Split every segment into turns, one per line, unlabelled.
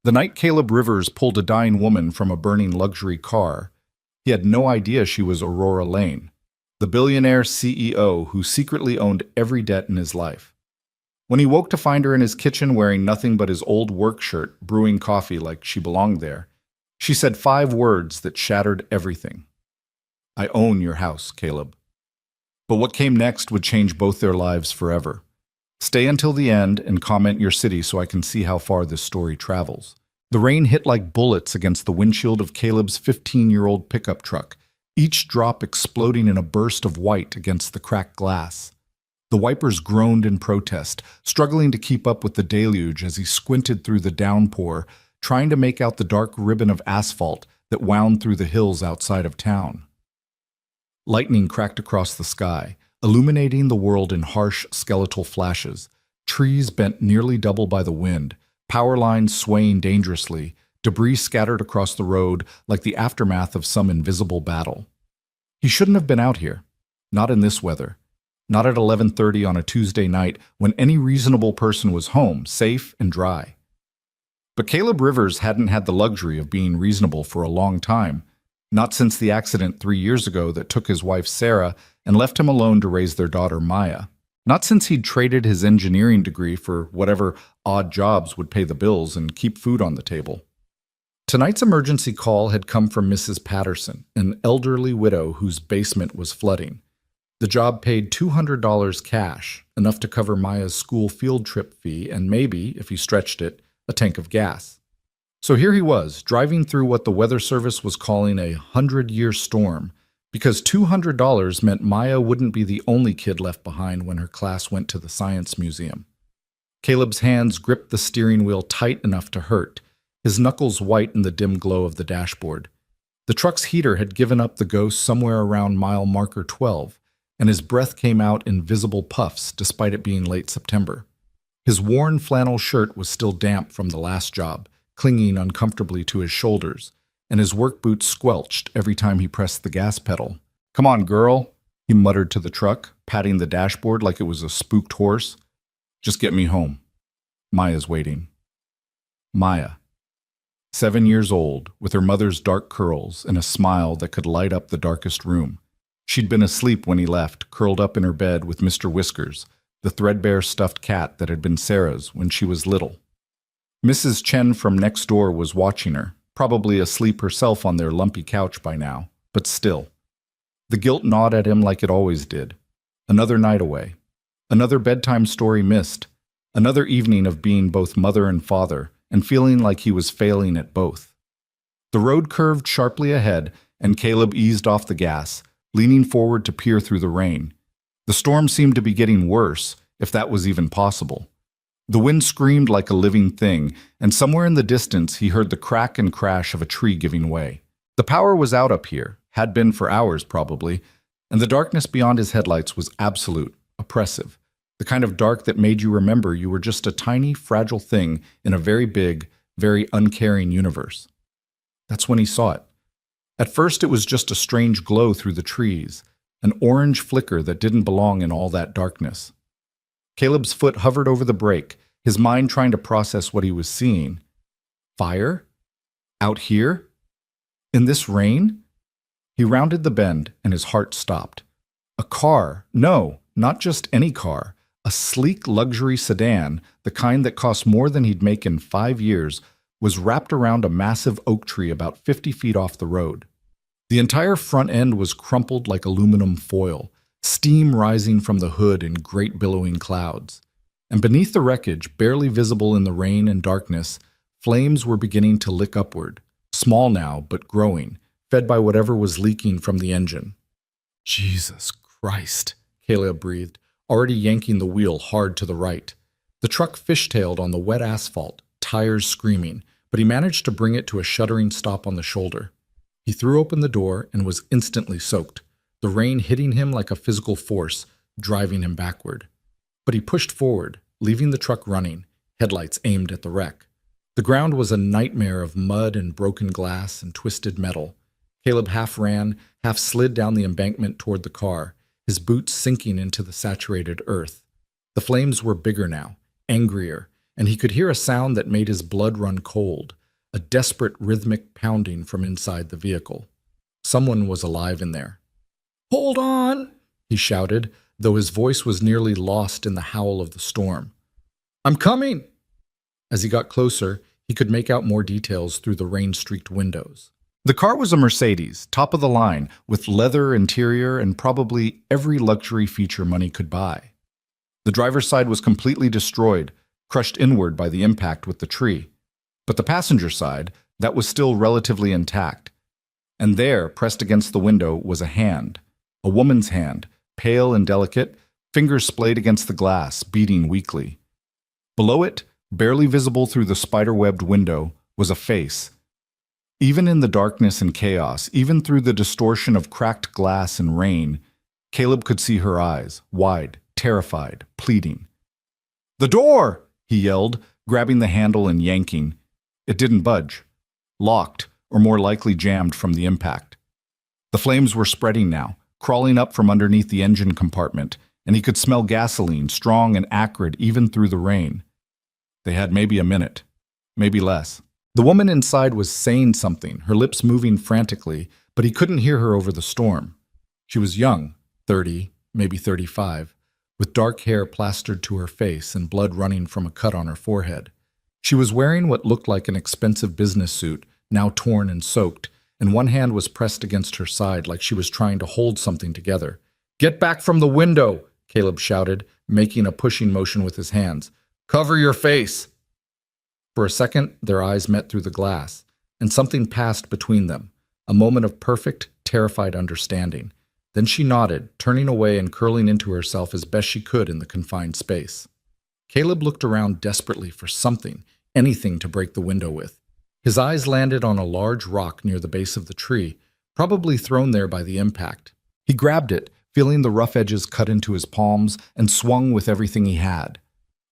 The night Caleb Rivers pulled a dying woman from a burning luxury car, he had no idea she was Aurora Lane, the billionaire CEO who secretly owned every debt in his life. When he woke to find her in his kitchen wearing nothing but his old work shirt, brewing coffee like she belonged there, she said 5 words that shattered everything. "I own your house, Caleb." But what came next would change both their lives forever. Stay until the end and comment your city so I can see how far this story travels. The rain hit like bullets against the windshield of Caleb's 15-year-old pickup truck, each drop exploding in a burst of white against the cracked glass. The wipers groaned in protest, struggling to keep up with the deluge as he squinted through the downpour, trying to make out the dark ribbon of asphalt that wound through the hills outside of town. Lightning cracked across the sky, illuminating the world in harsh, skeletal flashes. Trees bent nearly double by the wind, power lines swaying dangerously, debris scattered across the road like the aftermath of some invisible battle. He shouldn't have been out here. Not in this weather. Not at 11:30 on a Tuesday night when any reasonable person was home, safe and dry. But Caleb Rivers hadn't had the luxury of being reasonable for a long time, not since the accident 3 years ago that took his wife Sarah and left him alone to raise their daughter Maya. Not since he'd traded his engineering degree for whatever odd jobs would pay the bills and keep food on the table. Tonight's emergency call had come from Mrs. Patterson, an elderly widow whose basement was flooding. The job paid $200 cash, enough to cover Maya's school field trip fee and maybe, if he stretched it, a tank of gas. So here he was, driving through what the Weather Service was calling a 100-year storm, because $200 meant Maya wouldn't be the only kid left behind when her class went to the Science Museum. Caleb's hands gripped the steering wheel tight enough to hurt, his knuckles white in the dim glow of the dashboard. The truck's heater had given up the ghost somewhere around mile marker 12, and his breath came out in visible puffs despite it being late September. His worn flannel shirt was still damp from the last job, clinging uncomfortably to his shoulders, and his work boots squelched every time he pressed the gas pedal. "Come on, girl," he muttered to the truck, patting the dashboard like it was a spooked horse. "Just get me home. Maya's waiting." Maya. 7 years old, with her mother's dark curls and a smile that could light up the darkest room. She'd been asleep when he left, curled up in her bed with Mr. Whiskers, the threadbare stuffed cat that had been Sarah's when she was little. Mrs. Chen from next door was watching her, probably asleep herself on their lumpy couch by now, but still. The guilt gnawed at him like it always did. Another night away. Another bedtime story missed. Another evening of being both mother and father, and feeling like he was failing at both. The road curved sharply ahead, and Caleb eased off the gas, leaning forward to peer through the rain. The storm seemed to be getting worse, if that was even possible. The wind screamed like a living thing, and somewhere in the distance he heard the crack and crash of a tree giving way. The power was out up here, had been for hours probably, and the darkness beyond his headlights was absolute, oppressive, the kind of dark that made you remember you were just a tiny, fragile thing in a very big, very uncaring universe. That's when he saw it. At first it was just a strange glow through the trees, an orange flicker that didn't belong in all that darkness. Caleb's foot hovered over the brake, his mind trying to process what he was seeing. Fire? Out here? In this rain? He rounded the bend, and his heart stopped. A car. No, not just any car. A sleek luxury sedan, the kind that cost more than he'd make in 5 years, was wrapped around a massive oak tree about 50 feet off the road. The entire front end was crumpled like aluminum foil, steam rising from the hood in great billowing clouds. And beneath the wreckage, barely visible in the rain and darkness, flames were beginning to lick upward, small now but growing, fed by whatever was leaking from the engine. "Jesus Christ," Caleb breathed, already yanking the wheel hard to the right. The truck fishtailed on the wet asphalt, tires screaming, but he managed to bring it to a shuddering stop on the shoulder. He threw open the door and was instantly soaked, the rain hitting him like a physical force, driving him backward. But he pushed forward, leaving the truck running, headlights aimed at the wreck. The ground was a nightmare of mud and broken glass and twisted metal. Caleb half ran, half slid down the embankment toward the car, his boots sinking into the saturated earth. The flames were bigger now, angrier, and he could hear a sound that made his blood run cold, a desperate rhythmic pounding from inside the vehicle. Someone was alive in there. "Hold on!" he shouted, though his voice was nearly lost in the howl of the storm. "I'm coming!" As he got closer, he could make out more details through the rain-streaked windows. The car was a Mercedes, top of the line, with leather interior and probably every luxury feature money could buy. The driver's side was completely destroyed, crushed inward by the impact with the tree. But the passenger side, that was still relatively intact. And there, pressed against the window, was a hand. A woman's hand, pale and delicate, fingers splayed against the glass, beating weakly. Below it, barely visible through the spider-webbed window, was a face. Even in the darkness and chaos, even through the distortion of cracked glass and rain, Caleb could see her eyes, wide, terrified, pleading. "The door!" he yelled, grabbing the handle and yanking. It didn't budge. Locked, or more likely jammed from the impact. The flames were spreading now, crawling up from underneath the engine compartment, and he could smell gasoline, strong and acrid even through the rain. They had maybe a minute, maybe less. The woman inside was saying something, her lips moving frantically, but he couldn't hear her over the storm. She was young, 30, maybe 35, with dark hair plastered to her face and blood running from a cut on her forehead. She was wearing what looked like an expensive business suit, now torn and soaked, and one hand was pressed against her side like she was trying to hold something together. "Get back from the window!" Caleb shouted, making a pushing motion with his hands. "Cover your face!" For a second, their eyes met through the glass, and something passed between them, a moment of perfect, terrified understanding. Then she nodded, turning away and curling into herself as best she could in the confined space. Caleb looked around desperately for something, anything to break the window with. His eyes landed on a large rock near the base of the tree, probably thrown there by the impact. He grabbed it, feeling the rough edges cut into his palms, and swung with everything he had.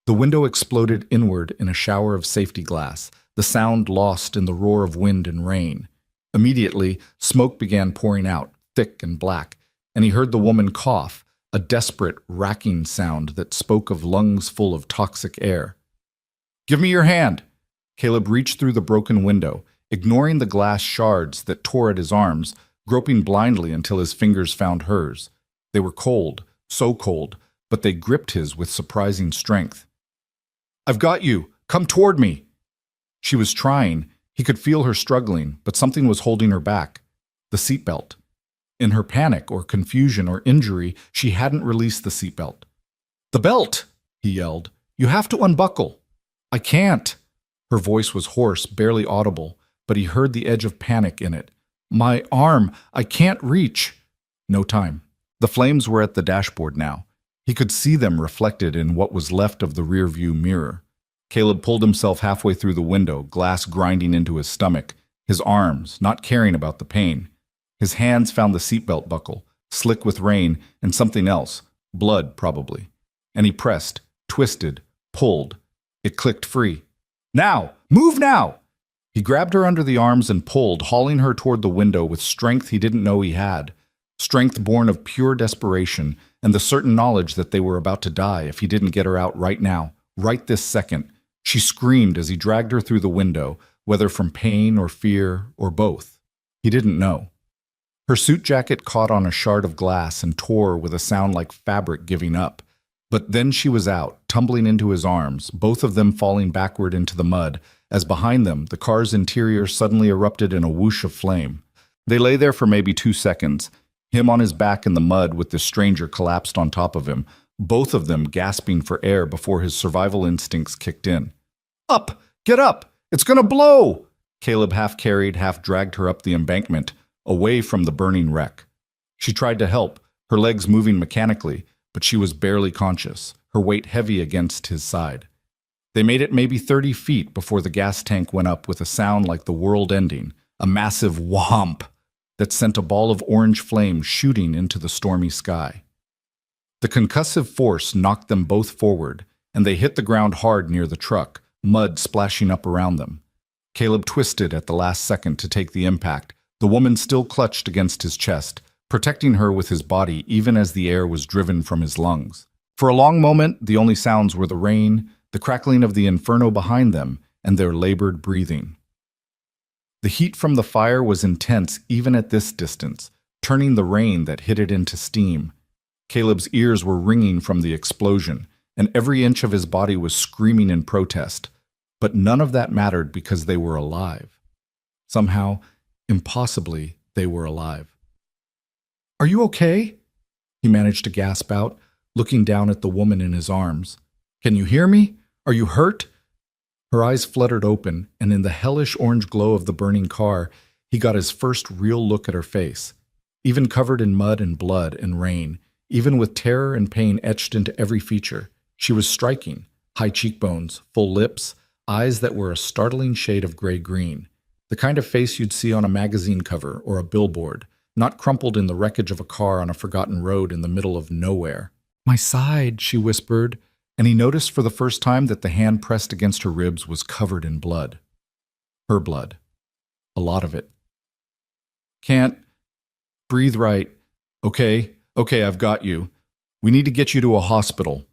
The window exploded inward in a shower of safety glass, the sound lost in the roar of wind and rain. Immediately, smoke began pouring out, thick and black, and he heard the woman cough, a desperate, racking sound that spoke of lungs full of toxic air. "Give me your hand!" Caleb reached through the broken window, ignoring the glass shards that tore at his arms, groping blindly until his fingers found hers. They were cold, so cold, but they gripped his with surprising strength. "I've got you! Come toward me!" She was trying. He could feel her struggling, but something was holding her back. The seatbelt. In her panic or confusion or injury, she hadn't released the seatbelt. "The belt!" he yelled. "You have to unbuckle." "I can't." Her voice was hoarse, barely audible, but he heard the edge of panic in it. "My arm! I can't reach!" No time. The flames were at the dashboard now. He could see them reflected in what was left of the rear-view mirror. Caleb pulled himself halfway through the window, glass grinding into his stomach, his arms, not caring about the pain. His hands found the seatbelt buckle, slick with rain, and something else, blood probably. And he pressed, twisted, pulled. It clicked free. "Now! Move now!" He grabbed her under the arms and pulled, hauling her toward the window with strength he didn't know he had. Strength born of pure desperation and the certain knowledge that they were about to die if he didn't get her out right now, right this second. She screamed as he dragged her through the window, whether from pain or fear or both. He didn't know. Her suit jacket caught on a shard of glass and tore with a sound like fabric giving up. But then she was out, tumbling into his arms, both of them falling backward into the mud, as behind them the car's interior suddenly erupted in a whoosh of flame. They lay there for maybe 2 seconds, him on his back in the mud with the stranger collapsed on top of him, both of them gasping for air before his survival instincts kicked in. "Up! Get up! It's gonna blow!" Caleb half carried, half dragged her up the embankment, away from the burning wreck. She tried to help, her legs moving mechanically, but she was barely conscious, her weight heavy against his side. They made it maybe 30 feet before the gas tank went up with a sound like the world ending, a massive whomp that sent a ball of orange flame shooting into the stormy sky. The concussive force knocked them both forward, and they hit the ground hard near the truck, mud splashing up around them. Caleb twisted at the last second to take the impact, the woman still clutched against his chest, protecting her with his body even as the air was driven from his lungs. For a long moment, the only sounds were the rain, the crackling of the inferno behind them, and their labored breathing. The heat from the fire was intense even at this distance, turning the rain that hit it into steam. Caleb's ears were ringing from the explosion, and every inch of his body was screaming in protest. But none of that mattered because they were alive. Somehow, impossibly, they were alive. "Are you okay?" he managed to gasp out, looking down at the woman in his arms. "Can you hear me? Are you hurt?" Her eyes fluttered open, and in the hellish orange glow of the burning car, he got his first real look at her face. Even covered in mud and blood and rain, even with terror and pain etched into every feature, she was striking. High cheekbones, full lips, eyes that were a startling shade of gray-green. The kind of face you'd see on a magazine cover or a billboard, not crumpled in the wreckage of a car on a forgotten road in the middle of nowhere. "My side," she whispered, and he noticed for the first time that the hand pressed against her ribs was covered in blood. Her blood. A lot of it. "Can't breathe right. Okay, I've got you. We need to get you to a hospital."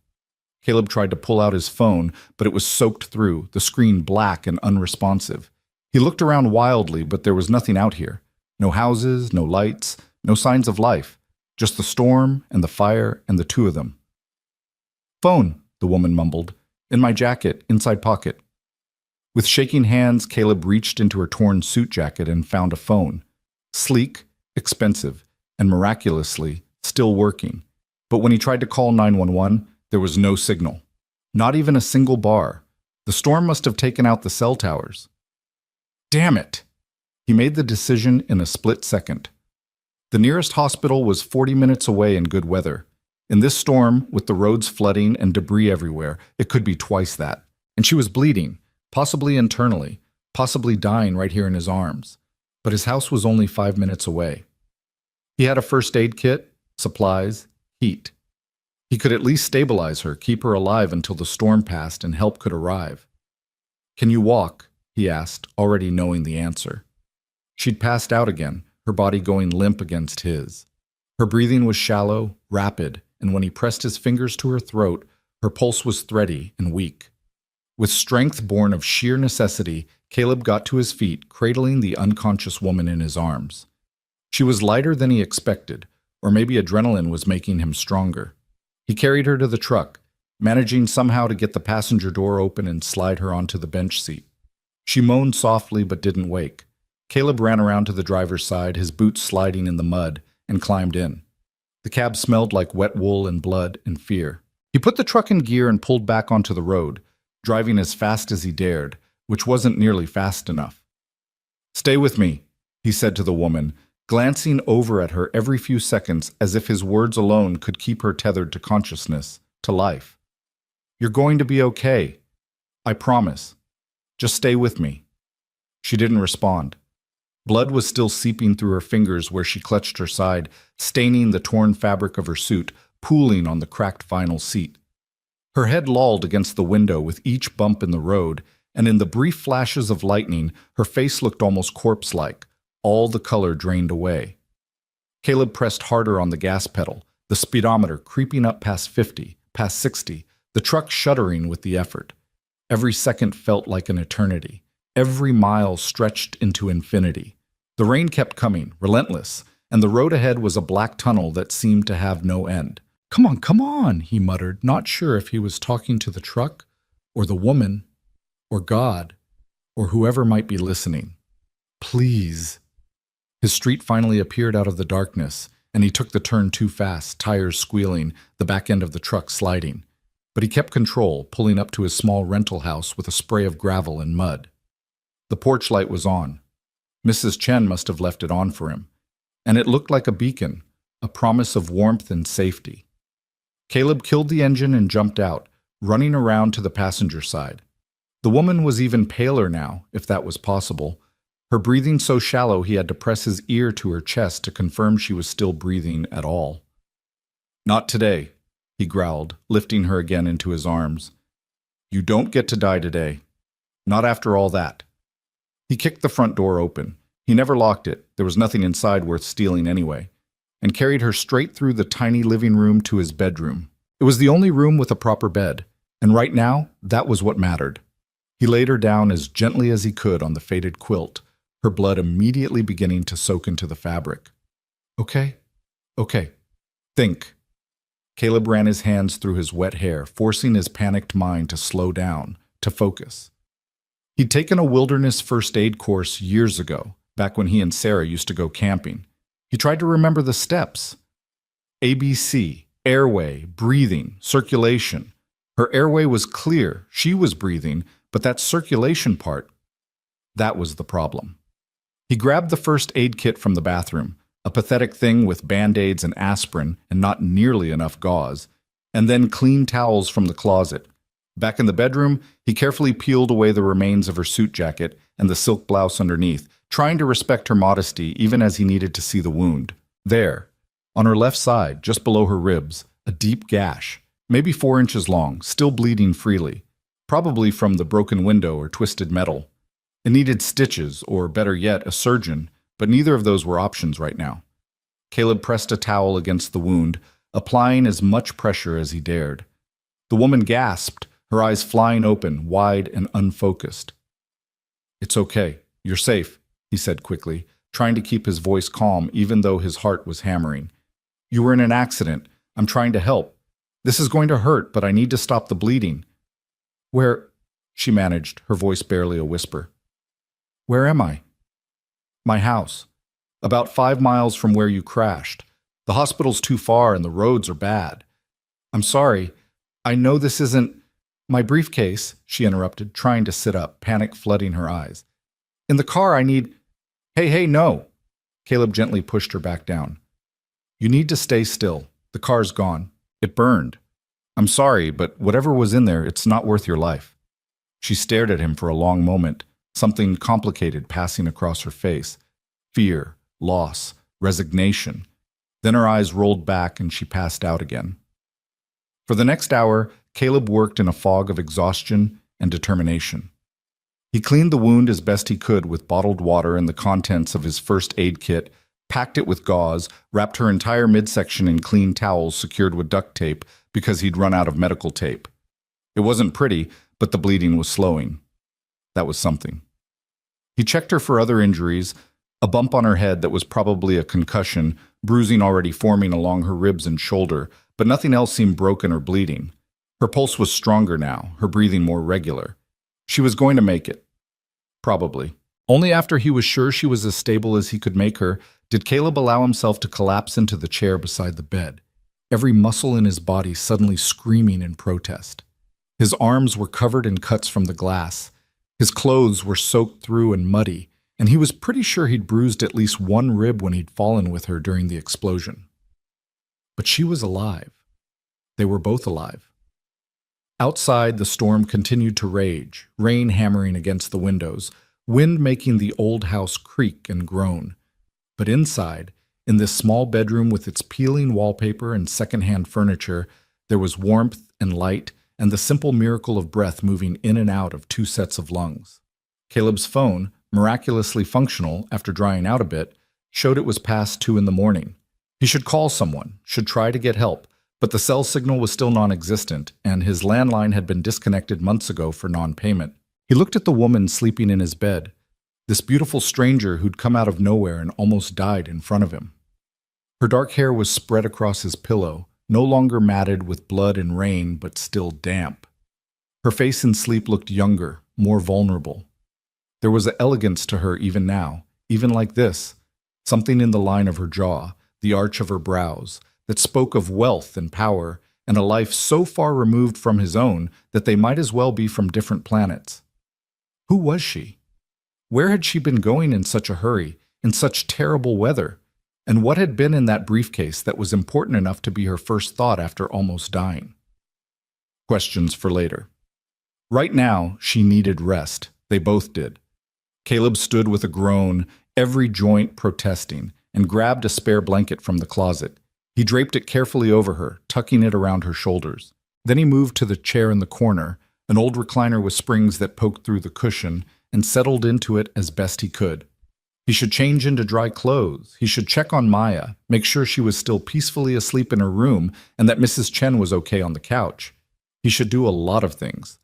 Caleb tried to pull out his phone, but it was soaked through, the screen black and unresponsive. He looked around wildly, but there was nothing out here. No houses, no lights, no signs of life. Just the storm and the fire and the two of them. "Phone," the woman mumbled. "In my jacket, inside pocket." With shaking hands, Caleb reached into her torn suit jacket and found a phone. Sleek, expensive, and miraculously, still working. But when he tried to call 911, there was no signal. Not even a single bar. The storm must have taken out the cell towers. Damn it! He made the decision in a split second. The nearest hospital was 40 minutes away in good weather. In this storm, with the roads flooding and debris everywhere, it could be twice that. And she was bleeding, possibly internally, possibly dying right here in his arms. But his house was only 5 minutes away. He had a first aid kit, supplies, heat. He could at least stabilize her, keep her alive until the storm passed and help could arrive. "Can you walk?" he asked, already knowing the answer. She'd passed out again, her body going limp against his. Her breathing was shallow, rapid, and when he pressed his fingers to her throat, her pulse was thready and weak. With strength born of sheer necessity, Caleb got to his feet, cradling the unconscious woman in his arms. She was lighter than he expected, or maybe adrenaline was making him stronger. He carried her to the truck, managing somehow to get the passenger door open and slide her onto the bench seat. She moaned softly but didn't wake. Caleb ran around to the driver's side, his boots sliding in the mud, and climbed in. The cab smelled like wet wool and blood and fear. He put the truck in gear and pulled back onto the road, driving as fast as he dared, which wasn't nearly fast enough. "Stay with me," he said to the woman, glancing over at her every few seconds as if his words alone could keep her tethered to consciousness, to life. "You're going to be okay. I promise. Just stay with me." She didn't respond. Blood was still seeping through her fingers where she clutched her side, staining the torn fabric of her suit, pooling on the cracked vinyl seat. Her head lolled against the window with each bump in the road, and in the brief flashes of lightning, her face looked almost corpse-like, all the color drained away. Caleb pressed harder on the gas pedal, the speedometer creeping up past 50, past 60, the truck shuddering with the effort. Every second felt like an eternity. Every mile stretched into infinity. The rain kept coming, relentless, and the road ahead was a black tunnel that seemed to have no end. Come on," he muttered, not sure if he was talking to the truck, or the woman, or God, or whoever might be listening. "Please." His street finally appeared out of the darkness, and he took the turn too fast, tires squealing, the back end of the truck sliding. But he kept control, pulling up to his small rental house with a spray of gravel and mud. The porch light was on. Mrs. Chen must have left it on for him. And it looked like a beacon, a promise of warmth and safety. Caleb killed the engine and jumped out, running around to the passenger side. The woman was even paler now, if that was possible. Her breathing so shallow he had to press his ear to her chest to confirm she was still breathing at all. "Not today," he growled, lifting her again into his arms. "You don't get to die today. Not after all that." He kicked the front door open. He never locked it, there was nothing inside worth stealing anyway, and carried her straight through the tiny living room to his bedroom. It was the only room with a proper bed. And right now, that was what mattered. He laid her down as gently as he could on the faded quilt, her blood immediately beginning to soak into the fabric. Okay, okay. Think. Caleb ran his hands through his wet hair, forcing his panicked mind to slow down, to focus. He'd taken a wilderness first aid course years ago, back when he and Sarah used to go camping. He tried to remember the steps. ABC, airway, breathing, circulation. Her airway was clear, she was breathing, but that circulation part, that was the problem. He grabbed the first aid kit from the bathroom, a pathetic thing with Band-Aids and aspirin and not nearly enough gauze, and then clean towels from the closet. Back in the bedroom, he carefully peeled away the remains of her suit jacket and the silk blouse underneath, trying to respect her modesty even as he needed to see the wound. There, on her left side, just below her ribs, a deep gash, maybe 4 inches long, still bleeding freely, probably from the broken window or twisted metal. It needed stitches, or better yet, a surgeon, but neither of those were options right now. Caleb pressed a towel against the wound, applying as much pressure as he dared. The woman gasped, her eyes flying open, wide and unfocused. "It's okay. You're safe," he said quickly, trying to keep his voice calm even though his heart was hammering. "You were in an accident. I'm trying to help. This is going to hurt, but I need to stop the bleeding." "Where?" she managed, her voice barely a whisper. "Where am I?" "My house. About 5 miles from where you crashed. The hospital's too far and the roads are bad. I'm sorry. I know this isn't—" "My briefcase," she interrupted, trying to sit up, panic flooding her eyes. "In the car I need—" Hey, no!" Caleb gently pushed her back down. "You need to stay still. The car's gone. It burned. I'm sorry, but whatever was in there, it's not worth your life." She stared at him for a long moment, something complicated passing across her face. Fear, loss, resignation. Then her eyes rolled back and she passed out again. For the next hour, Caleb worked in a fog of exhaustion and determination. He cleaned the wound as best he could with bottled water and the contents of his first aid kit, packed it with gauze, wrapped her entire midsection in clean towels secured with duct tape because he'd run out of medical tape. It wasn't pretty, but the bleeding was slowing. That was something. He checked her for other injuries, a bump on her head that was probably a concussion, bruising already forming along her ribs and shoulder, but nothing else seemed broken or bleeding. Her pulse was stronger now, her breathing more regular. She was going to make it. Probably. Only after he was sure she was as stable as he could make her did Caleb allow himself to collapse into the chair beside the bed, every muscle in his body suddenly screaming in protest. His arms were covered in cuts from the glass. His clothes were soaked through and muddy, and he was pretty sure he'd bruised at least one rib when he'd fallen with her during the explosion. But she was alive. They were both alive. Outside, the storm continued to rage, rain hammering against the windows, wind making the old house creak and groan. But inside, in this small bedroom with its peeling wallpaper and secondhand furniture, there was warmth and light and the simple miracle of breath moving in and out of 2 sets of lungs. Caleb's phone, miraculously functional after drying out a bit, showed it was past 2 in the morning. He should call someone, should try to get help, but the cell signal was still non-existent, and his landline had been disconnected months ago for non-payment. He looked at the woman sleeping in his bed, this beautiful stranger who'd come out of nowhere and almost died in front of him. Her dark hair was spread across his pillow, no longer matted with blood and rain, but still damp. Her face in sleep looked younger, more vulnerable. There was an elegance to her even now, even like this, something in the line of her jaw, the arch of her brows, that spoke of wealth and power and a life so far removed from his own that they might as well be from different planets. Who was she? Where had she been going in such a hurry, in such terrible weather? And what had been in that briefcase that was important enough to be her first thought after almost dying? Questions for later. Right now, she needed rest. They both did. Caleb stood with a groan, every joint protesting, and grabbed a spare blanket from the closet. He draped it carefully over her, tucking it around her shoulders. Then he moved to the chair in the corner, an old recliner with springs that poked through the cushion, and settled into it as best he could. He should change into dry clothes. He should check on Maya, make sure she was still peacefully asleep in her room and that Mrs. Chen was okay on the couch. He should do a lot of things,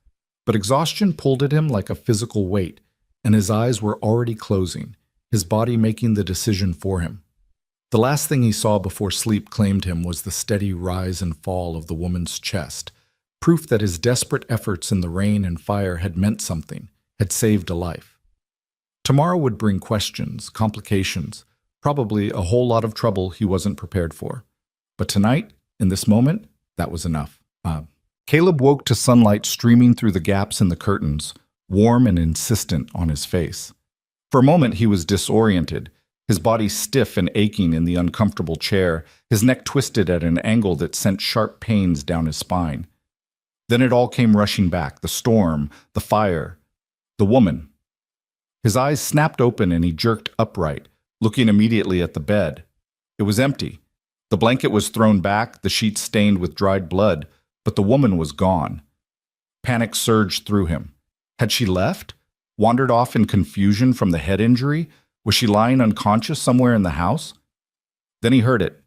but exhaustion pulled at him like a physical weight, and his eyes were already closing, his body making the decision for him. The last thing he saw before sleep claimed him was the steady rise and fall of the woman's chest, proof that his desperate efforts in the rain and fire had meant something, had saved a life. Tomorrow would bring questions, complications, probably a whole lot of trouble he wasn't prepared for. But tonight, in this moment, that was enough. Caleb woke to sunlight streaming through the gaps in the curtains, warm and insistent on his face. For a moment he was disoriented, his body stiff and aching in the uncomfortable chair, his neck twisted at an angle that sent sharp pains down his spine. Then it all came rushing back, the storm, the fire, the woman. His eyes snapped open and he jerked upright, looking immediately at the bed. It was empty. The blanket was thrown back, the sheets stained with dried blood, but the woman was gone. Panic surged through him. Had she left? Wandered off in confusion from the head injury? Was she lying unconscious somewhere in the house? Then he heard it.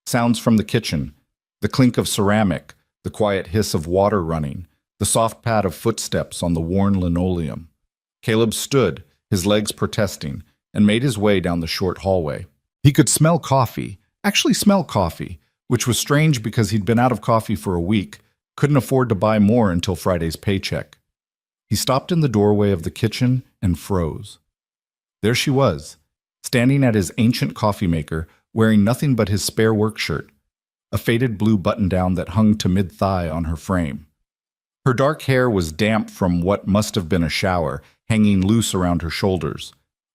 Sounds from the kitchen. The clink of ceramic, the quiet hiss of water running, the soft pad of footsteps on the worn linoleum. Caleb stood, his legs protesting, and made his way down the short hallway. He could smell coffee, actually smell coffee, which was strange because he'd been out of coffee for a week, couldn't afford to buy more until Friday's paycheck. He stopped in the doorway of the kitchen and froze. There she was, standing at his ancient coffee maker, wearing nothing but his spare work shirt, a faded blue button-down that hung to mid-thigh on her frame. Her dark hair was damp from what must have been a shower, hanging loose around her shoulders.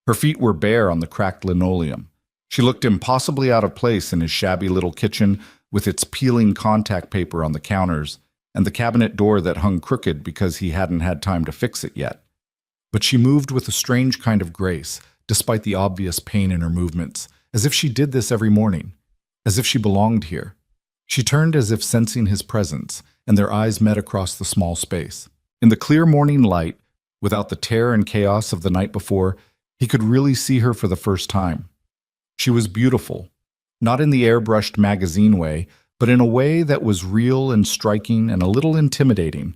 Her feet were bare on the cracked linoleum. She looked impossibly out of place in his shabby little kitchen with its peeling contact paper on the counters and the cabinet door that hung crooked because he hadn't had time to fix it yet. But she moved with a strange kind of grace, despite the obvious pain in her movements, as if she did this every morning, as if she belonged here. She turned as if sensing his presence, and their eyes met across the small space. In the clear morning light, without the terror and chaos of the night before, he could really see her for the first time. She was beautiful, not in the airbrushed magazine way, but in a way that was real and striking and a little intimidating.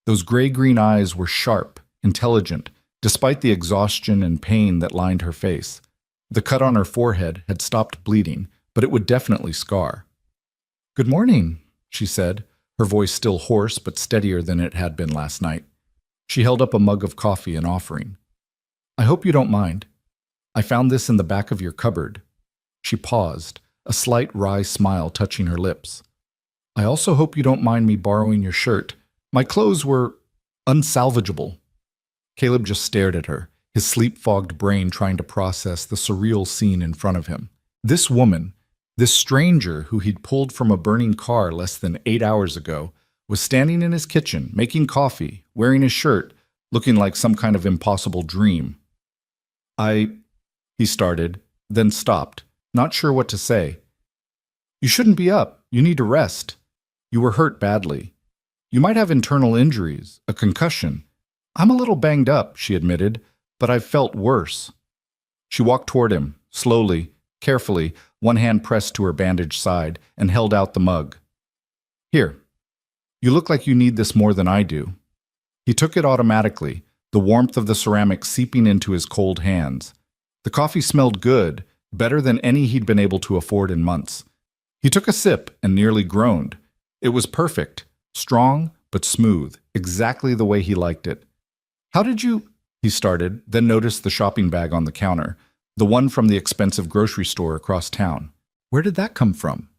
Those gray-green eyes were sharp, intelligent, despite the exhaustion and pain that lined her face. The cut on her forehead had stopped bleeding, but it would definitely scar. "Good morning," she said, her voice still hoarse but steadier than it had been last night. She held up a mug of coffee in offering. "I hope you don't mind. I found this in the back of your cupboard." She paused, a slight wry smile touching her lips. "I also hope you don't mind me borrowing your shirt. My clothes were unsalvageable." Caleb just stared at her, his sleep-fogged brain trying to process the surreal scene in front of him. This woman, this stranger who he'd pulled from a burning car less than 8 hours ago, was standing in his kitchen, making coffee, wearing his shirt, looking like some kind of impossible dream. He started, then stopped, not sure what to say. "You shouldn't be up. You need to rest. You were hurt badly. You might have internal injuries, a concussion. I'm a little banged up," she admitted, "but I've felt worse." She walked toward him, slowly, carefully, one hand pressed to her bandaged side, and held out the mug. "Here. You look like you need this more than I do." He took it automatically, the warmth of the ceramic seeping into his cold hands. The coffee smelled good, better than any he'd been able to afford in months. He took a sip and nearly groaned. It was perfect, strong but smooth, exactly the way he liked it. "How did you—" he started, then noticed the shopping bag on the counter, the one from the expensive grocery store across town. "Where did that come from?"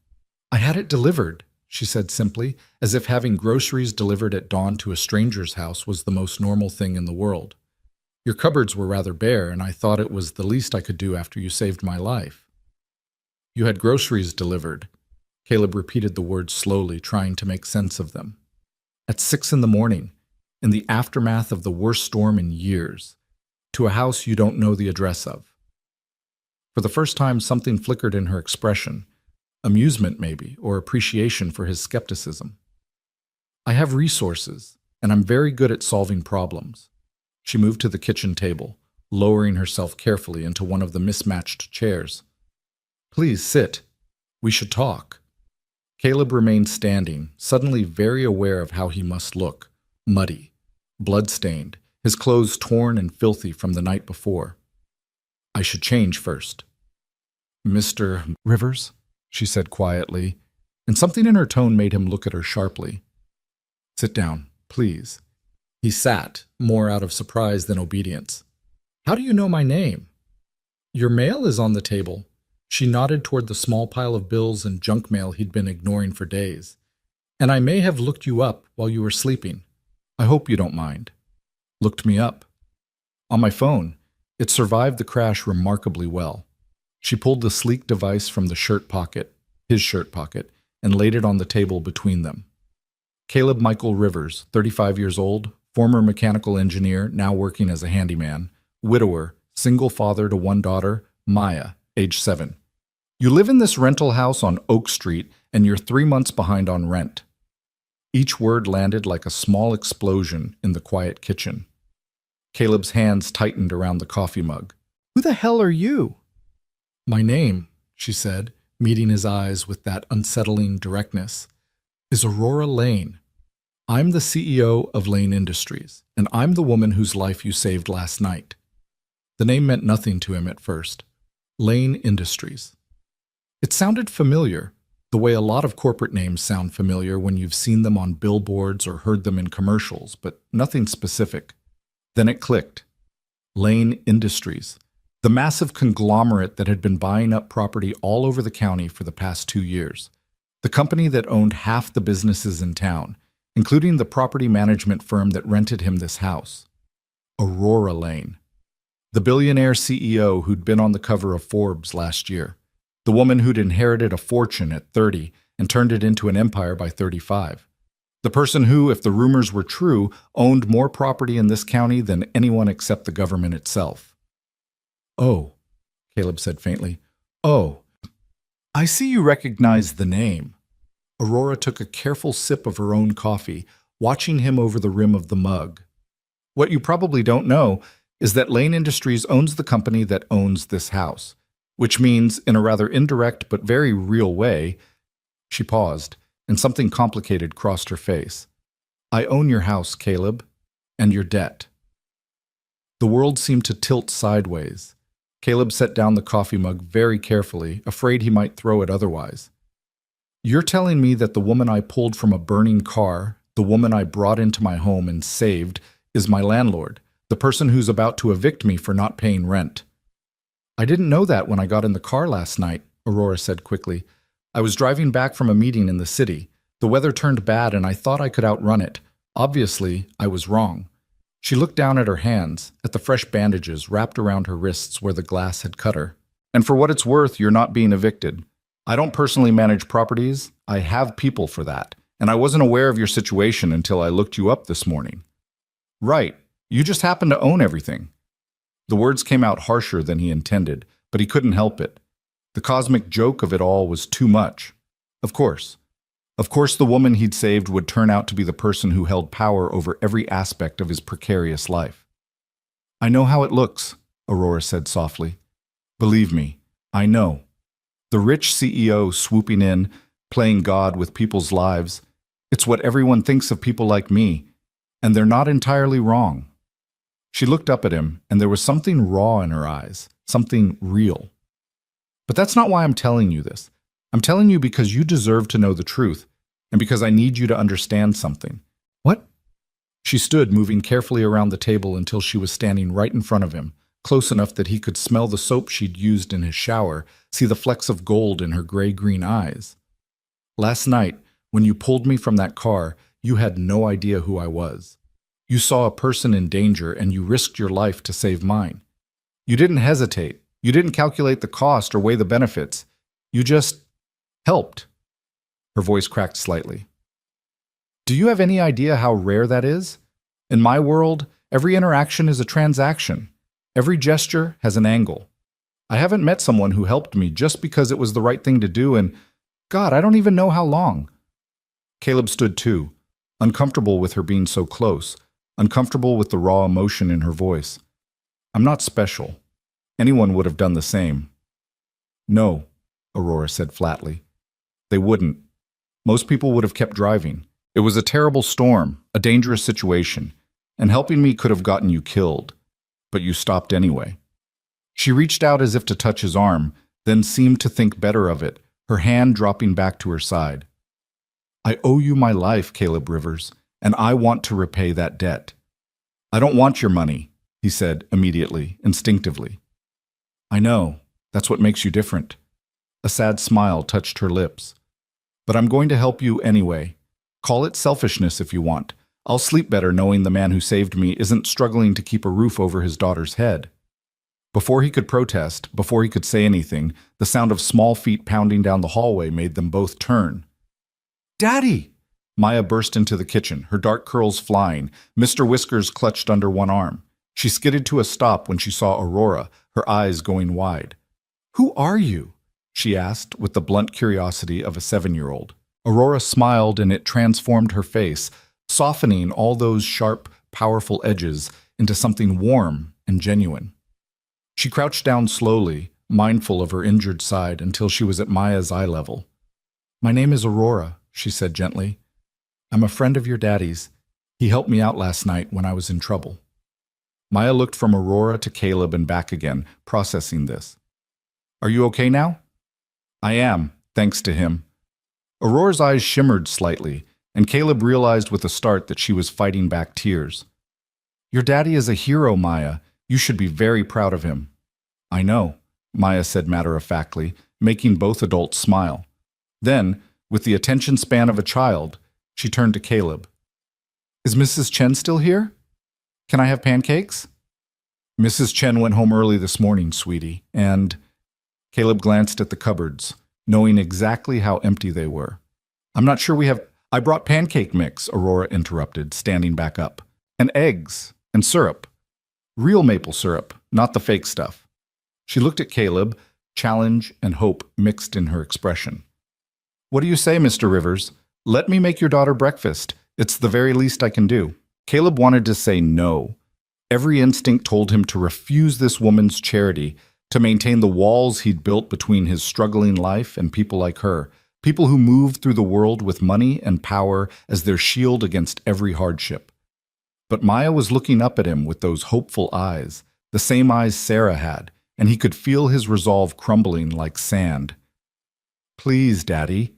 "I had it delivered," she said simply, as if having groceries delivered at dawn to a stranger's house was the most normal thing in the world. "Your cupboards were rather bare, and I thought it was the least I could do after you saved my life." "You had groceries delivered." Caleb repeated the words slowly, trying to make sense of them. "At 6 a.m, in the aftermath of the worst storm in years, to a house you don't know the address of." For the first time, something flickered in her expression, amusement maybe, or appreciation for his skepticism. "I have resources, and I'm very good at solving problems." She moved to the kitchen table, lowering herself carefully into one of the mismatched chairs. "Please sit. We should talk." Caleb remained standing, suddenly very aware of how he must look, muddy, blood-stained, his clothes torn and filthy from the night before. I should change first. Mr. Rivers, she said quietly, and something in her tone made him look at her sharply. Sit down, please. He sat, more out of surprise than obedience. How do you know my name? Your mail is on the table. She nodded toward the small pile of bills and junk mail he'd been ignoring for days. And I may have looked you up while you were sleeping. I hope you don't mind. Looked me up. On my phone. It survived the crash remarkably well. She pulled the sleek device from the shirt pocket, his shirt pocket, and laid it on the table between them. Caleb Michael Rivers, 35 years old, former mechanical engineer, now working as a handyman, widower, single father to one daughter, Maya, age 7. You live in this rental house on Oak Street, and you're 3 months behind on rent. Each word landed like a small explosion in the quiet kitchen. Caleb's hands tightened around the coffee mug. Who the hell are you? My name, she said, meeting his eyes with that unsettling directness, is Aurora Lane. I'm the CEO of Lane Industries, and I'm the woman whose life you saved last night. The name meant nothing to him at first. Lane Industries. It sounded familiar, the way a lot of corporate names sound familiar when you've seen them on billboards or heard them in commercials, but nothing specific. Then it clicked. Lane Industries, the massive conglomerate that had been buying up property all over the county for the past 2 years. The company that owned half the businesses in town, including the property management firm that rented him this house. Aurora Lane. The billionaire CEO who'd been on the cover of Forbes last year. The woman who'd inherited a fortune at 30 and turned it into an empire by 35. The person who, if the rumors were true, owned more property in this county than anyone except the government itself. Oh, Caleb said faintly. Oh, I see you recognize the name. Aurora took a careful sip of her own coffee, watching him over the rim of the mug. What you probably don't know is that Lane Industries owns the company that owns this house, which means, in a rather indirect but very real way, she paused, and something complicated crossed her face. I own your house, Caleb, and your debt. The world seemed to tilt sideways. Caleb set down the coffee mug very carefully, afraid he might throw it otherwise. You're telling me that the woman I pulled from a burning car, the woman I brought into my home and saved, is my landlord, the person who's about to evict me for not paying rent. I didn't know that when I got in the car last night, Aurora said quickly. I was driving back from a meeting in the city. The weather turned bad and I thought I could outrun it. Obviously, I was wrong. She looked down at her hands, at the fresh bandages wrapped around her wrists where the glass had cut her. And for what it's worth, you're not being evicted. I don't personally manage properties. I have people for that. And I wasn't aware of your situation until I looked you up this morning. Right. You just happen to own everything. The words came out harsher than he intended, but he couldn't help it. The cosmic joke of it all was too much. Of course. Of course the woman he'd saved would turn out to be the person who held power over every aspect of his precarious life. I know how it looks, Aurora said softly. Believe me, I know. The rich CEO swooping in, playing God with people's lives. It's what everyone thinks of people like me, and they're not entirely wrong. She looked up at him, and there was something raw in her eyes, something real. But that's not why I'm telling you this. I'm telling you because you deserve to know the truth, and because I need you to understand something. What? She stood, moving carefully around the table until she was standing right in front of him, close enough that he could smell the soap she'd used in his shower, see the flecks of gold in her gray-green eyes. Last night, when you pulled me from that car, you had no idea who I was. You saw a person in danger and you risked your life to save mine. You didn't hesitate. You didn't calculate the cost or weigh the benefits. You just helped. Her voice cracked slightly. Do you have any idea how rare that is? In my world, every interaction is a transaction. Every gesture has an angle. I haven't met someone who helped me just because it was the right thing to do, and God, I don't even know how long. Caleb stood too, uncomfortable with her being so close, uncomfortable with the raw emotion in her voice. I'm not special. Anyone would have done the same. No, Aurora said flatly. They wouldn't. Most people would have kept driving. It was a terrible storm, a dangerous situation, and helping me could have gotten you killed. But you stopped anyway. She reached out as if to touch his arm, then seemed to think better of it, her hand dropping back to her side. I owe you my life, Caleb Rivers, and I want to repay that debt. I don't want your money, he said immediately, instinctively. I know, that's what makes you different. A sad smile touched her lips. But I'm going to help you anyway. Call it selfishness if you want. I'll sleep better knowing the man who saved me isn't struggling to keep a roof over his daughter's head. Before he could protest, before he could say anything, the sound of small feet pounding down the hallway made them both turn. Daddy! Maya burst into the kitchen, her dark curls flying, Mr. Whiskers clutched under one arm. She skidded to a stop when she saw Aurora, her eyes going wide. Who are you? She asked with the blunt curiosity of a 7-year-old. Aurora smiled and it transformed her face, softening all those sharp, powerful edges into something warm and genuine. She crouched down slowly, mindful of her injured side until she was at Maya's eye level. My name is Aurora, she said gently. I'm a friend of your daddy's. He helped me out last night when I was in trouble. Maya looked from Aurora to Caleb and back again, processing this. Are you okay now? I am, thanks to him. Aurora's eyes shimmered slightly, and Caleb realized with a start that she was fighting back tears. Your daddy is a hero, Maya. You should be very proud of him. I know, Maya said matter-of-factly, making both adults smile. Then, with the attention span of a child, she turned to Caleb. Is Mrs. Chen still here? Can I have pancakes? Mrs. Chen went home early this morning, sweetie, and... Caleb glanced at the cupboards, knowing exactly how empty they were. I'm not sure we have... I brought pancake mix, Aurora interrupted, standing back up. And eggs, and syrup. Real maple syrup, not the fake stuff. She looked at Caleb, challenge and hope mixed in her expression. What do you say, Mr. Rivers? Let me make your daughter breakfast. It's the very least I can do. Caleb wanted to say no. Every instinct told him to refuse this woman's charity, to maintain the walls he'd built between his struggling life and people like her, people who moved through the world with money and power as their shield against every hardship. But Maya was looking up at him with those hopeful eyes, the same eyes Sarah had, and he could feel his resolve crumbling like sand. Please, Daddy.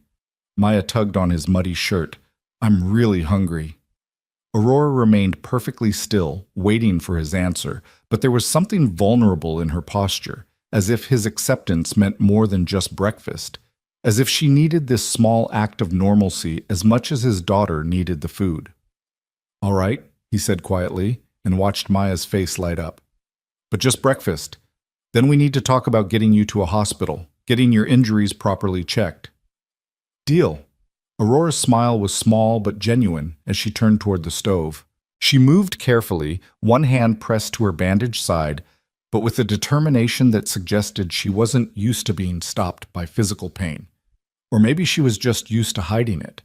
Maya tugged on his muddy shirt. I'm really hungry. Aurora remained perfectly still, waiting for his answer, but there was something vulnerable in her posture, as if his acceptance meant more than just breakfast, as if she needed this small act of normalcy as much as his daughter needed the food. All right, he said quietly, and watched Maya's face light up. But just breakfast. Then we need to talk about getting you to a hospital, getting your injuries properly checked. Deal. Aurora's smile was small but genuine as she turned toward the stove. She moved carefully, one hand pressed to her bandaged side, but with a determination that suggested she wasn't used to being stopped by physical pain. Or maybe she was just used to hiding it.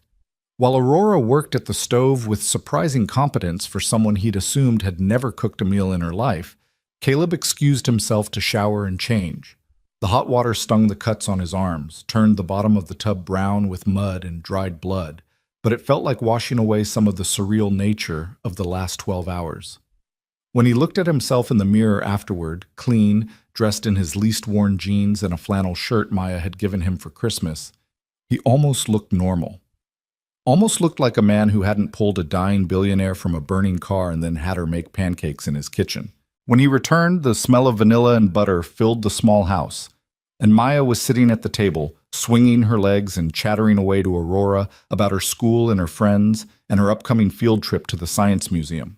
While Aurora worked at the stove with surprising competence for someone he'd assumed had never cooked a meal in her life, Caleb excused himself to shower and change. The hot water stung the cuts on his arms, turned the bottom of the tub brown with mud and dried blood, but it felt like washing away some of the surreal nature of the last 12 hours. When he looked at himself in the mirror afterward, clean, dressed in his least worn jeans and a flannel shirt Maya had given him for Christmas, he almost looked normal. Almost looked like a man who hadn't pulled a dying billionaire from a burning car and then had her make pancakes in his kitchen. When he returned, the smell of vanilla and butter filled the small house, and Maya was sitting at the table, swinging her legs and chattering away to Aurora about her school and her friends and her upcoming field trip to the Science Museum.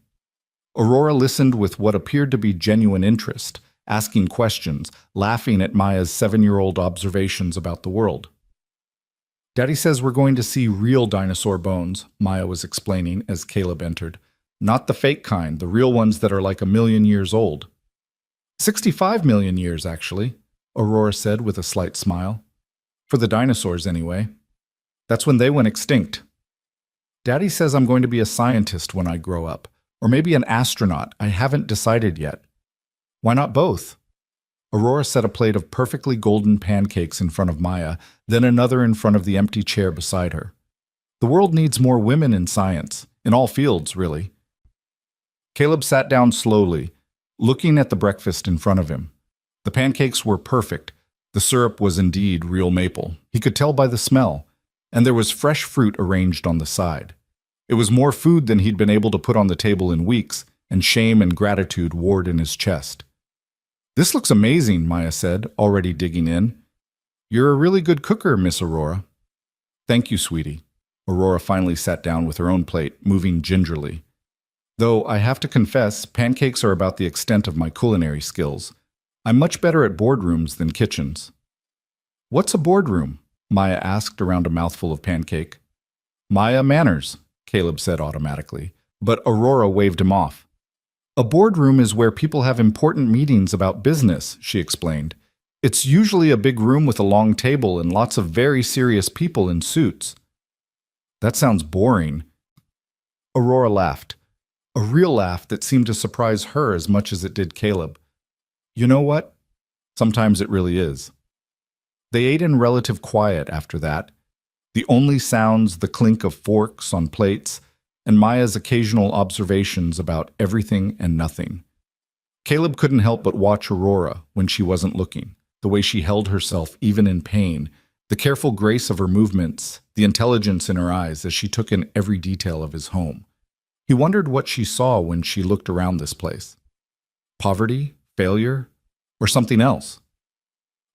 Aurora listened with what appeared to be genuine interest, asking questions, laughing at Maya's 7-year-old observations about the world. Daddy says we're going to see real dinosaur bones, Maya was explaining as Caleb entered. Not the fake kind, the real ones that are like 1,000,000 years old. 65 million years, actually, Aurora said with a slight smile. For the dinosaurs, anyway. That's when they went extinct. Daddy says I'm going to be a scientist when I grow up, or maybe an astronaut. I haven't decided yet. Why not both? Aurora set a plate of perfectly golden pancakes in front of Maya, then another in front of the empty chair beside her. The world needs more women in science, in all fields, really. Caleb sat down slowly, looking at the breakfast in front of him. The pancakes were perfect. The syrup was indeed real maple. He could tell by the smell, and there was fresh fruit arranged on the side. It was more food than he'd been able to put on the table in weeks, and shame and gratitude warred in his chest. "This looks amazing," Maya said, already digging in. "You're a really good cooker, Miss Aurora." "Thank you, sweetie." Aurora finally sat down with her own plate, moving gingerly. "Though I have to confess, pancakes are about the extent of my culinary skills. I'm much better at boardrooms than kitchens." "What's a boardroom?" Maya asked around a mouthful of pancake. "Maya manners," Caleb said automatically, but Aurora waved him off. "A boardroom is where people have important meetings about business," she explained. "It's usually a big room with a long table and lots of very serious people in suits." "That sounds boring." Aurora laughed, a real laugh that seemed to surprise her as much as it did Caleb. "You know what? Sometimes it really is." They ate in relative quiet after that. The only sounds, the clink of forks on plates, and Maya's occasional observations about everything and nothing. Caleb couldn't help but watch Aurora when she wasn't looking, the way she held herself even in pain, the careful grace of her movements, the intelligence in her eyes as she took in every detail of his home. He wondered what she saw when she looked around this place. Poverty, failure, or something else?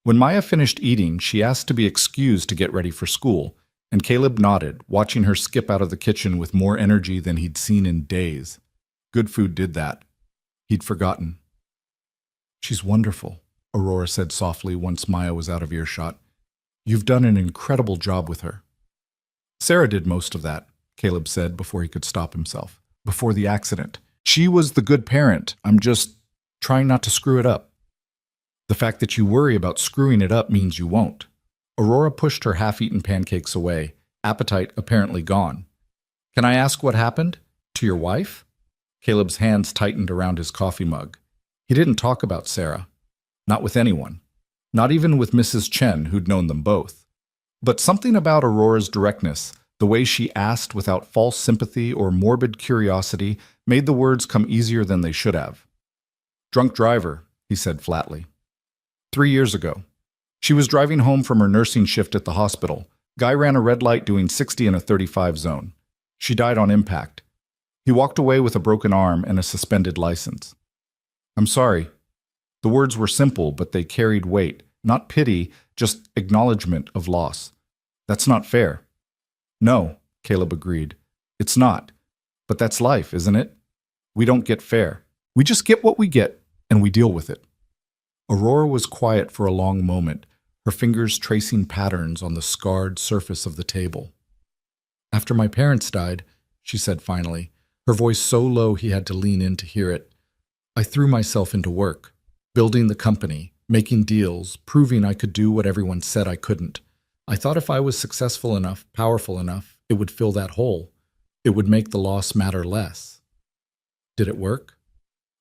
When Maya finished eating, she asked to be excused to get ready for school, and Caleb nodded, watching her skip out of the kitchen with more energy than he'd seen in days. Good food did that. He'd forgotten. "She's wonderful," Aurora said softly once Maya was out of earshot. "You've done an incredible job with her." "Sarah did most of that," Caleb said before he could stop himself. "Before the accident. She was the good parent. I'm just trying not to screw it up." "The fact that you worry about screwing it up means you won't." Aurora pushed her half-eaten pancakes away, appetite apparently gone. "Can I ask what happened? To your wife?" Caleb's hands tightened around his coffee mug. He didn't talk about Sarah. Not with anyone. Not even with Mrs. Chen, who'd known them both. But something about Aurora's directness, the way she asked without false sympathy or morbid curiosity, made the words come easier than they should have. "Drunk driver," he said flatly. 3 years ago. She was driving home from her nursing shift at the hospital. Guy ran a red light doing 60 in a 35 zone. She died on impact. He walked away with a broken arm and a suspended license. "I'm sorry." The words were simple, but they carried weight. Not pity, just acknowledgement of loss. "That's not fair." "No," Caleb agreed. "It's not. But that's life, isn't it? We don't get fair. We just get what we get, and we deal with it." Aurora was quiet for a long moment, her fingers tracing patterns on the scarred surface of the table. "After my parents died," she said finally, her voice so low he had to lean in to hear it, "I threw myself into work, building the company, making deals, proving I could do what everyone said I couldn't. I thought if I was successful enough, powerful enough, it would fill that hole. It would make the loss matter less. Did it work?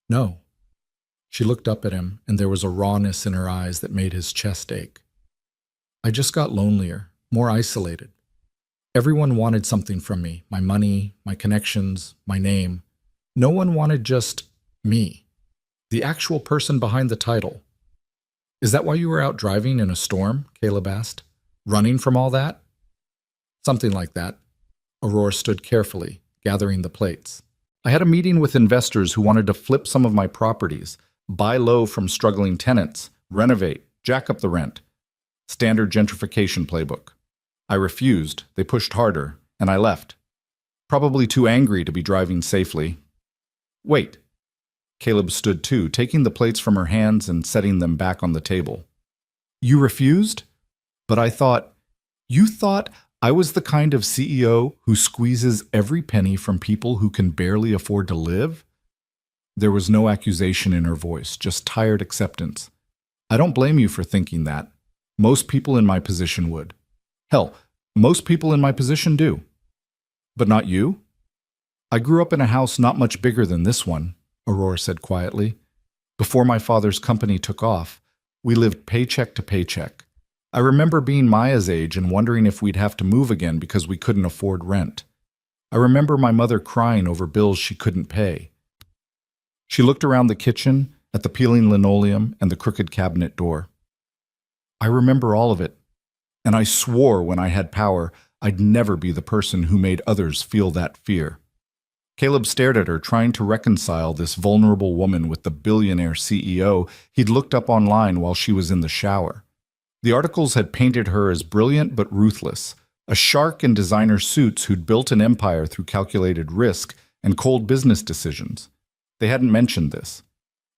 No." She looked up at him, and there was a rawness in her eyes that made his chest ache. "I just got lonelier, more isolated. Everyone wanted something from me, my money, my connections, my name. No one wanted just me, the actual person behind the title." "Is that why you were out driving in a storm?" Caleb asked. "Running from all that?" "Something like that." Aurora stood carefully, gathering the plates. "I had a meeting with investors who wanted to flip some of my properties, buy low from struggling tenants, renovate, jack up the rent. Standard gentrification playbook. I refused, they pushed harder, and I left. Probably too angry to be driving safely." "Wait." Caleb stood too, taking the plates from her hands and setting them back on the table. "You refused? But I thought, you thought I was the kind of CEO who squeezes every penny from people who can barely afford to live?" There was no accusation in her voice, just tired acceptance. "I don't blame you for thinking that. Most people in my position would. Hell, most people in my position do." "But not you?" "I grew up in a house not much bigger than this one," Aurora said quietly. "Before my father's company took off, we lived paycheck to paycheck. I remember being Maya's age and wondering if we'd have to move again because we couldn't afford rent. I remember my mother crying over bills she couldn't pay. She looked around the kitchen, at the peeling linoleum and the crooked cabinet door. I remember all of it, and I swore when I had power I'd never be the person who made others feel that fear. Caleb stared at her, trying to reconcile this vulnerable woman with the billionaire CEO he'd looked up online while she was in the shower. The articles had painted her as brilliant but ruthless, a shark in designer suits who'd built an empire through calculated risk and cold business decisions. They hadn't mentioned this,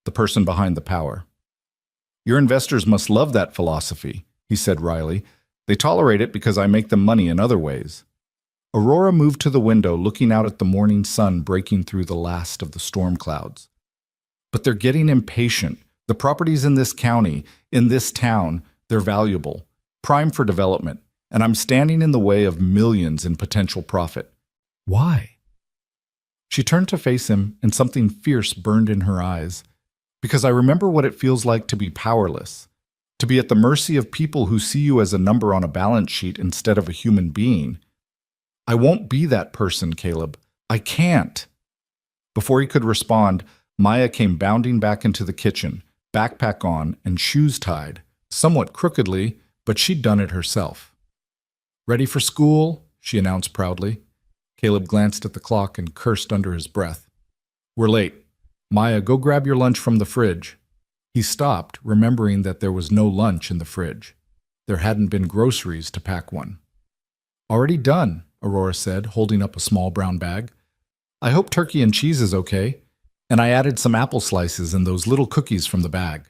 the person behind the power. Your investors must love that philosophy, he said wryly. They tolerate it because I make them money in other ways. Aurora moved to the window, looking out at the morning sun breaking through the last of the storm clouds. But they're getting impatient. The properties in this county, in this town, they're valuable, prime for development, and I'm standing in the way of millions in potential profit. Why? She turned to face him, and something fierce burned in her eyes. Because I remember what it feels like to be powerless, to be at the mercy of people who see you as a number on a balance sheet instead of a human being. I won't be that person, Caleb. I can't. Before he could respond, Maya came bounding back into the kitchen, backpack on and shoes tied, somewhat crookedly, but she'd done it herself. Ready for school? She announced proudly. Caleb glanced at the clock and cursed under his breath. We're late. Maya, go grab your lunch from the fridge. He stopped, remembering that there was no lunch in the fridge. There hadn't been groceries to pack one. Already done, Aurora said, holding up a small brown bag. I hope turkey and cheese is okay. And I added some apple slices and those little cookies from the bag.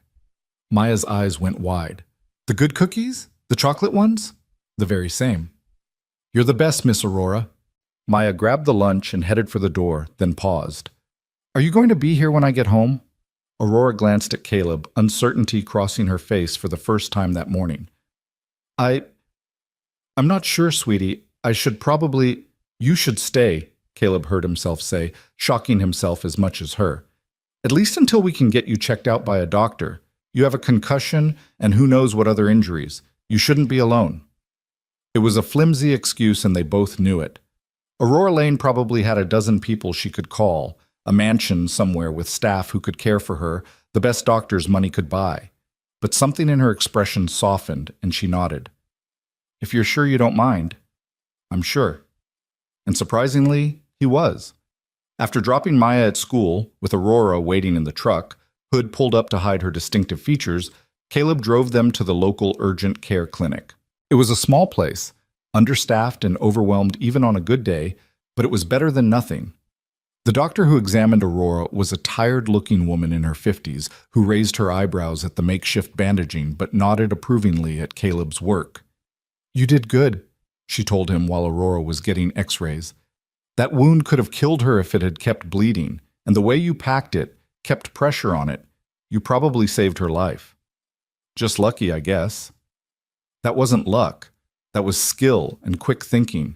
Maya's eyes went wide. The good cookies? The chocolate ones? The very same. You're the best, Miss Aurora. Maya grabbed the lunch and headed for the door, then paused. Are you going to be here when I get home? Aurora glanced at Caleb, uncertainty crossing her face for the first time that morning. I'm not sure, sweetie. I should probably... You should stay, Caleb heard himself say, shocking himself as much as her. At least until we can get you checked out by a doctor. You have a concussion and who knows what other injuries. You shouldn't be alone. It was a flimsy excuse and they both knew it. Aurora Lane probably had a dozen people she could call, a mansion somewhere with staff who could care for her, the best doctors money could buy. But something in her expression softened and she nodded. If you're sure you don't mind. I'm sure. And surprisingly, he was. After dropping Maya at school, with Aurora waiting in the truck, hood pulled up to hide her distinctive features, Caleb drove them to the local urgent care clinic. It was a small place, understaffed and overwhelmed even on a good day, but it was better than nothing. The doctor who examined Aurora was a tired-looking woman in her 50s who raised her eyebrows at the makeshift bandaging but nodded approvingly at Caleb's work. You did good, she told him while Aurora was getting x-rays. That wound could have killed her if it had kept bleeding, and the way you packed it, kept pressure on it, you probably saved her life. Just lucky, I guess. That wasn't luck. That was skill and quick thinking.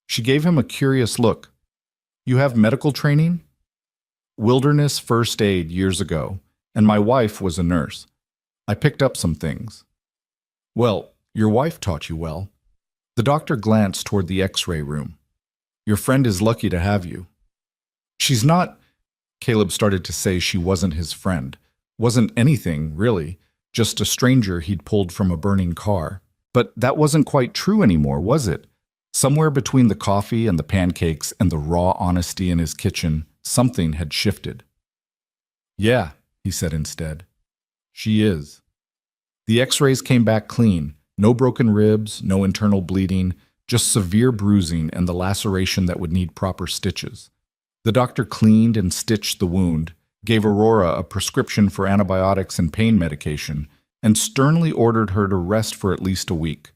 She gave him a curious look. You have medical training? Wilderness first aid years ago, and my wife was a nurse. I picked up some things. Well, your wife taught you well. The doctor glanced toward the x-ray room. Your friend is lucky to have you. She's not... Caleb started to say she wasn't his friend. Wasn't anything, really. Just a stranger he'd pulled from a burning car. But that wasn't quite true anymore, was it? Somewhere between the coffee and the pancakes and the raw honesty in his kitchen, something had shifted. Yeah, he said instead. She is. The x-rays came back clean. No broken ribs, no internal bleeding, just severe bruising and the laceration that would need proper stitches. The doctor cleaned and stitched the wound, gave Aurora a prescription for antibiotics and pain medication, and sternly ordered her to rest for at least a week.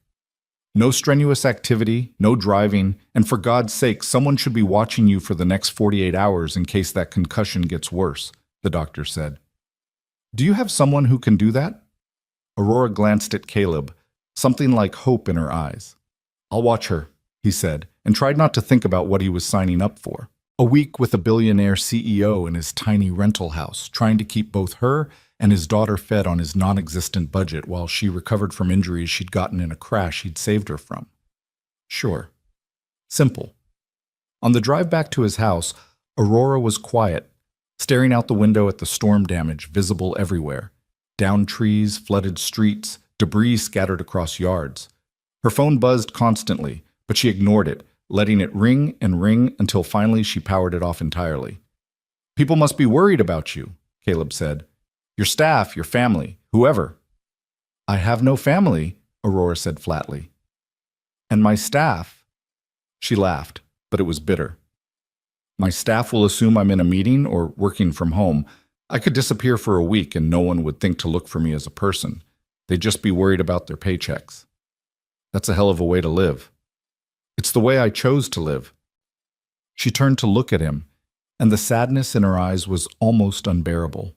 No strenuous activity, no driving, and for God's sake, someone should be watching you for the next 48 hours in case that concussion gets worse, the doctor said. Do you have someone who can do that? Aurora glanced at Caleb, something like hope in her eyes. I'll watch her, he said, and tried not to think about what he was signing up for. A week with a billionaire CEO in his tiny rental house, trying to keep both her and his daughter fed on his non-existent budget while she recovered from injuries she'd gotten in a crash he'd saved her from. Sure. Simple. On the drive back to his house, Aurora was quiet, staring out the window at the storm damage visible everywhere. Downed trees, flooded streets, debris scattered across yards. Her phone buzzed constantly, but she ignored it, letting it ring and ring until finally she powered it off entirely. People must be worried about you, Caleb said. Your staff, your family, whoever. I have no family, Aurora said flatly. And my staff? She laughed, but it was bitter. My staff will assume I'm in a meeting or working from home. I could disappear for a week and no one would think to look for me as a person. They'd just be worried about their paychecks. That's a hell of a way to live. It's the way I chose to live. She turned to look at him, and the sadness in her eyes was almost unbearable.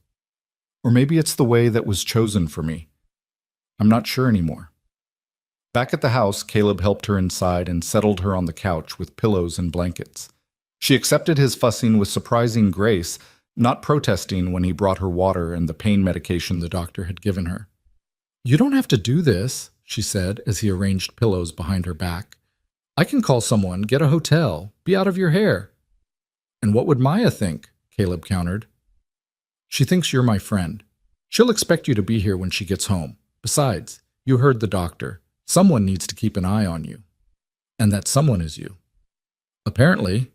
Or maybe it's the way that was chosen for me. I'm not sure anymore. Back at the house, Caleb helped her inside and settled her on the couch with pillows and blankets. She accepted his fussing with surprising grace, not protesting when he brought her water and the pain medication the doctor had given her. You don't have to do this, she said as he arranged pillows behind her back. I can call someone, get a hotel, be out of your hair. And what would Maya think? Caleb countered. She thinks you're my friend. She'll expect you to be here when she gets home. Besides, you heard the doctor. Someone needs to keep an eye on you. And that someone is you. Apparently.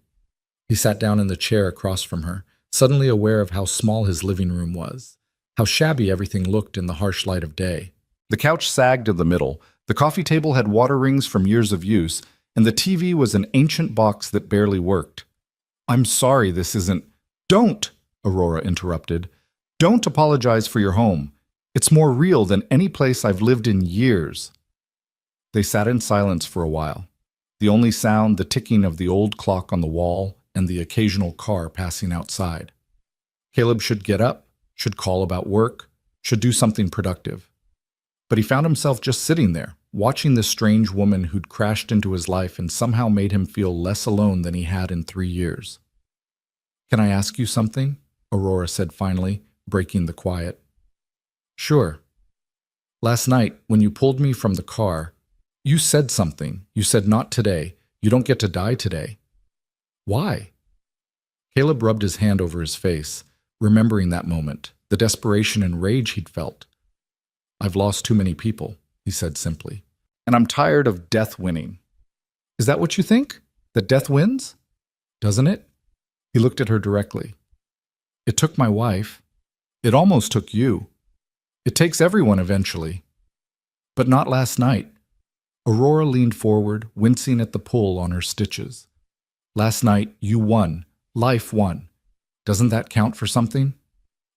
He sat down in the chair across from her, suddenly aware of how small his living room was, how shabby everything looked in the harsh light of day. The couch sagged in the middle, the coffee table had water rings from years of use, and the TV was an ancient box that barely worked. I'm sorry this isn't— Don't! Aurora interrupted. Don't apologize for your home. It's more real than any place I've lived in years. They sat in silence for a while, the only sound the ticking of the old clock on the wall and the occasional car passing outside. Caleb should get up, should call about work, should do something productive. But he found himself just sitting there, watching this strange woman who'd crashed into his life and somehow made him feel less alone than he had in 3 years. Can I ask you something? Aurora said finally, breaking the quiet. Sure. Last night, when you pulled me from the car, you said something. You said, not today. You don't get to die today. Why? Caleb rubbed his hand over his face, remembering that moment, the desperation and rage he'd felt. I've lost too many people, he said simply, and I'm tired of death winning. Is that what you think? That death wins? Doesn't it? He looked at her directly. It took my wife. It almost took you. It takes everyone eventually. But not last night. Aurora leaned forward, wincing at the pull on her stitches. Last night, you won. Life won. Doesn't that count for something?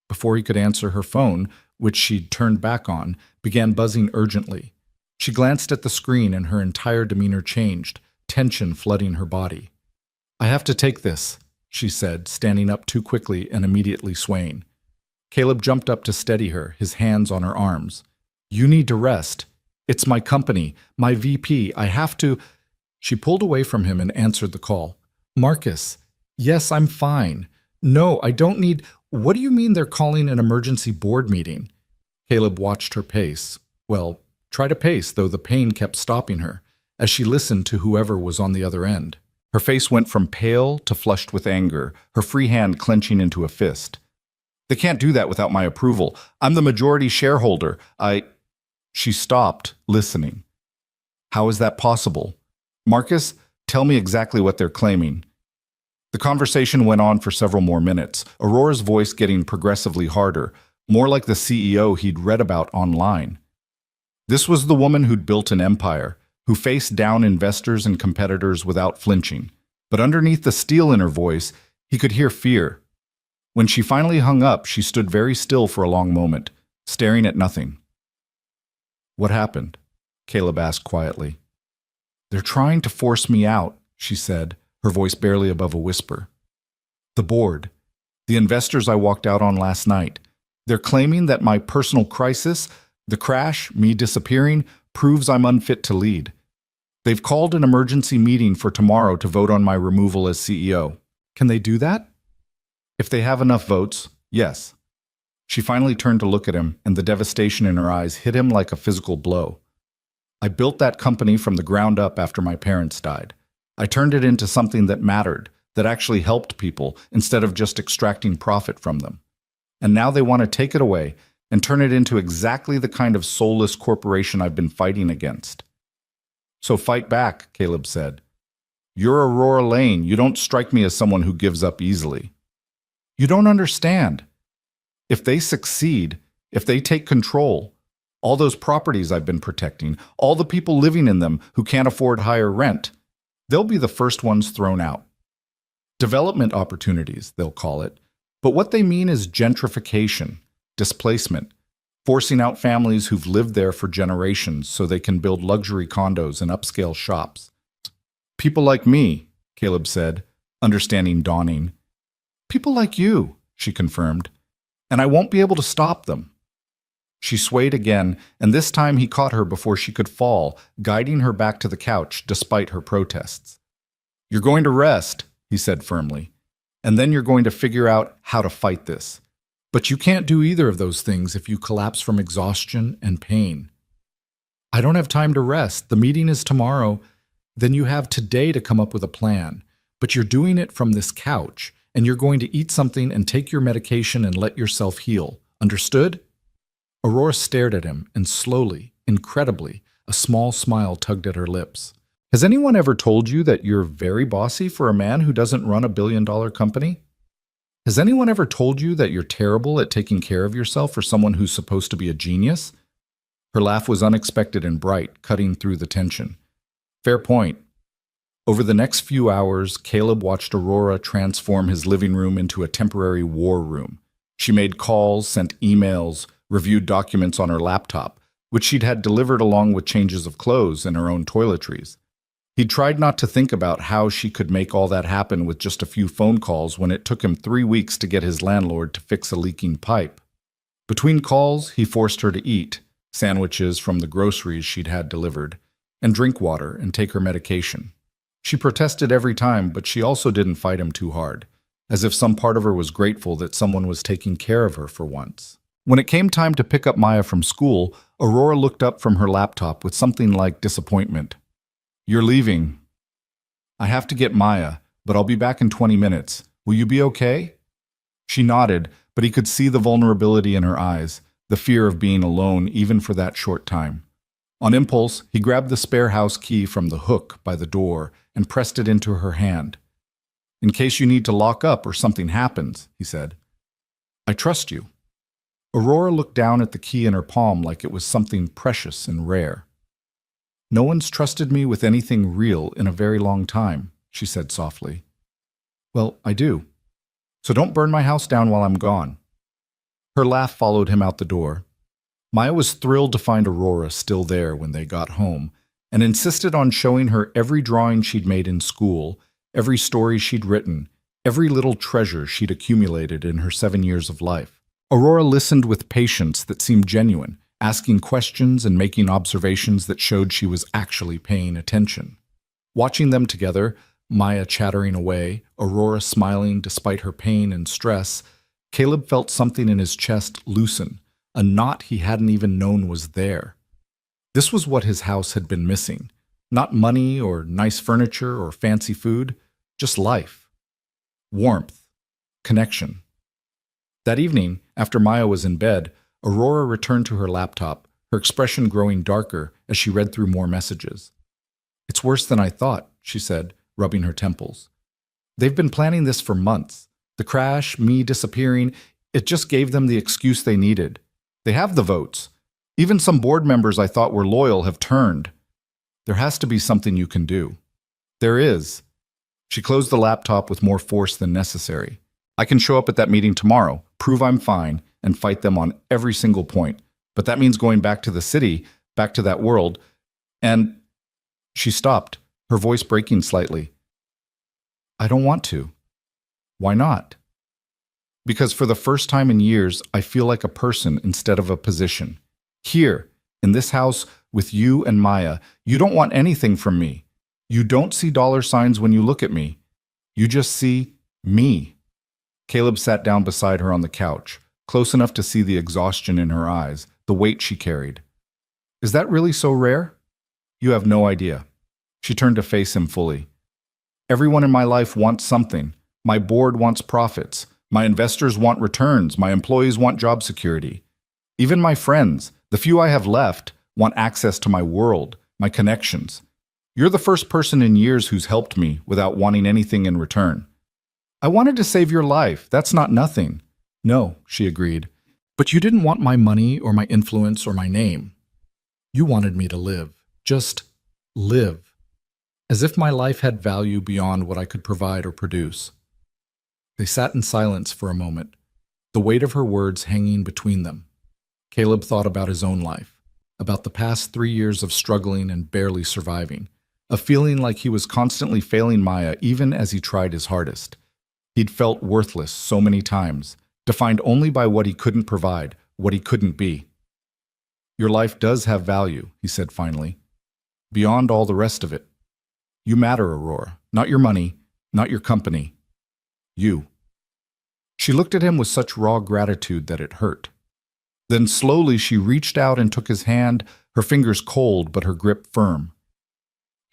Before he could answer, her phone, which she'd turned back on, began buzzing urgently. She glanced at the screen and her entire demeanor changed, tension flooding her body. I have to take this, she said, standing up too quickly and immediately swaying. Caleb jumped up to steady her, his hands on her arms. You need to rest. It's my company, my VP. I have to— She pulled away from him and answered the call. Marcus, yes, I'm fine. No, I don't need— What do you mean they're calling an emergency board meeting? Caleb watched her pace. Well, try to pace, though the pain kept stopping her, as she listened to whoever was on the other end. Her face went from pale to flushed with anger, her free hand clenching into a fist. They can't do that without my approval. I'm the majority shareholder. She stopped, listening. How is that possible? Marcus, tell me exactly what they're claiming. The conversation went on for several more minutes, Aurora's voice getting progressively harder, more like the CEO he'd read about online. This was the woman who'd built an empire, who faced down investors and competitors without flinching. But underneath the steel in her voice, he could hear fear. When she finally hung up, she stood very still for a long moment, staring at nothing. What happened? Caleb asked quietly. They're trying to force me out, she said, her voice barely above a whisper. The board. The investors I walked out on last night. They're claiming that my personal crisis, the crash, me disappearing, proves I'm unfit to lead. They've called an emergency meeting for tomorrow to vote on my removal as CEO. Can they do that? If they have enough votes, yes. She finally turned to look at him, and the devastation in her eyes hit him like a physical blow. I built that company from the ground up after my parents died. I turned it into something that mattered, that actually helped people, instead of just extracting profit from them. And now they want to take it away and turn it into exactly the kind of soulless corporation I've been fighting against. So fight back, Caleb said. You're Aurora Lane. You don't strike me as someone who gives up easily. You don't understand. If they succeed, if they take control, all those properties I've been protecting, all the people living in them who can't afford higher rent, they'll be the first ones thrown out. Development opportunities, they'll call it. But what they mean is gentrification, displacement, forcing out families who've lived there for generations so they can build luxury condos and upscale shops. People like me, Caleb said, understanding dawning. People like you, she confirmed. And I won't be able to stop them. She swayed again, and this time he caught her before she could fall, guiding her back to the couch despite her protests. You're going to rest, he said firmly, and then you're going to figure out how to fight this. But you can't do either of those things if you collapse from exhaustion and pain. I don't have time to rest. The meeting is tomorrow. Then you have today to come up with a plan. But you're doing it from this couch, and you're going to eat something and take your medication and let yourself heal. Understood? Aurora stared at him, and slowly, incredibly, a small smile tugged at her lips. Has anyone ever told you that you're very bossy for a man who doesn't run a billion-dollar company? Has anyone ever told you that you're terrible at taking care of yourself for someone who's supposed to be a genius? Her laugh was unexpected and bright, cutting through the tension. Fair point. Over the next few hours, Caleb watched Aurora transform his living room into a temporary war room. She made calls, sent emails, reviewed documents on her laptop, which she'd had delivered along with changes of clothes and her own toiletries. He'd tried not to think about how she could make all that happen with just a few phone calls when it took him 3 weeks to get his landlord to fix a leaking pipe. Between calls, he forced her to eat, sandwiches from the groceries she'd had delivered, and drink water and take her medication. She protested every time, but she also didn't fight him too hard, as if some part of her was grateful that someone was taking care of her for once. When it came time to pick up Maya from school, Aurora looked up from her laptop with something like disappointment. You're leaving. I have to get Maya, but I'll be back in 20 minutes. Will you be okay? She nodded, but he could see the vulnerability in her eyes, the fear of being alone even for that short time. On impulse, he grabbed the spare house key from the hook by the door and pressed it into her hand. In case you need to lock up or something happens, he said. I trust you. Aurora looked down at the key in her palm like it was something precious and rare. No one's trusted me with anything real in a very long time, she said softly. Well, I do. So don't burn my house down while I'm gone. Her laugh followed him out the door. Maya was thrilled to find Aurora still there when they got home, and insisted on showing her every drawing she'd made in school, every story she'd written, every little treasure she'd accumulated in her 7 years of life. Aurora listened with patience that seemed genuine, asking questions and making observations that showed she was actually paying attention. Watching them together, Maya chattering away, Aurora smiling despite her pain and stress, Caleb felt something in his chest loosen, a knot he hadn't even known was there. This was what his house had been missing. Not money or nice furniture or fancy food, just life. Warmth. Connection. That evening, after Maya was in bed, Aurora returned to her laptop, her expression growing darker as she read through more messages. It's worse than I thought, she said, rubbing her temples. They've been planning this for months. The crash, me disappearing, it just gave them the excuse they needed. They have the votes. Even some board members I thought were loyal have turned. There has to be something you can do. There is. She closed the laptop with more force than necessary. I can show up at that meeting tomorrow, prove I'm fine, and fight them on every single point. But that means going back to the city, back to that world, and... She stopped, her voice breaking slightly. I don't want to. Why not? Because for the first time in years, I feel like a person instead of a position. Here, in this house, with you and Maya, you don't want anything from me. You don't see dollar signs when you look at me. You just see me. Caleb sat down beside her on the couch, close enough to see the exhaustion in her eyes, the weight she carried. Is that really so rare? You have no idea. She turned to face him fully. Everyone in my life wants something. My board wants profits. My investors want returns. My employees want job security. Even my friends, the few I have left, want access to my world, my connections. You're the first person in years who's helped me without wanting anything in return. I wanted to save your life. That's not nothing. No, she agreed. But you didn't want my money or my influence or my name. You wanted me to live. Just live. As if my life had value beyond what I could provide or produce. They sat in silence for a moment, the weight of her words hanging between them. Caleb thought about his own life, about the past 3 years of struggling and barely surviving, of feeling like he was constantly failing Maya even as he tried his hardest. He'd felt worthless so many times, defined only by what he couldn't provide, what he couldn't be. Your life does have value, he said finally, beyond all the rest of it. You matter, Aurora, not your money, not your company. You. She looked at him with such raw gratitude that it hurt. Then slowly she reached out and took his hand, her fingers cold but her grip firm.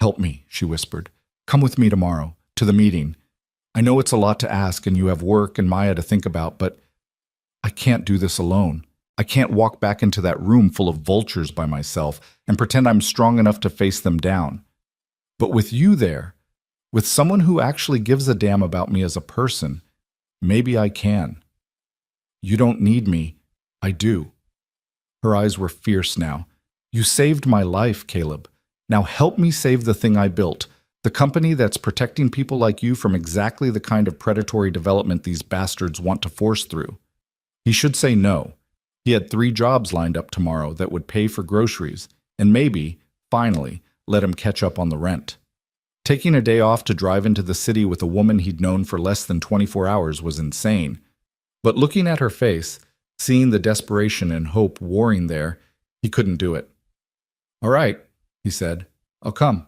Help me, she whispered. Come with me tomorrow, to the meeting. I know it's a lot to ask and you have work and Maya to think about, but I can't do this alone. I can't walk back into that room full of vultures by myself and pretend I'm strong enough to face them down. But with you there, with someone who actually gives a damn about me as a person, maybe I can. You don't need me. I do. Her eyes were fierce now. You saved my life, Caleb. Now help me save the thing I built, the company that's protecting people like you from exactly the kind of predatory development these bastards want to force through. He should say no. He had 3 jobs lined up tomorrow that would pay for groceries, and maybe, finally, let him catch up on the rent. Taking a day off to drive into the city with a woman he'd known for less than 24 hours was insane. But looking at her face, seeing the desperation and hope warring there, he couldn't do it. All right, he said, I'll come.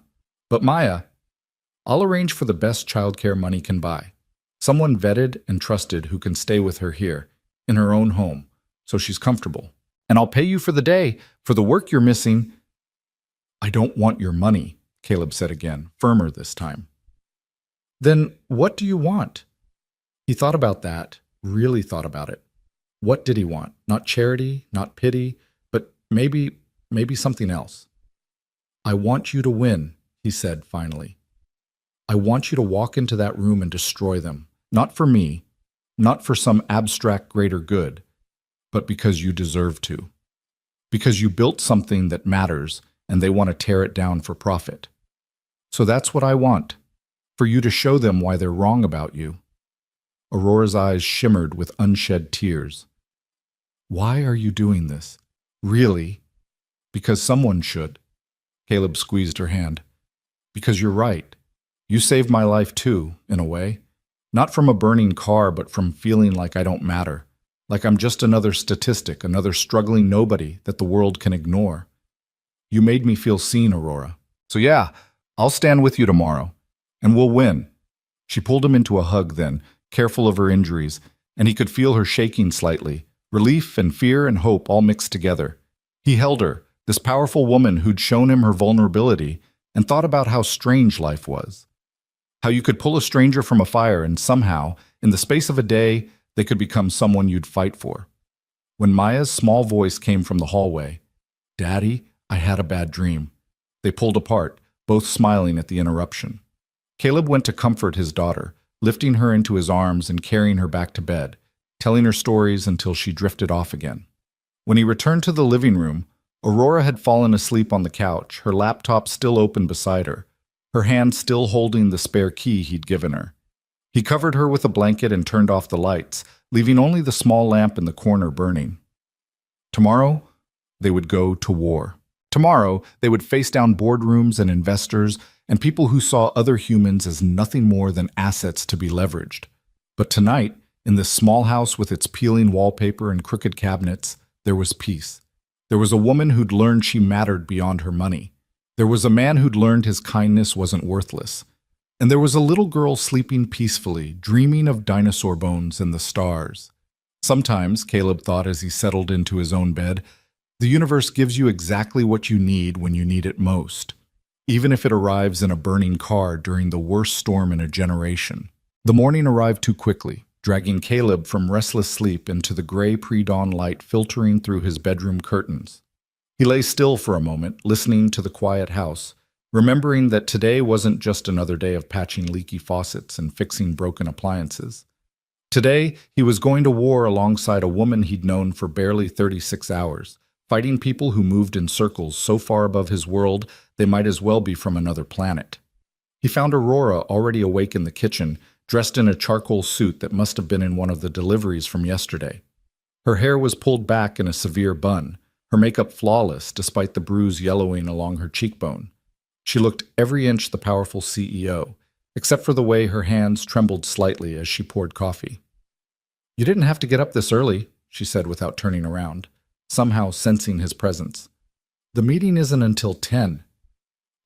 But Maya, I'll arrange for the best childcare money can buy. Someone vetted and trusted who can stay with her here, in her own home, so she's comfortable. And I'll pay you for the day, for the work you're missing. I don't want your money, Caleb said again, firmer this time. Then what do you want? He thought about that, really thought about it. What did he want? Not charity, not pity, but maybe something else. I want you to win, he said finally. I want you to walk into that room and destroy them, not for me, not for some abstract greater good, but because you deserve to. Because you built something that matters and they want to tear it down for profit. So that's what I want, for you to show them why they're wrong about you. Aurora's eyes shimmered with unshed tears. Why are you doing this? Really? Because someone should. Caleb squeezed her hand. Because you're right. You saved my life too, in a way. Not from a burning car, but from feeling like I don't matter. Like I'm just another statistic, another struggling nobody that the world can ignore. You made me feel seen, Aurora. So yeah, I'll stand with you tomorrow. And we'll win. She pulled him into a hug then, careful of her injuries, and he could feel her shaking slightly. Relief and fear and hope all mixed together. He held her, this powerful woman who'd shown him her vulnerability, and thought about how strange life was. How you could pull a stranger from a fire and somehow, in the space of a day, they could become someone you'd fight for. When Maya's small voice came from the hallway, Daddy, I had a bad dream. They pulled apart, both smiling at the interruption. Caleb went to comfort his daughter, lifting her into his arms and carrying her back to bed, telling her stories until she drifted off again. When he returned to the living room, Aurora had fallen asleep on the couch, her laptop still open beside her, her hand still holding the spare key he'd given her. He covered her with a blanket and turned off the lights, leaving only the small lamp in the corner burning. Tomorrow, they would go to war. Tomorrow, they would face down boardrooms and investors and people who saw other humans as nothing more than assets to be leveraged. But tonight, in this small house with its peeling wallpaper and crooked cabinets, there was peace. There was a woman who'd learned she mattered beyond her money. There was a man who'd learned his kindness wasn't worthless. And there was a little girl sleeping peacefully, dreaming of dinosaur bones and the stars. Sometimes, Caleb thought as he settled into his own bed, the universe gives you exactly what you need when you need it most, even if it arrives in a burning car during the worst storm in a generation. The morning arrived too quickly, dragging Caleb from restless sleep into the gray pre-dawn light filtering through his bedroom curtains. He lay still for a moment, listening to the quiet house, remembering that today wasn't just another day of patching leaky faucets and fixing broken appliances. Today, he was going to war alongside a woman he'd known for barely 36 hours, fighting people who moved in circles so far above his world they might as well be from another planet. He found Aurora already awake in the kitchen, dressed in a charcoal suit that must have been in one of the deliveries from yesterday. Her hair was pulled back in a severe bun, her makeup flawless despite the bruise yellowing along her cheekbone. She looked every inch the powerful CEO, except for the way her hands trembled slightly as she poured coffee. "You didn't have to get up this early," she said without turning around, somehow sensing his presence. "The meeting isn't until 10.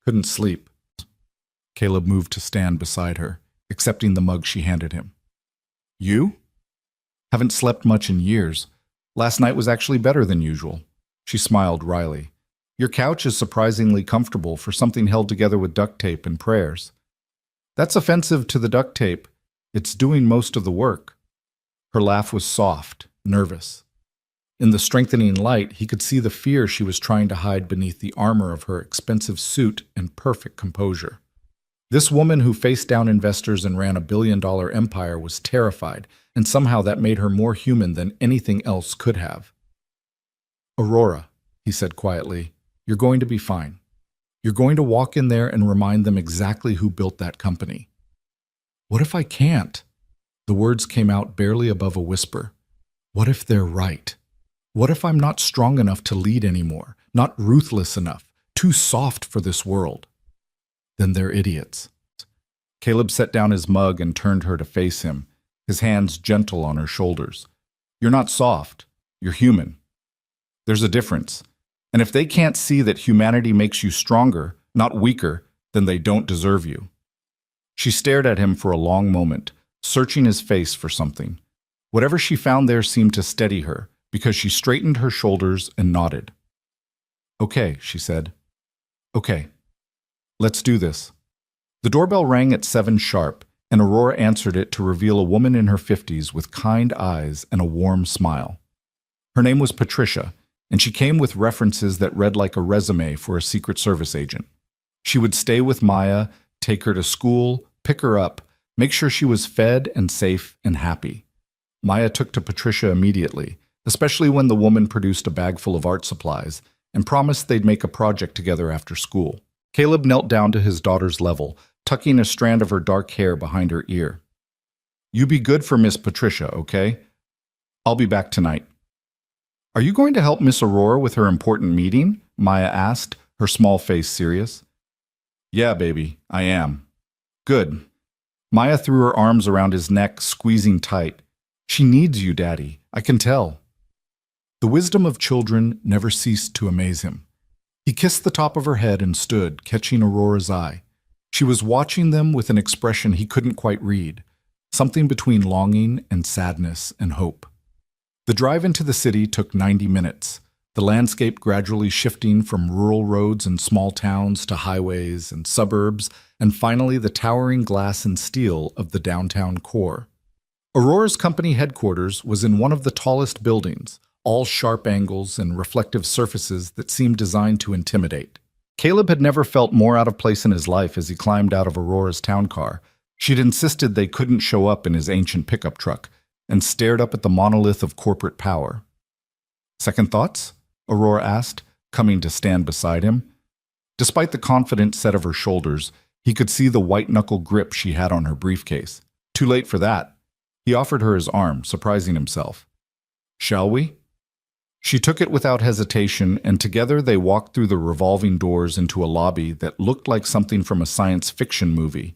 "Couldn't sleep." Caleb moved to stand beside her, accepting the mug she handed him. "You?" "Haven't slept much in years. Last night was actually better than usual." She smiled wryly. "Your couch is surprisingly comfortable for something held together with duct tape and prayers." "That's offensive to the duct tape. It's doing most of the work." Her laugh was soft, nervous. In the strengthening light, he could see the fear she was trying to hide beneath the armor of her expensive suit and perfect composure. This woman who faced down investors and ran a billion-dollar empire was terrified, and somehow that made her more human than anything else could have. "Aurora," he said quietly, "you're going to be fine. You're going to walk in there and remind them exactly who built that company." "What if I can't?" The words came out barely above a whisper. "What if they're right? What if I'm not strong enough to lead anymore, not ruthless enough, too soft for this world?" "Then they're idiots." Caleb set down his mug and turned her to face him, his hands gentle on her shoulders. "You're not soft. You're human. There's a difference. And if they can't see that humanity makes you stronger, not weaker, then they don't deserve you." She stared at him for a long moment, searching his face for something. Whatever she found there seemed to steady her, because she straightened her shoulders and nodded. "Okay," she said. "Okay. Let's do this." The doorbell rang at 7 sharp, and Aurora answered it to reveal a woman in her 50s with kind eyes and a warm smile. Her name was Patricia, and she came with references that read like a resume for a Secret Service agent. She would stay with Maya, take her to school, pick her up, make sure she was fed and safe and happy. Maya took to Patricia immediately, especially when the woman produced a bag full of art supplies and promised they'd make a project together after school. Caleb knelt down to his daughter's level, tucking a strand of her dark hair behind her ear. "You be good for Miss Patricia, okay? I'll be back tonight." "Are you going to help Miss Aurora with her important meeting?" Maya asked, her small face serious. "Yeah, baby, I am." "Good." Maya threw her arms around his neck, squeezing tight. "She needs you, Daddy. I can tell." The wisdom of children never ceased to amaze him. He kissed the top of her head and stood, catching Aurora's eye. She was watching them with an expression he couldn't quite read, something between longing and sadness and hope. The drive into the city took 90 minutes, the landscape gradually shifting from rural roads and small towns to highways and suburbs, and finally the towering glass and steel of the downtown core. Aurora's company headquarters was in one of the tallest buildings, all sharp angles and reflective surfaces that seemed designed to intimidate. Caleb had never felt more out of place in his life as he climbed out of Aurora's town car. She'd insisted they couldn't show up in his ancient pickup truck, and stared up at the monolith of corporate power. "Second thoughts?" Aurora asked, coming to stand beside him. Despite the confident set of her shoulders, he could see the white-knuckle grip she had on her briefcase. Too late for that. He offered her his arm, surprising himself. "Shall we?" She took it without hesitation, and together they walked through the revolving doors into a lobby that looked like something from a science fiction movie.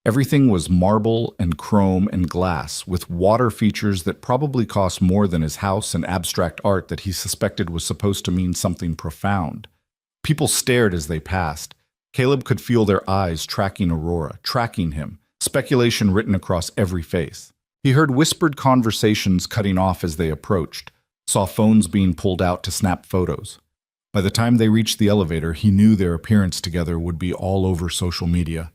Everything was marble and chrome and glass, with water features that probably cost more than his house and abstract art that he suspected was supposed to mean something profound. People stared as they passed. Caleb could feel their eyes tracking Aurora, tracking him, speculation written across every face. He heard whispered conversations cutting off as they approached, saw phones being pulled out to snap photos. By the time they reached the elevator, he knew their appearance together would be all over social media.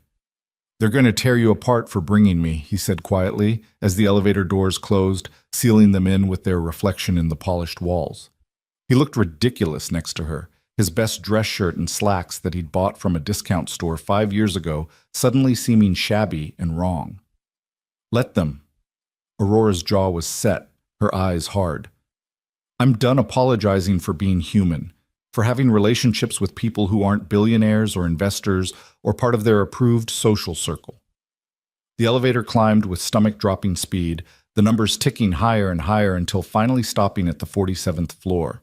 "They're going to tear you apart for bringing me," he said quietly, as the elevator doors closed, sealing them in with their reflection in the polished walls. He looked ridiculous next to her, his best dress shirt and slacks that he'd bought from a discount store 5 years ago suddenly seeming shabby and wrong. "Let them." Aurora's jaw was set, her eyes hard. "I'm done apologizing for being human, for having relationships with people who aren't billionaires or investors or part of their approved social circle." The elevator climbed with stomach-dropping speed, the numbers ticking higher and higher until finally stopping at the 47th floor.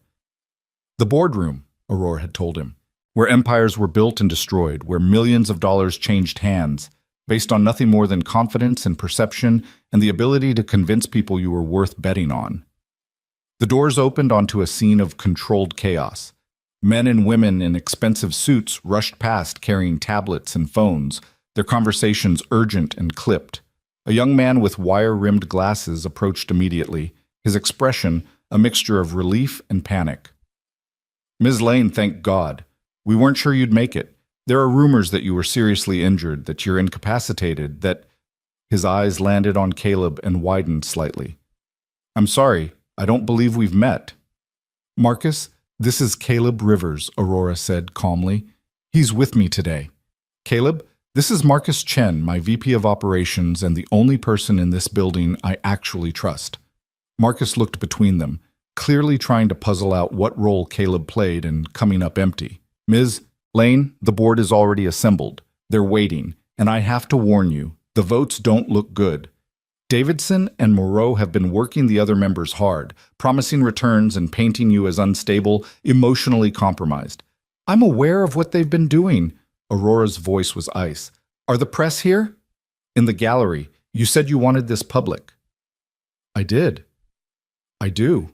"The boardroom," Aurora had told him, "where empires were built and destroyed, where millions of dollars changed hands, based on nothing more than confidence and perception and the ability to convince people you were worth betting on." The doors opened onto a scene of controlled chaos. Men and women in expensive suits rushed past carrying tablets and phones, their conversations urgent and clipped. A young man with wire-rimmed glasses approached immediately, his expression a mixture of relief and panic. "Ms. Lane, thank God. We weren't sure you'd make it. There are rumors that you were seriously injured, that you're incapacitated, that—" His eyes landed on Caleb and widened slightly. "I'm sorry, I don't believe we've met." "Marcus, this is Caleb Rivers," Aurora said calmly. "He's with me today. Caleb, this is Marcus Chen, my VP of Operations and the only person in this building I actually trust." Marcus looked between them, clearly trying to puzzle out what role Caleb played in coming up empty. "Ms. Lane, the board is already assembled. They're waiting, and I have to warn you, the votes don't look good. Davidson and Moreau have been working the other members hard, promising returns and painting you as unstable, emotionally compromised." "I'm aware of what they've been doing." Aurora's voice was ice. "Are the press here?" "In the gallery. You said you wanted this public." "I did. I do."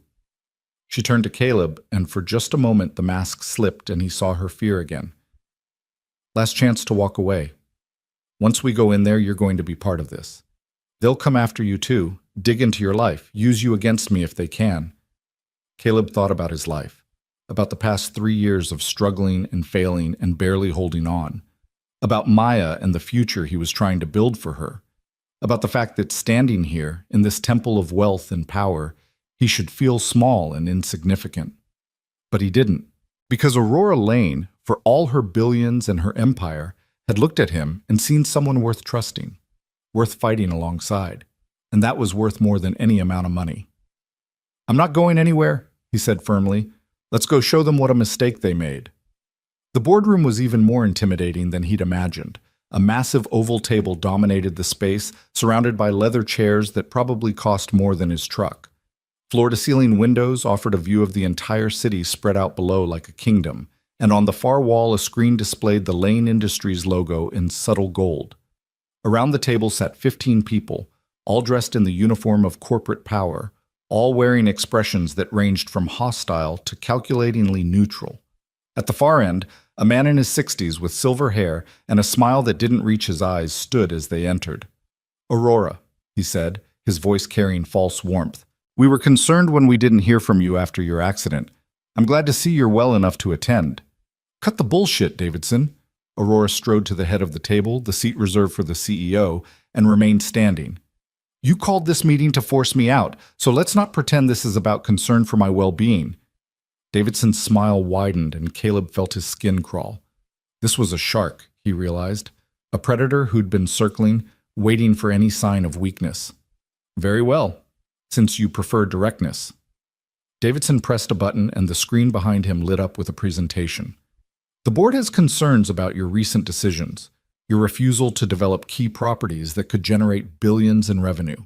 She turned to Caleb, and for just a moment the mask slipped and he saw her fear again. "Last chance to walk away. Once we go in there, you're going to be part of this. They'll come after you too, dig into your life, use you against me if they can." Caleb thought about his life, about the past 3 years of struggling and failing and barely holding on, about Maya and the future he was trying to build for her, about the fact that standing here, in this temple of wealth and power, he should feel small and insignificant. But he didn't, because Aurora Lane, for all her billions and her empire, had looked at him and seen someone worth trusting, worth fighting alongside, and that was worth more than any amount of money. "I'm not going anywhere," he said firmly. "Let's go show them what a mistake they made." The boardroom was even more intimidating than he'd imagined. A massive oval table dominated the space, surrounded by leather chairs that probably cost more than his truck. Floor-to-ceiling windows offered a view of the entire city spread out below like a kingdom, and on the far wall a screen displayed the Lane Industries logo in subtle gold. Around the table sat 15 people, all dressed in the uniform of corporate power, all wearing expressions that ranged from hostile to calculatingly neutral. At the far end, a man in his 60s with silver hair and a smile that didn't reach his eyes stood as they entered. "Aurora," he said, his voice carrying false warmth, "we were concerned when we didn't hear from you after your accident. I'm glad to see you're well enough to attend." "Cut the bullshit, Davidson." Aurora strode to the head of the table, the seat reserved for the CEO, and remained standing. "You called this meeting to force me out, so let's not pretend this is about concern for my well-being." Davidson's smile widened and Caleb felt his skin crawl. This was a shark, he realized, a predator who'd been circling, waiting for any sign of weakness. "Very well, since you prefer directness." Davidson pressed a button and the screen behind him lit up with a presentation. "The board has concerns about your recent decisions, your refusal to develop key properties that could generate billions in revenue,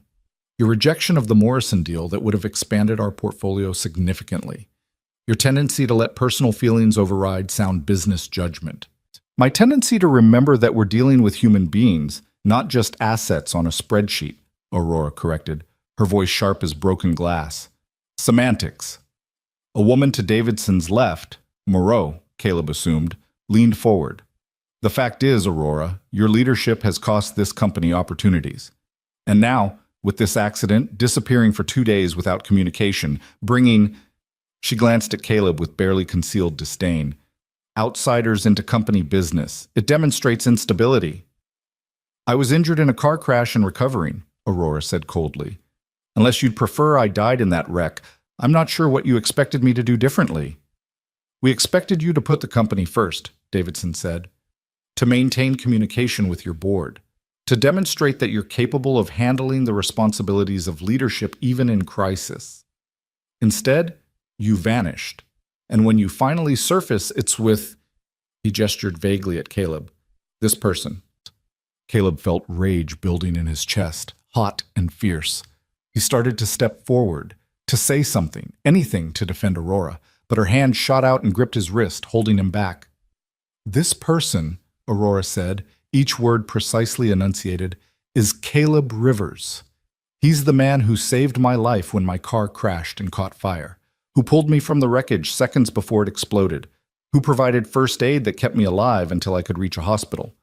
your rejection of the Morrison deal that would have expanded our portfolio significantly, your tendency to let personal feelings override sound business judgment. My tendency to remember that we're dealing with human beings, not just assets on a spreadsheet," Aurora corrected, her voice sharp as broken glass. "Semantics." A woman to Davidson's left, Moreau, Caleb assumed, leaned forward. "The fact is, Aurora, your leadership has cost this company opportunities. And now, with this accident, disappearing for 2 days without communication, bringing, she glanced at Caleb with barely concealed disdain, outsiders into company business. It demonstrates instability. I was injured in a car crash and recovering, Aurora said coldly. Unless you'd prefer I died in that wreck, I'm not sure what you expected me to do differently. We expected you to put the company first, Davidson said, to maintain communication with your board, to demonstrate that you're capable of handling the responsibilities of leadership even in crisis. Instead, you vanished, and when you finally surface, it's with, he gestured vaguely at Caleb, this person. Caleb felt rage building in his chest, hot and fierce. He started to step forward, to say something, anything to defend Aurora, but her hand shot out and gripped his wrist, holding him back. This person, Aurora said, each word precisely enunciated, is Caleb Rivers. He's the man who saved my life when my car crashed and caught fire, who pulled me from the wreckage seconds before it exploded, who provided first aid that kept me alive until I could reach a hospital.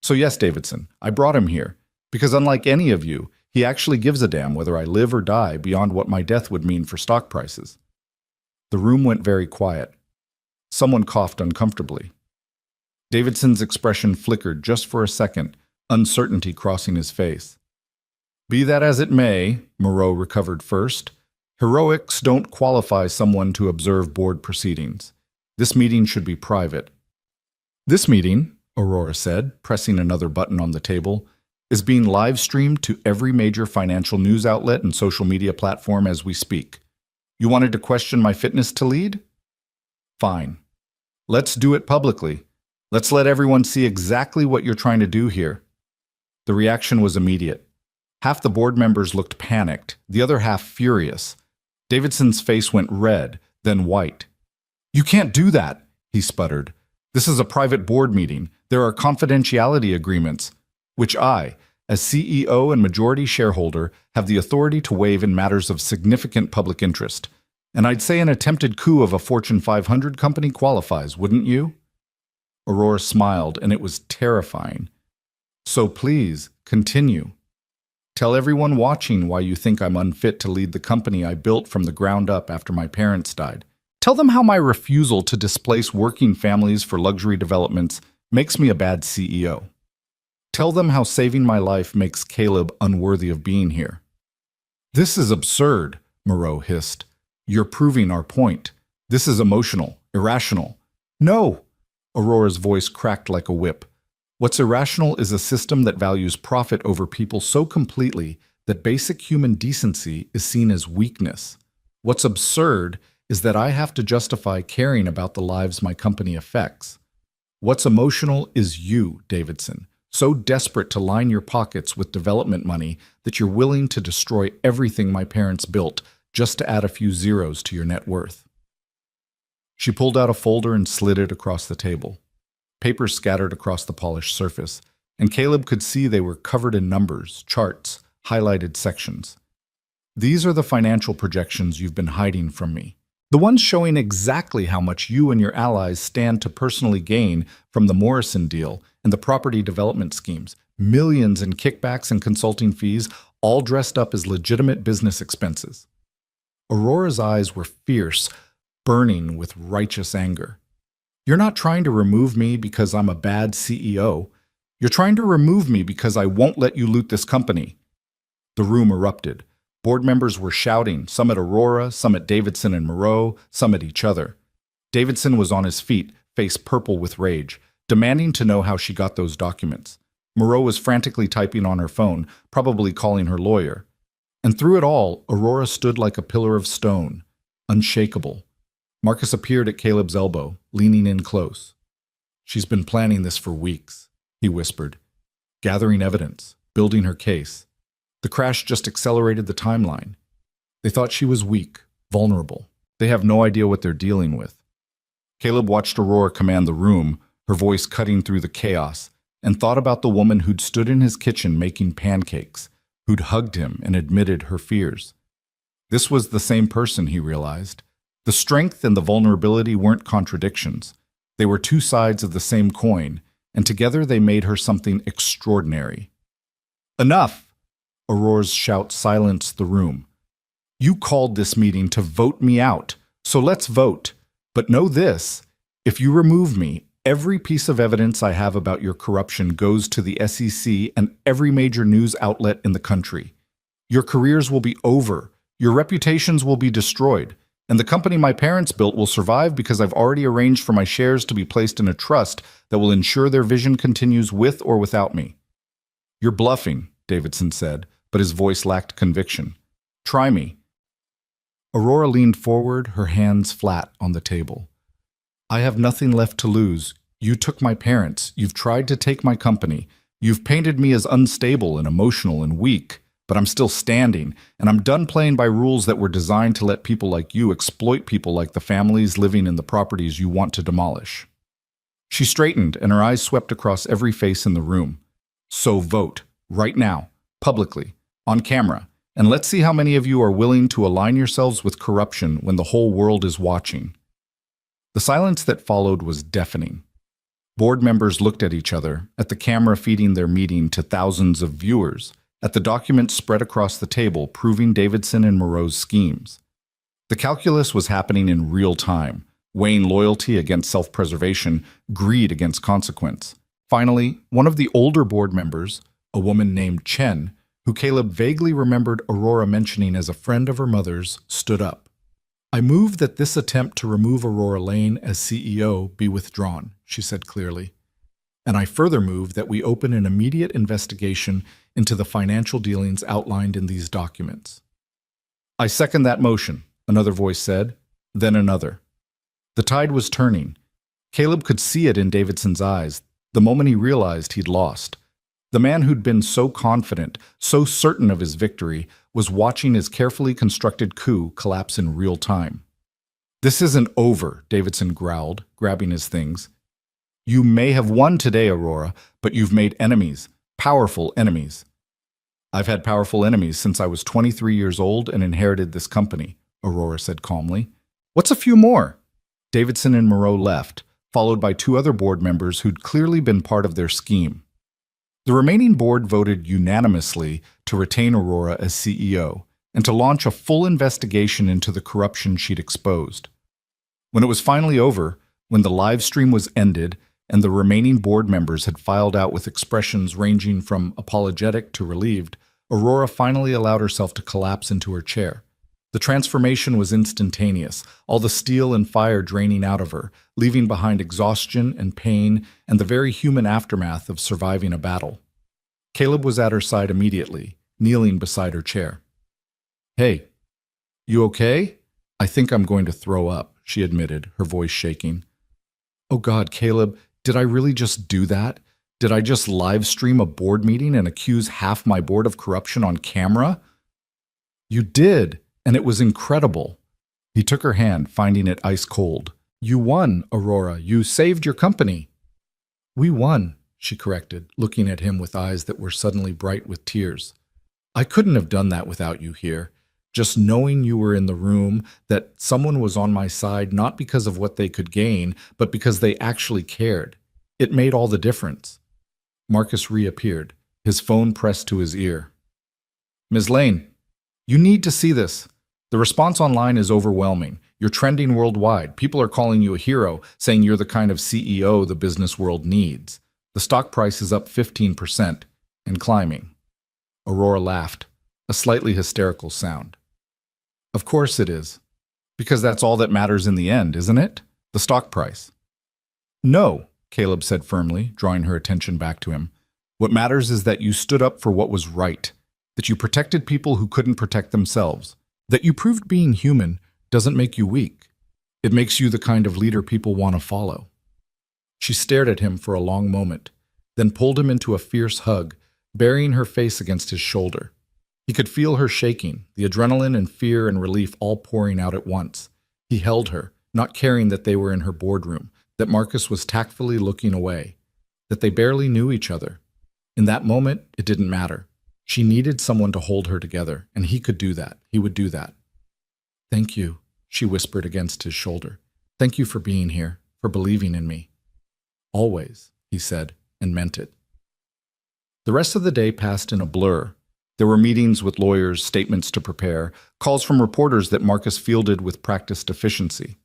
So yes, Davidson, I brought him here, because unlike any of you, he actually gives a damn whether I live or die beyond what my death would mean for stock prices. The room went very quiet. Someone coughed uncomfortably. Davidson's expression flickered just for a second, uncertainty crossing his face. Be that as it may, Moreau recovered first, heroics don't qualify someone to observe board proceedings. This meeting should be private. This meeting, Aurora said, pressing another button on the table, is being live-streamed to every major financial news outlet and social media platform as we speak. You wanted to question my fitness to lead? Fine. Let's do it publicly. Let's let everyone see exactly what you're trying to do here. The reaction was immediate. Half the board members looked panicked, the other half furious. Davidson's face went red, then white. You can't do that, he sputtered. This is a private board meeting. There are confidentiality agreements, which I, as CEO and majority shareholder, have the authority to waive in matters of significant public interest. And I'd say an attempted coup of a Fortune 500 company qualifies, wouldn't you? Aurora smiled, and it was terrifying. So please, continue. Tell everyone watching why you think I'm unfit to lead the company I built from the ground up after my parents died. Tell them how my refusal to displace working families for luxury developments makes me a bad CEO. Tell them how saving my life makes Caleb unworthy of being here. This is absurd, Moreau hissed. You're proving our point. This is emotional, irrational. No! Aurora's voice cracked like a whip. What's irrational is a system that values profit over people so completely that basic human decency is seen as weakness. What's absurd is that I have to justify caring about the lives my company affects. What's emotional is you, Davidson, so desperate to line your pockets with development money that you're willing to destroy everything my parents built just to add a few zeros to your net worth. She pulled out a folder and slid it across the table. Papers scattered across the polished surface, and Caleb could see they were covered in numbers, charts, highlighted sections. These are the financial projections you've been hiding from me. The ones showing exactly how much you and your allies stand to personally gain from the Morrison deal and the property development schemes. Millions in kickbacks and consulting fees, all dressed up as legitimate business expenses. Aurora's eyes were fierce, burning with righteous anger. You're not trying to remove me because I'm a bad CEO. You're trying to remove me because I won't let you loot this company. The room erupted. Board members were shouting, some at Aurora, some at Davidson and Moreau, some at each other. Davidson was on his feet, face purple with rage, demanding to know how she got those documents. Moreau was frantically typing on her phone, probably calling her lawyer. And through it all, Aurora stood like a pillar of stone, unshakable. Marcus appeared at Caleb's elbow, leaning in close. She's been planning this for weeks, he whispered, gathering evidence, building her case. The crash just accelerated the timeline. They thought she was weak, vulnerable. They have no idea what they're dealing with. Caleb watched Aurora command the room, her voice cutting through the chaos, and thought about the woman who'd stood in his kitchen making pancakes, who'd hugged him and admitted her fears. This was the same person, he realized. The strength and the vulnerability weren't contradictions. They were two sides of the same coin, and together they made her something extraordinary. Enough! Aurora's shout silenced the room. You called this meeting to vote me out, so let's vote. But know this, if you remove me, every piece of evidence I have about your corruption goes to the SEC and every major news outlet in the country. Your careers will be over, your reputations will be destroyed, and the company my parents built will survive because I've already arranged for my shares to be placed in a trust that will ensure their vision continues with or without me. You're bluffing, Davidson said, but his voice lacked conviction. Try me. Aurora leaned forward, her hands flat on the table. I have nothing left to lose. You took my parents. You've tried to take my company. You've painted me as unstable and emotional and weak, but I'm still standing, and I'm done playing by rules that were designed to let people like you exploit people like the families living in the properties you want to demolish. She straightened, and her eyes swept across every face in the room. So vote, right now, publicly, on camera, and let's see how many of you are willing to align yourselves with corruption when the whole world is watching. The silence that followed was deafening. Board members looked at each other, at the camera feeding their meeting to thousands of viewers, at the documents spread across the table proving Davidson and Moreau's schemes. The calculus was happening in real time, weighing loyalty against self-preservation, greed against consequence. Finally, one of the older board members, a woman named Chen, who Caleb vaguely remembered Aurora mentioning as a friend of her mother's, stood up. I move that this attempt to remove Aurora Lane as CEO be withdrawn, she said clearly. And I further move that we open an immediate investigation into the financial dealings outlined in these documents. I second that motion, another voice said, then another. The tide was turning. Caleb could see it in Davidson's eyes, the moment he realized he'd lost. The man who'd been so confident, so certain of his victory, was watching his carefully constructed coup collapse in real time. This isn't over, Davidson growled, grabbing his things. You may have won today, Aurora, but you've made enemies, powerful enemies. I've had powerful enemies since I was 23 years old and inherited this company, Aurora said calmly. What's a few more? Davidson and Moreau left, followed by two other board members who'd clearly been part of their scheme. The remaining board voted unanimously to retain Aurora as CEO and to launch a full investigation into the corruption she'd exposed. When it was finally over, when the live stream was ended and the remaining board members had filed out with expressions ranging from apologetic to relieved, Aurora finally allowed herself to collapse into her chair. The transformation was instantaneous, all the steel and fire draining out of her, leaving behind exhaustion and pain and the very human aftermath of surviving a battle. Caleb was at her side immediately, kneeling beside her chair. Hey, you okay? I think I'm going to throw up, she admitted, her voice shaking. Oh God, Caleb, did I really just do that? Did I just live stream a board meeting and accuse half my board of corruption on camera? You did. And it was incredible. He took her hand, finding it ice cold. You won, Aurora. You saved your company. We won, she corrected, looking at him with eyes that were suddenly bright with tears. I couldn't have done that without you here. Just knowing you were in the room, that someone was on my side not because of what they could gain, but because they actually cared. It made all the difference. Marcus reappeared, his phone pressed to his ear. Ms. Lane, you need to see this. The response online is overwhelming. You're trending worldwide. People are calling you a hero, saying you're the kind of CEO the business world needs. The stock price is up 15% and climbing. Aurora laughed, a slightly hysterical sound. Of course it is. Because that's all that matters in the end, isn't it? The stock price. No, Caleb said firmly, drawing her attention back to him. What matters is that you stood up for what was right, that you protected people who couldn't protect themselves. That you proved being human doesn't make you weak. It makes you the kind of leader people want to follow. She stared at him for a long moment, then pulled him into a fierce hug, burying her face against his shoulder. He could feel her shaking, the adrenaline and fear and relief all pouring out at once. He held her, not caring that they were in her boardroom, that Marcus was tactfully looking away, that they barely knew each other. In that moment, it didn't matter. She needed someone to hold her together, and he could do that. He would do that. Thank you, she whispered against his shoulder. Thank you for being here, for believing in me. Always, he said, and meant it. The rest of the day passed in a blur. There were meetings with lawyers, statements to prepare, calls from reporters that Marcus fielded with practiced efficiency.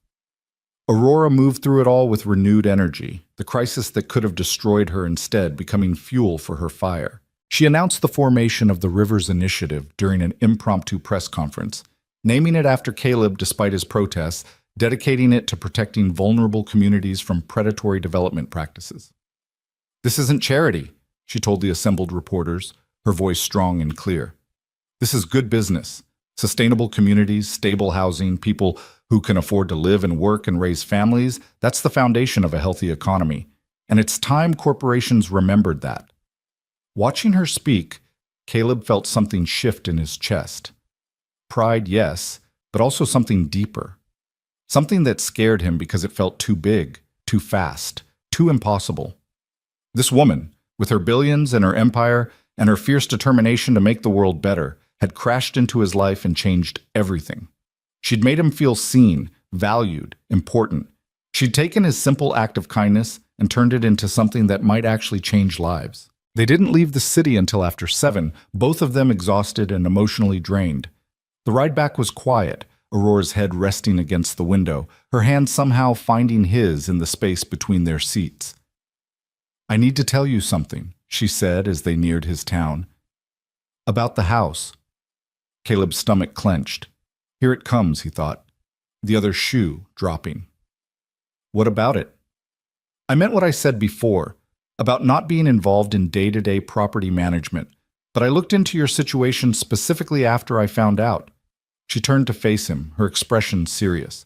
Aurora moved through it all with renewed energy, the crisis that could have destroyed her instead becoming fuel for her fire. She announced the formation of the Rivers Initiative during an impromptu press conference, naming it after Caleb despite his protests, dedicating it to protecting vulnerable communities from predatory development practices. "This isn't charity," she told the assembled reporters, her voice strong and clear. "This is good business. Sustainable communities, stable housing, people who can afford to live and work and raise families, that's the foundation of a healthy economy. And it's time corporations remembered that." Watching her speak, Caleb felt something shift in his chest. Pride, yes, but also something deeper. Something that scared him because it felt too big, too fast, too impossible. This woman, with her billions and her empire and her fierce determination to make the world better, had crashed into his life and changed everything. She'd made him feel seen, valued, important. She'd taken his simple act of kindness and turned it into something that might actually change lives. They didn't leave the city until after 7, both of them exhausted and emotionally drained. The ride back was quiet, Aurora's head resting against the window, her hand somehow finding his in the space between their seats. "I need to tell you something," she said as they neared his town. "About the house." Caleb's stomach clenched. Here it comes, he thought, the other shoe dropping. "What about it?" "I meant what I said before, about not being involved in day-to-day property management, but I looked into your situation specifically after I found out." She turned to face him, her expression serious.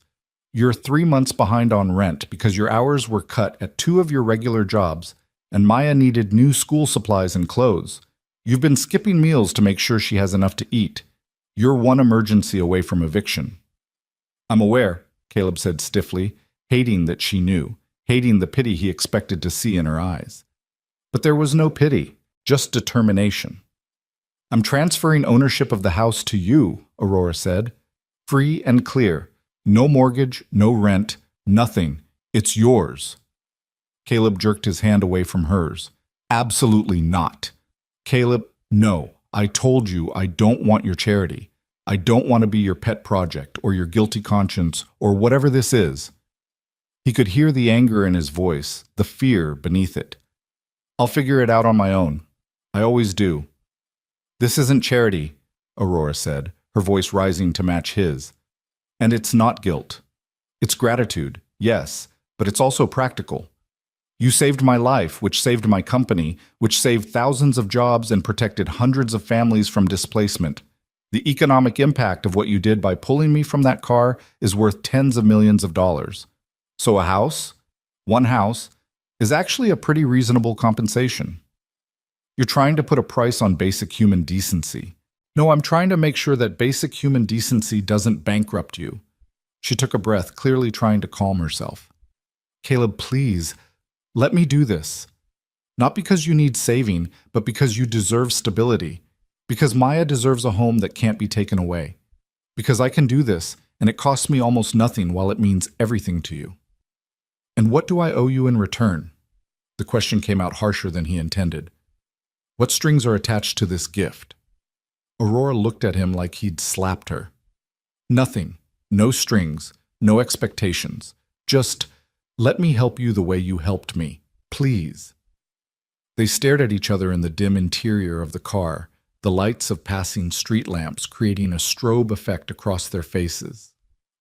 "You're 3 months behind on rent because your hours were cut at 2 of your regular jobs, and Maya needed new school supplies and clothes. You've been skipping meals to make sure she has enough to eat. You're one emergency away from eviction." "I'm aware," Caleb said stiffly, hating that she knew, hating the pity he expected to see in her eyes. But there was no pity, just determination. "I'm transferring ownership of the house to you," Aurora said. "Free and clear. No mortgage, no rent, nothing. It's yours." Caleb jerked his hand away from hers. "Absolutely not." "Caleb, no. I told you I don't want your charity. I don't want to be your pet project or your guilty conscience or whatever this is." He could hear the anger in his voice, the fear beneath it. "I'll figure it out on my own. I always do." "This isn't charity," Aurora said, her voice rising to match his. "And it's not guilt. It's gratitude, yes, but it's also practical. You saved my life, which saved my company, which saved thousands of jobs and protected hundreds of families from displacement. The economic impact of what you did by pulling me from that car is worth tens of millions of dollars. So a house, one house, is actually a pretty reasonable compensation. You're trying to put a price on basic human decency. No, I'm trying to make sure that basic human decency doesn't bankrupt you." She took a breath, clearly trying to calm herself. "Caleb, please, let me do this. Not because you need saving, but because you deserve stability. Because Maya deserves a home that can't be taken away. Because I can do this, and it costs me almost nothing while it means everything to you." "And what do I owe you in return?" The question came out harsher than he intended. "What strings are attached to this gift?" Aurora looked at him like he'd slapped her. "Nothing. No strings. No expectations. Just, let me help you the way you helped me. Please." They stared at each other in the dim interior of the car, the lights of passing street lamps creating a strobe effect across their faces.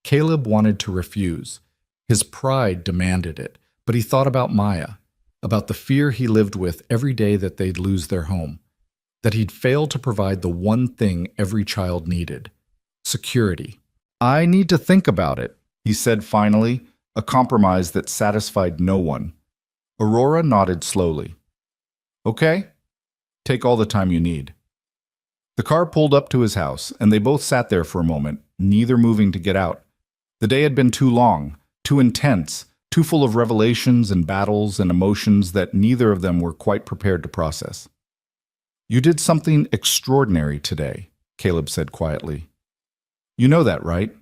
Caleb wanted to refuse. His pride demanded it, but he thought about Maya, about the fear he lived with every day that they'd lose their home, that he'd fail to provide the one thing every child needed: security. "I need to think about it," he said finally, a compromise that satisfied no one. Aurora nodded slowly. "Okay, take all the time you need." The car pulled up to his house, and they both sat there for a moment, neither moving to get out. The day had been too long, too intense, too full of revelations and battles and emotions that neither of them were quite prepared to process. "You did something extraordinary today," Caleb said quietly. "You know that, right?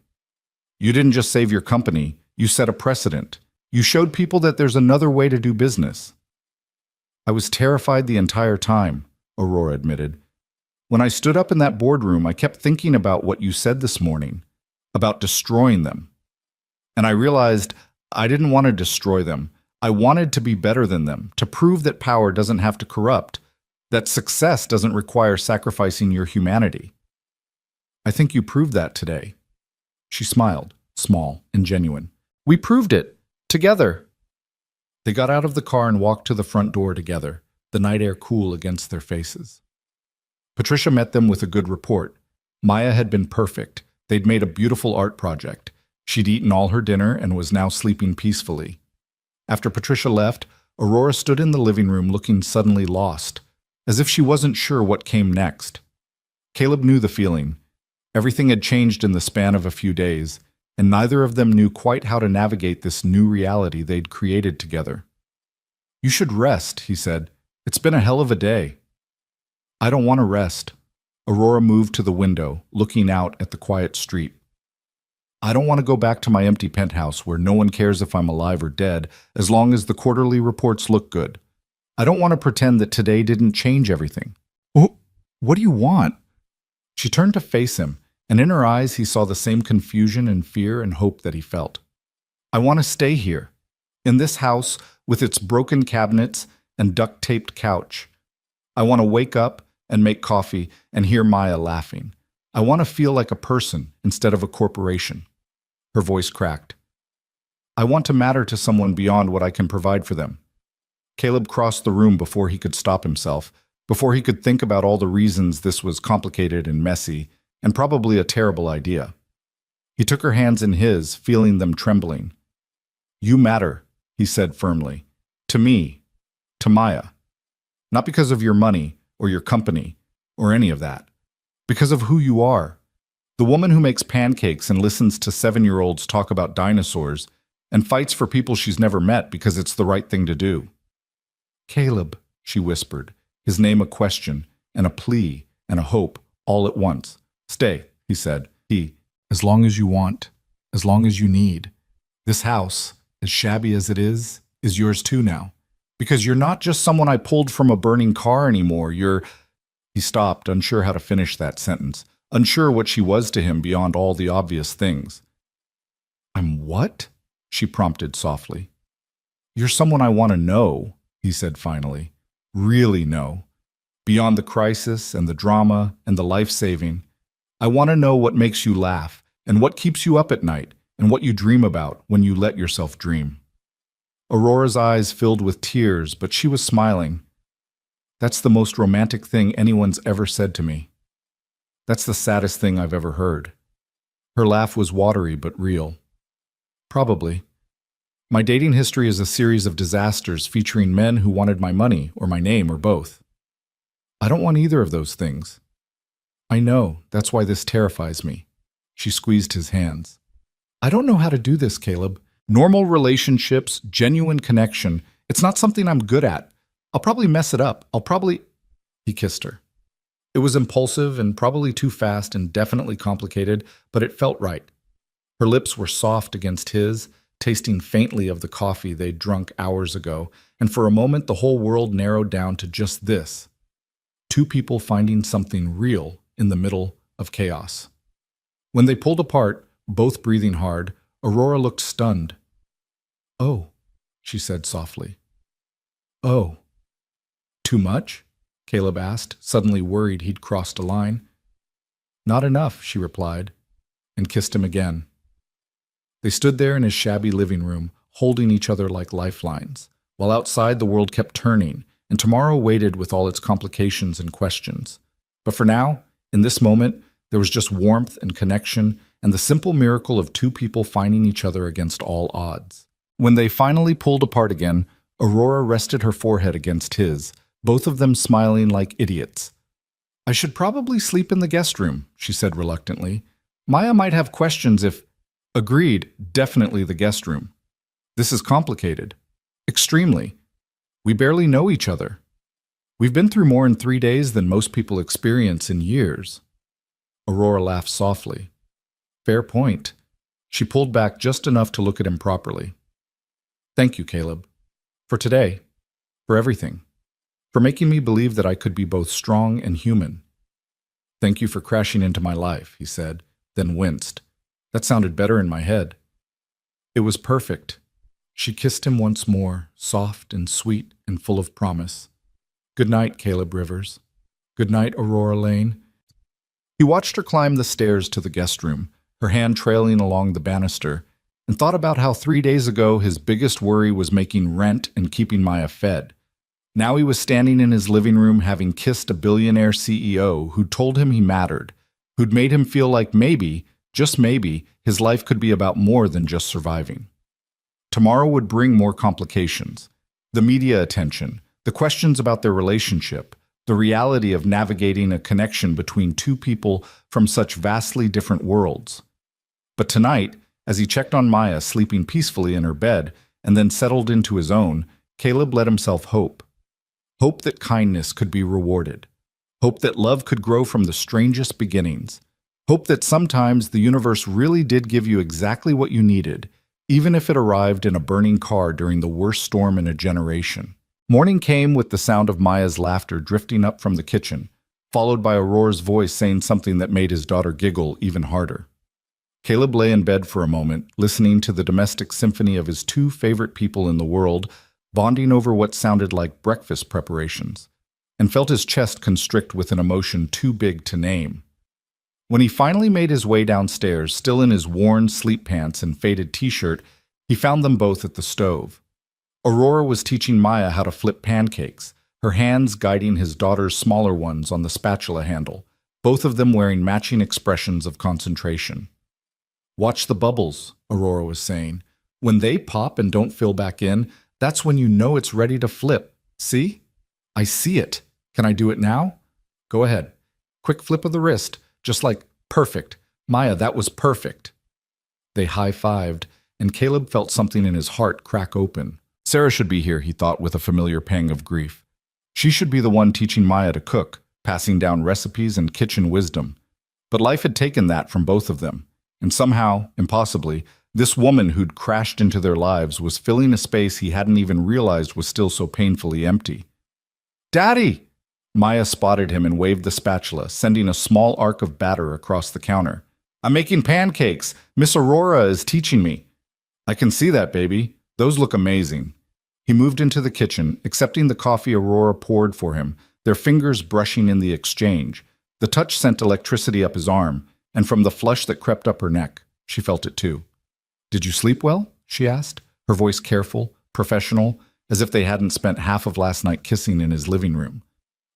You didn't just save your company, you set a precedent. You showed people that there's another way to do business." "I was terrified the entire time," Aurora admitted. When I stood up in that boardroom, I kept thinking about what you said this morning, about destroying them. And I realized I didn't want to destroy them. I wanted to be better than them, to prove that power doesn't have to corrupt, that success doesn't require sacrificing your humanity. I think you proved that today. She smiled, small and genuine. We proved it. Together. They got out of the car and walked to the front door together, the night air cool against their faces. Patricia met them with a good report. Maya had been perfect. They'd made a beautiful art project. She'd eaten all her dinner and was now sleeping peacefully. After Patricia left, Aurora stood in the living room looking suddenly lost, as if she wasn't sure what came next. Caleb knew the feeling. Everything had changed in the span of a few days, and neither of them knew quite how to navigate this new reality they'd created together. You should rest, he said. It's been a hell of a day. I don't want to rest. Aurora moved to the window, looking out at the quiet street. I don't want to go back to my empty penthouse where no one cares if I'm alive or dead, as long as the quarterly reports look good. I don't want to pretend that today didn't change everything. Oh, what do you want? She turned to face him, and in her eyes he saw the same confusion and fear and hope that he felt. I want to stay here, in this house with its broken cabinets and duct-taped couch. I want to wake up and make coffee and hear Maya laughing. I want to feel like a person instead of a corporation. Her voice cracked. I want to matter to someone beyond what I can provide for them. Caleb crossed the room before he could stop himself, before he could think about all the reasons this was complicated and messy, and probably a terrible idea. He took her hands in his, feeling them trembling. You matter, he said firmly. To me. To Maya. Not because of your money, or your company, or any of that. Because of who you are. The woman who makes pancakes and listens to 7-year-olds talk about dinosaurs, and fights for people she's never met because it's the right thing to do. Caleb, she whispered, his name a question, and a plea, and a hope, all at once. Stay, he said. As long as you want, as long as you need. This house, as shabby as it is yours too now. Because you're not just someone I pulled from a burning car anymore, you're... He stopped, unsure how to finish that sentence, unsure what she was to him beyond all the obvious things. I'm what? She prompted softly. You're someone I want to know, he said finally. Really know. Beyond the crisis and the drama and the life-saving. I want to know what makes you laugh and what keeps you up at night and what you dream about when you let yourself dream. Aurora's eyes filled with tears, but she was smiling. That's the most romantic thing anyone's ever said to me. That's the saddest thing I've ever heard. Her laugh was watery but real. Probably. My dating history is a series of disasters featuring men who wanted my money or my name or both. I don't want either of those things. I know, that's why this terrifies me. She squeezed his hands. I don't know how to do this, Caleb. Normal relationships, genuine connection, it's not something I'm good at. I'll probably mess it up. He kissed her. It was impulsive and probably too fast and definitely complicated, but it felt right. Her lips were soft against his, tasting faintly of the coffee they'd drunk hours ago, and for a moment the whole world narrowed down to just this. Two people finding something real in the middle of chaos. When they pulled apart, both breathing hard, Aurora looked stunned. Oh, she said softly. Oh. Too much? Caleb asked, suddenly worried he'd crossed a line. Not enough, she replied, and kissed him again. They stood there in his shabby living room, holding each other like lifelines, while outside the world kept turning, and tomorrow waited with all its complications and questions. But for now, in this moment, there was just warmth and connection and the simple miracle of two people finding each other against all odds. When they finally pulled apart again, Aurora rested her forehead against his, both of them smiling like idiots. I should probably sleep in the guest room, she said reluctantly. Maya might have questions if... Agreed, definitely the guest room. This is complicated. Extremely. We barely know each other. We've been through more in 3 days than most people experience in years. Aurora laughed softly. Fair point. She pulled back just enough to look at him properly. Thank you, Caleb. For today. For everything. For making me believe that I could be both strong and human. Thank you for crashing into my life, he said, then winced. That sounded better in my head. It was perfect. She kissed him once more, soft and sweet and full of promise. Good night, Caleb Rivers. Good night, Aurora Lane. He watched her climb the stairs to the guest room, her hand trailing along the banister, and thought about how 3 days ago his biggest worry was making rent and keeping Maya fed. Now he was standing in his living room having kissed a billionaire CEO who'd told him he mattered, who'd made him feel like maybe, just maybe, his life could be about more than just surviving. Tomorrow would bring more complications. The media attention, the questions about their relationship, the reality of navigating a connection between two people from such vastly different worlds. But tonight, as he checked on Maya sleeping peacefully in her bed and then settled into his own, Caleb let himself hope. Hope that kindness could be rewarded. Hope that love could grow from the strangest beginnings. Hope that sometimes the universe really did give you exactly what you needed, even if it arrived in a burning car during the worst storm in a generation. Morning came with the sound of Maya's laughter drifting up from the kitchen, followed by Aurora's voice saying something that made his daughter giggle even harder. Caleb lay in bed for a moment, listening to the domestic symphony of his two favorite people in the world, bonding over what sounded like breakfast preparations, and felt his chest constrict with an emotion too big to name. When he finally made his way downstairs, still in his worn sleep pants and faded t-shirt, he found them both at the stove. Aurora was teaching Maya how to flip pancakes, her hands guiding his daughter's smaller ones on the spatula handle, both of them wearing matching expressions of concentration. Watch the bubbles, Aurora was saying. When they pop and don't fill back in, that's when you know it's ready to flip. See? I see it. Can I do it now? Go ahead. Quick flip of the wrist, just like perfect. Maya, that was perfect. They high-fived, and Caleb felt something in his heart crack open. Sarah should be here, he thought with a familiar pang of grief. She should be the one teaching Maya to cook, passing down recipes and kitchen wisdom. But life had taken that from both of them, and somehow, impossibly, this woman who'd crashed into their lives was filling a space he hadn't even realized was still so painfully empty. Daddy! Maya spotted him and waved the spatula, sending a small arc of batter across the counter. I'm making pancakes. Miss Aurora is teaching me. I can see that, baby. Those look amazing. He moved into the kitchen, accepting the coffee Aurora poured for him, their fingers brushing in the exchange. The touch sent electricity up his arm, and from the flush that crept up her neck, she felt it too. Did you sleep well? She asked, her voice careful, professional, as if they hadn't spent half of last night kissing in his living room.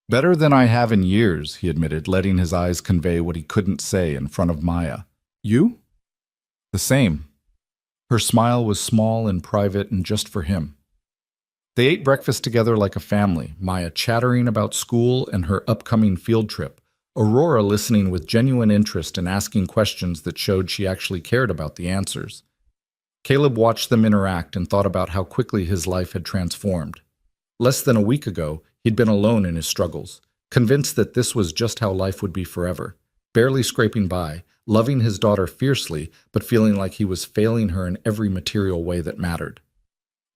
Better than I have in years, he admitted, letting his eyes convey what he couldn't say in front of Maya. You? The same. Her smile was small and private and just for him. They ate breakfast together like a family, Maya chattering about school and her upcoming field trip, Aurora listening with genuine interest and asking questions that showed she actually cared about the answers. Caleb watched them interact and thought about how quickly his life had transformed. Less than a week ago, he'd been alone in his struggles, convinced that this was just how life would be forever, barely scraping by, loving his daughter fiercely, but feeling like he was failing her in every material way that mattered.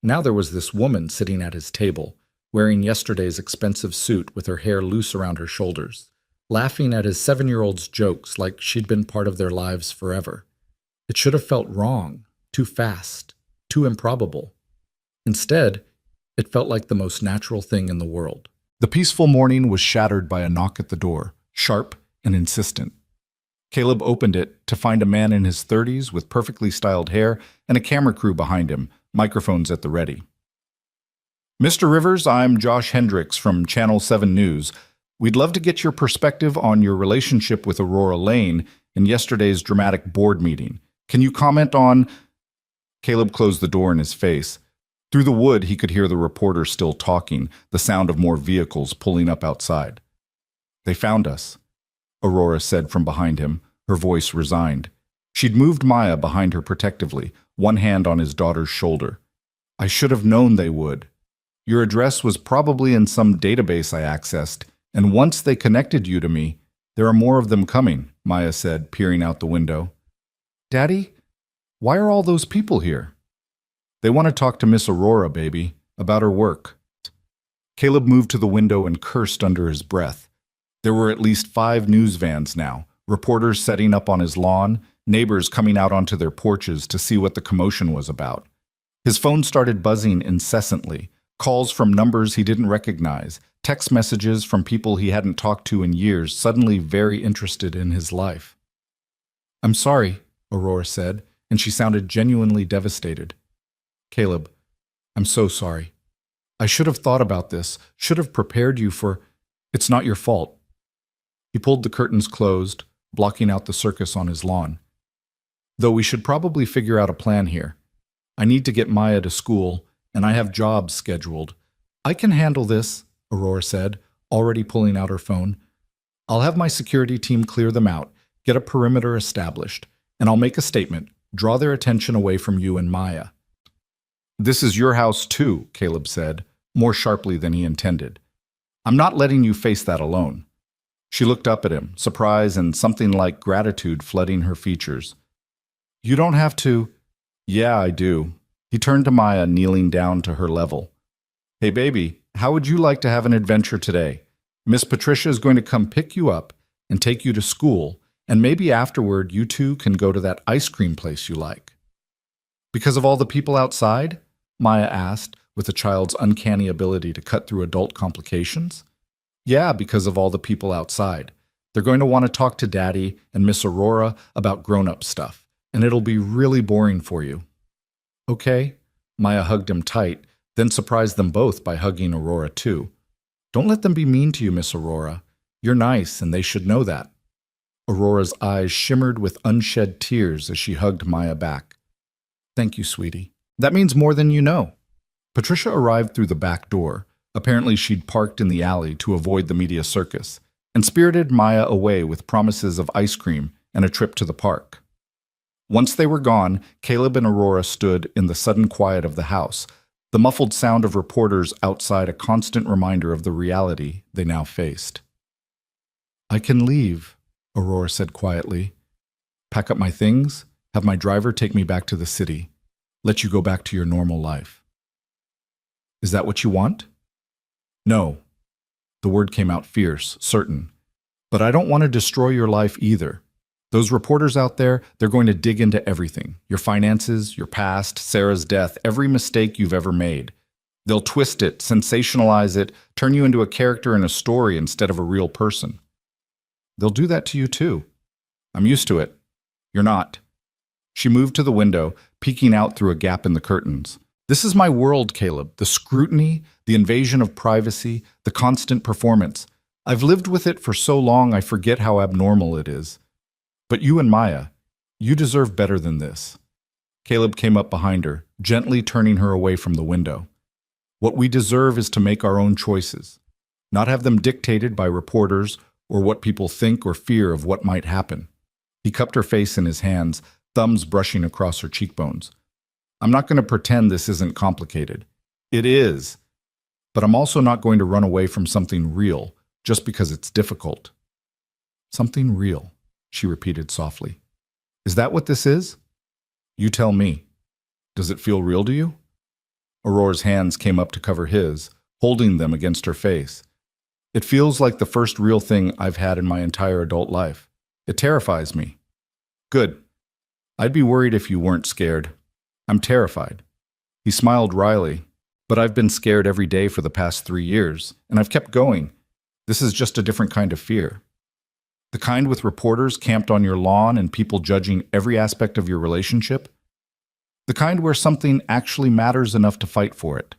Now there was this woman sitting at his table, wearing yesterday's expensive suit with her hair loose around her shoulders, laughing at his 7-year-old's jokes like she'd been part of their lives forever. It should have felt wrong, too fast, too improbable. Instead, it felt like the most natural thing in the world. The peaceful morning was shattered by a knock at the door, sharp and insistent. Caleb opened it to find a man in his 30s with perfectly styled hair and a camera crew behind him, microphones at the ready. Mr. Rivers, I'm Josh Hendricks from Channel 7 News. We'd love to get your perspective on your relationship with Aurora Lane in yesterday's dramatic board meeting. Can you comment on... Caleb closed the door in his face. Through the wood, he could hear the reporter still talking, the sound of more vehicles pulling up outside. They found us, Aurora said from behind him, her voice resigned. She'd moved Maya behind her protectively, one hand on his daughter's shoulder. I should have known they would. Your address was probably in some database I accessed, and once they connected you to me, there are more of them coming, Maya said, peering out the window. Daddy, why are all those people here? They want to talk to Miss Aurora, baby, about her work. Caleb moved to the window and cursed under his breath. There were at least 5 news vans now, reporters setting up on his lawn, neighbors coming out onto their porches to see what the commotion was about. His phone started buzzing incessantly, calls from numbers he didn't recognize, text messages from people he hadn't talked to in years, suddenly very interested in his life. "I'm sorry," Aurora said, and she sounded genuinely devastated. "Caleb, I'm so sorry. I should have thought about this, should have prepared you for... It's not your fault." He pulled the curtains closed, blocking out the circus on his lawn. "Though we should probably figure out a plan here. I need to get Maya to school, and I have jobs scheduled. I can handle this," Aurora said, already pulling out her phone. "I'll have my security team clear them out, get a perimeter established, and I'll make a statement, draw their attention away from you and Maya." "This is your house too," Caleb said, more sharply than he intended. "I'm not letting you face that alone." She looked up at him, surprise and something like gratitude flooding her features. "You don't have to..." "Yeah, I do." He turned to Maya, kneeling down to her level. "Hey, baby, how would you like to have an adventure today? Miss Patricia is going to come pick you up and take you to school, and maybe afterward you two can go to that ice cream place you like." "Because of all the people outside?" Maya asked, with a child's uncanny ability to cut through adult complications. "Yeah, because of all the people outside. They're going to want to talk to Daddy and Miss Aurora about grown-up stuff, and it'll be really boring for you." "Okay." Maya hugged him tight, then surprised them both by hugging Aurora too. "Don't let them be mean to you, Miss Aurora. You're nice, and they should know that." Aurora's eyes shimmered with unshed tears as she hugged Maya back. "Thank you, sweetie. That means more than you know." Patricia arrived through the back door. Apparently she'd parked in the alley to avoid the media circus, and spirited Maya away with promises of ice cream and a trip to the park. Once they were gone, Caleb and Aurora stood in the sudden quiet of the house, the muffled sound of reporters outside a constant reminder of the reality they now faced. "I can leave," Aurora said quietly. "Pack up my things, have my driver take me back to the city, let you go back to your normal life." "Is that what you want?" "No." The word came out fierce, certain. "But I don't want to destroy your life either. Those reporters out there, they're going to dig into everything. Your finances, your past, Sarah's death, every mistake you've ever made. They'll twist it, sensationalize it, turn you into a character in a story instead of a real person. They'll do that to you too. I'm used to it. You're not." She moved to the window, peeking out through a gap in the curtains. "This is my world, Caleb. The scrutiny, the invasion of privacy, the constant performance. I've lived with it for so long I forget how abnormal it is. But you and Maya, you deserve better than this." Caleb came up behind her, gently turning her away from the window. "What we deserve is to make our own choices, not have them dictated by reporters or what people think or fear of what might happen." He cupped her face in his hands, thumbs brushing across her cheekbones. "I'm not going to pretend this isn't complicated. It is. But I'm also not going to run away from something real just because it's difficult." "Something real," she repeated softly. "Is that what this is?" "You tell me. Does it feel real to you?" Aurora's hands came up to cover his, holding them against her face. "It feels like the first real thing I've had in my entire adult life. It terrifies me." "Good. I'd be worried if you weren't scared. I'm terrified." He smiled wryly. "But I've been scared every day for the past 3 years, and I've kept going. This is just a different kind of fear. The kind with reporters camped on your lawn and people judging every aspect of your relationship. The kind where something actually matters enough to fight for it."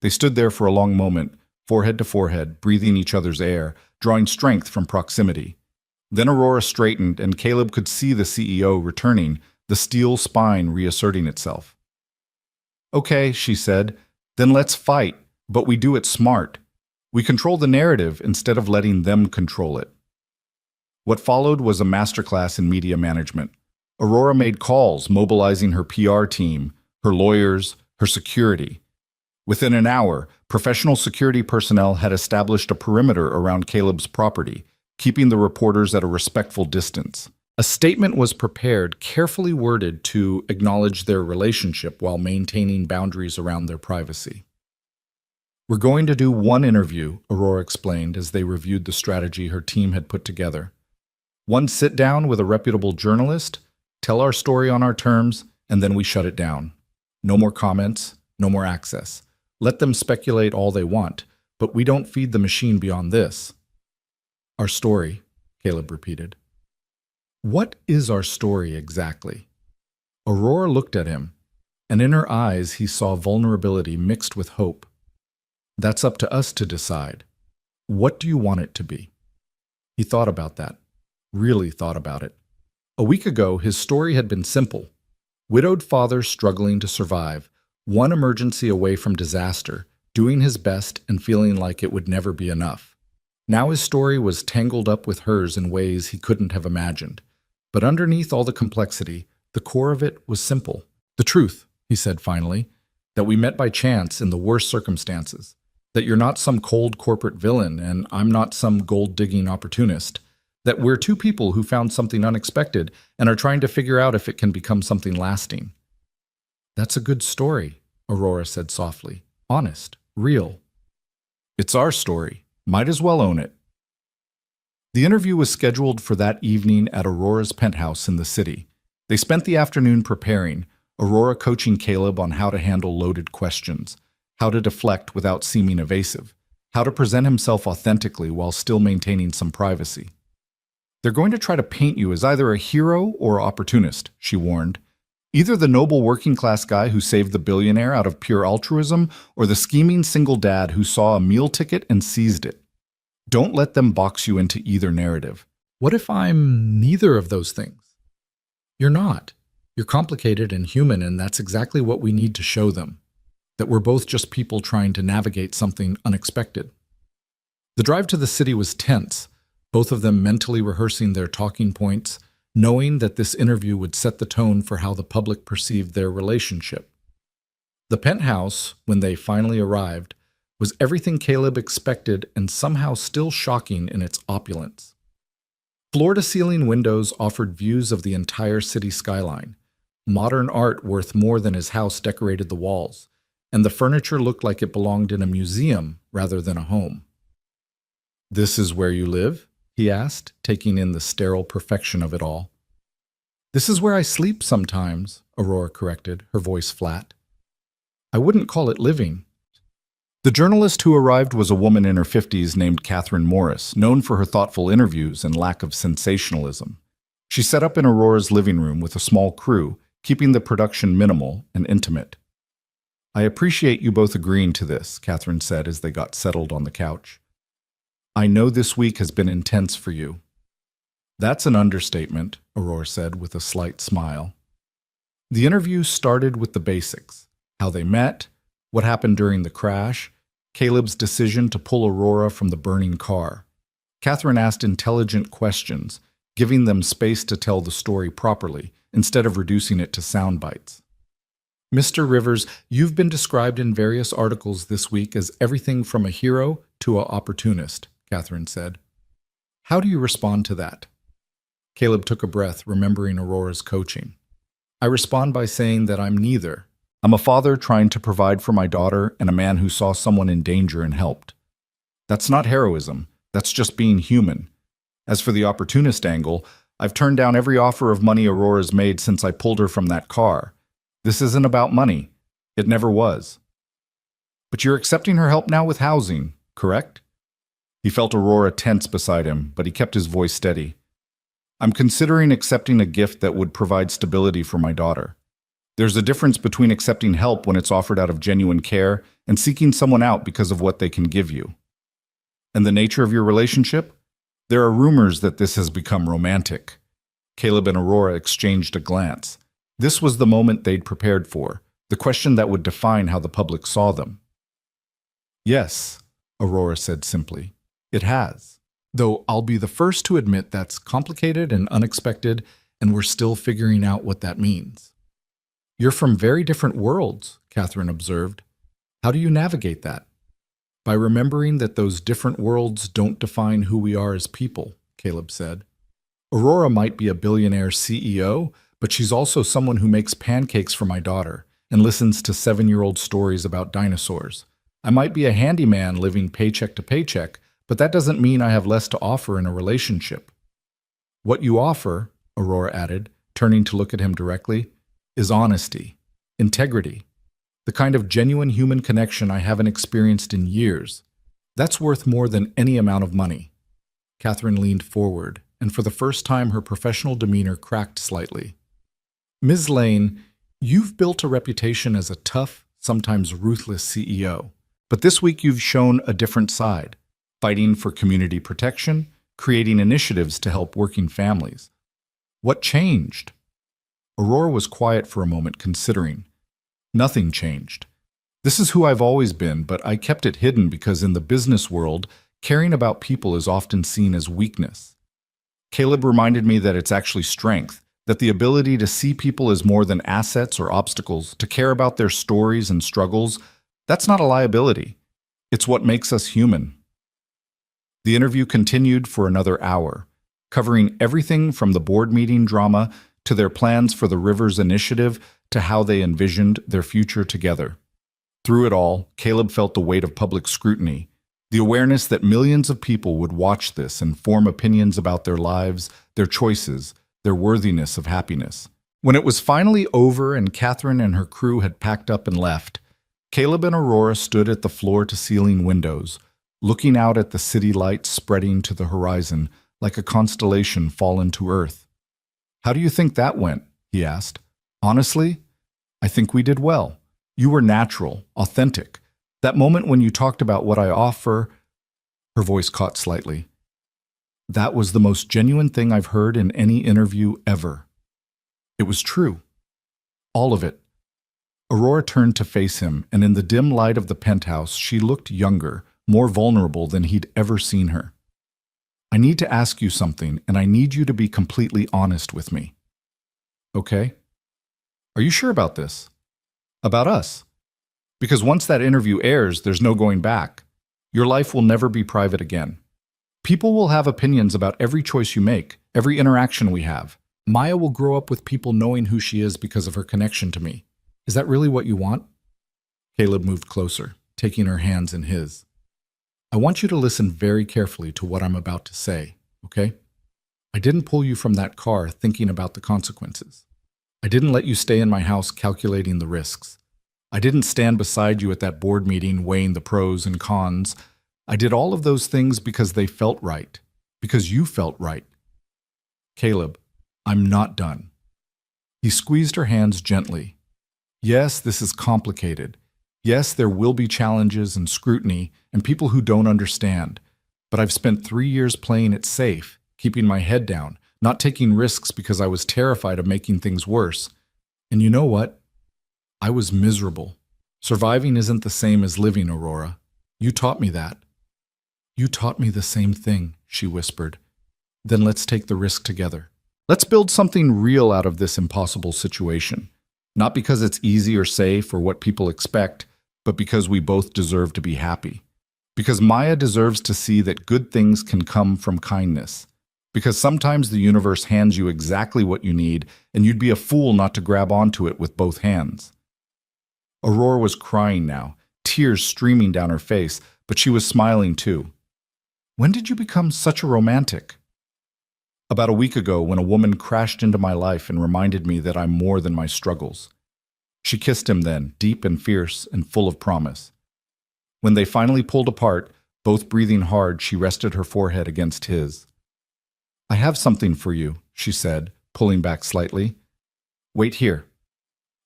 They stood there for a long moment, forehead to forehead, breathing each other's air, drawing strength from proximity. Then Aurora straightened, and Caleb could see the CEO returning, the steel spine reasserting itself. "Okay," she said, "then let's fight, but we do it smart. We control the narrative instead of letting them control it." What followed was a masterclass in media management. Aurora made calls, mobilizing her PR team, her lawyers, her security. Within an hour, professional security personnel had established a perimeter around Caleb's property, keeping the reporters at a respectful distance. A statement was prepared, carefully worded to acknowledge their relationship while maintaining boundaries around their privacy. We're going to do one interview, Aurora explained as they reviewed the strategy her team had put together. One sit-down with a reputable journalist, tell our story on our terms, and then we shut it down. No more comments, no more access. Let them speculate all they want, but we don't feed the machine beyond this. Our story, Caleb repeated. What is our story exactly? Aurora looked at him, and in her eyes he saw vulnerability mixed with hope. That's up to us to decide. What do you want it to be? He thought about that, really thought about it. A week ago, his story had been simple. Widowed father struggling to survive, one emergency away from disaster, doing his best and feeling like it would never be enough. Now his story was tangled up with hers in ways he couldn't have imagined. But underneath all the complexity, the core of it was simple. The truth, he said finally, that we met by chance in the worst circumstances. That you're not some cold corporate villain and I'm not some gold-digging opportunist. That we're two people who found something unexpected and are trying to figure out if it can become something lasting. That's a good story, Aurora said softly. Honest, real. It's our story. Might as well own it. The interview was scheduled for that evening at Aurora's penthouse in the city. They spent the afternoon preparing, Aurora coaching Caleb on how to handle loaded questions, how to deflect without seeming evasive, how to present himself authentically while still maintaining some privacy. They're going to try to paint you as either a hero or opportunist, she warned. Either the noble working-class guy who saved the billionaire out of pure altruism, or the scheming single dad who saw a meal ticket and seized it. Don't let them box you into either narrative. What if I'm neither of those things? You're not. You're complicated and human, and that's exactly what we need to show them. That we're both just people trying to navigate something unexpected. The drive to the city was tense, both of them mentally rehearsing their talking points, knowing that this interview would set the tone for how the public perceived their relationship. The penthouse, when they finally arrived, was everything Caleb expected and somehow still shocking in its opulence. Floor-to-ceiling windows offered views of the entire city skyline. Modern art worth more than his house decorated the walls, and the furniture looked like it belonged in a museum rather than a home. "This is where you live?" he asked, taking in the sterile perfection of it all. "This is where I sleep sometimes," Aurora corrected, her voice flat. "I wouldn't call it living." The journalist who arrived was a woman in her 50s named Catherine Morris, known for her thoughtful interviews and lack of sensationalism. She set up in Aurora's living room with a small crew, keeping the production minimal and intimate. "I appreciate you both agreeing to this," Catherine said as they got settled on the couch. "I know this week has been intense for you." "That's an understatement," Aurora said with a slight smile. The interview started with the basics: how they met, what happened during the crash, Caleb's decision to pull Aurora from the burning car. Catherine asked intelligent questions, giving them space to tell the story properly, instead of reducing it to sound bites. "Mr. Rivers, you've been described in various articles this week as everything from a hero to an opportunist," Catherine said. "How do you respond to that?" Caleb took a breath, remembering Aurora's coaching. "I respond by saying that I'm neither. I'm a father trying to provide for my daughter and a man who saw someone in danger and helped. That's not heroism. That's just being human. As for the opportunist angle, I've turned down every offer of money Aurora's made since I pulled her from that car. This isn't about money. It never was." "But you're accepting her help now with housing, correct?" He felt Aurora tense beside him, but he kept his voice steady. "I'm considering accepting a gift that would provide stability for my daughter. There's a difference between accepting help when it's offered out of genuine care and seeking someone out because of what they can give you." "And the nature of your relationship? There are rumors that this has become romantic." Caleb and Aurora exchanged a glance. This was the moment they'd prepared for, the question that would define how the public saw them. "Yes," Aurora said simply. "It has. Though I'll be the first to admit that's complicated and unexpected, and we're still figuring out what that means." "You're from very different worlds," Catherine observed. "How do you navigate that?" "By remembering that those different worlds don't define who we are as people," Caleb said. "Aurora might be a billionaire CEO, but she's also someone who makes pancakes for my daughter and listens to 7-year-old stories about dinosaurs. I might be a handyman living paycheck to paycheck, but that doesn't mean I have less to offer in a relationship. What you offer, Aurora added, turning to look at him directly, is honesty, integrity, the kind of genuine human connection I haven't experienced in years. That's worth more than any amount of money. Catherine leaned forward, and for the first time her professional demeanor cracked slightly. Ms. Lane, you've built a reputation as a tough, sometimes ruthless CEO. But this week you've shown a different side, fighting for community protection, creating initiatives to help working families. What changed? Aurora was quiet for a moment, considering. Nothing changed. This is who I've always been, but I kept it hidden because in the business world, caring about people is often seen as weakness. Caleb reminded me that it's actually strength, that the ability to see people as more than assets or obstacles, to care about their stories and struggles, that's not a liability. It's what makes us human. The interview continued for another hour, covering everything from the board meeting drama to their plans for the Rivers Initiative to how they envisioned their future together. Through it all, Caleb felt the weight of public scrutiny, the awareness that millions of people would watch this and form opinions about their lives, their choices, their worthiness of happiness. When it was finally over and Catherine and her crew had packed up and left, Caleb and Aurora stood at the floor-to-ceiling windows, looking out at the city lights spreading to the horizon like a constellation fallen to earth. "How do you think that went?" he asked. "Honestly, I think we did well. You were natural, authentic. That moment when you talked about what I offer," her voice caught slightly, "that was the most genuine thing I've heard in any interview ever." It was true. All of it. Aurora turned to face him, and in the dim light of the penthouse, she looked younger, more vulnerable than he'd ever seen her. "I need to ask you something, and I need you to be completely honest with me." "Okay. Are you sure about this? About us? Because once that interview airs, there's no going back. Your life will never be private again. People will have opinions about every choice you make, every interaction we have. Maya will grow up with people knowing who she is because of her connection to me. Is that really what you want?" Caleb moved closer, taking her hands in his. "I want you to listen very carefully to what I'm about to say, okay? I didn't pull you from that car thinking about the consequences. I didn't let you stay in my house calculating the risks. I didn't stand beside you at that board meeting weighing the pros and cons. I did all of those things because they felt right, because you felt right. Caleb, I'm not done." He squeezed her hands gently. "Yes, this is complicated. Yes, there will be challenges and scrutiny and people who don't understand. But I've spent 3 years playing it safe, keeping my head down, not taking risks because I was terrified of making things worse. And you know what? I was miserable. Surviving isn't the same as living, Aurora. You taught me that." "You taught me the same thing," she whispered. "Then let's take the risk together. Let's build something real out of this impossible situation. Not because it's easy or safe or what people expect, but because we both deserve to be happy. Because Maya deserves to see that good things can come from kindness. Because sometimes the universe hands you exactly what you need, and you'd be a fool not to grab onto it with both hands." Aurora was crying now, tears streaming down her face, but she was smiling too. "When did you become such a romantic?" "About a week ago, when a woman crashed into my life and reminded me that I'm more than my struggles." She kissed him then, deep and fierce and full of promise. When they finally pulled apart, both breathing hard, she rested her forehead against his. "I have something for you," she said, pulling back slightly. "Wait here."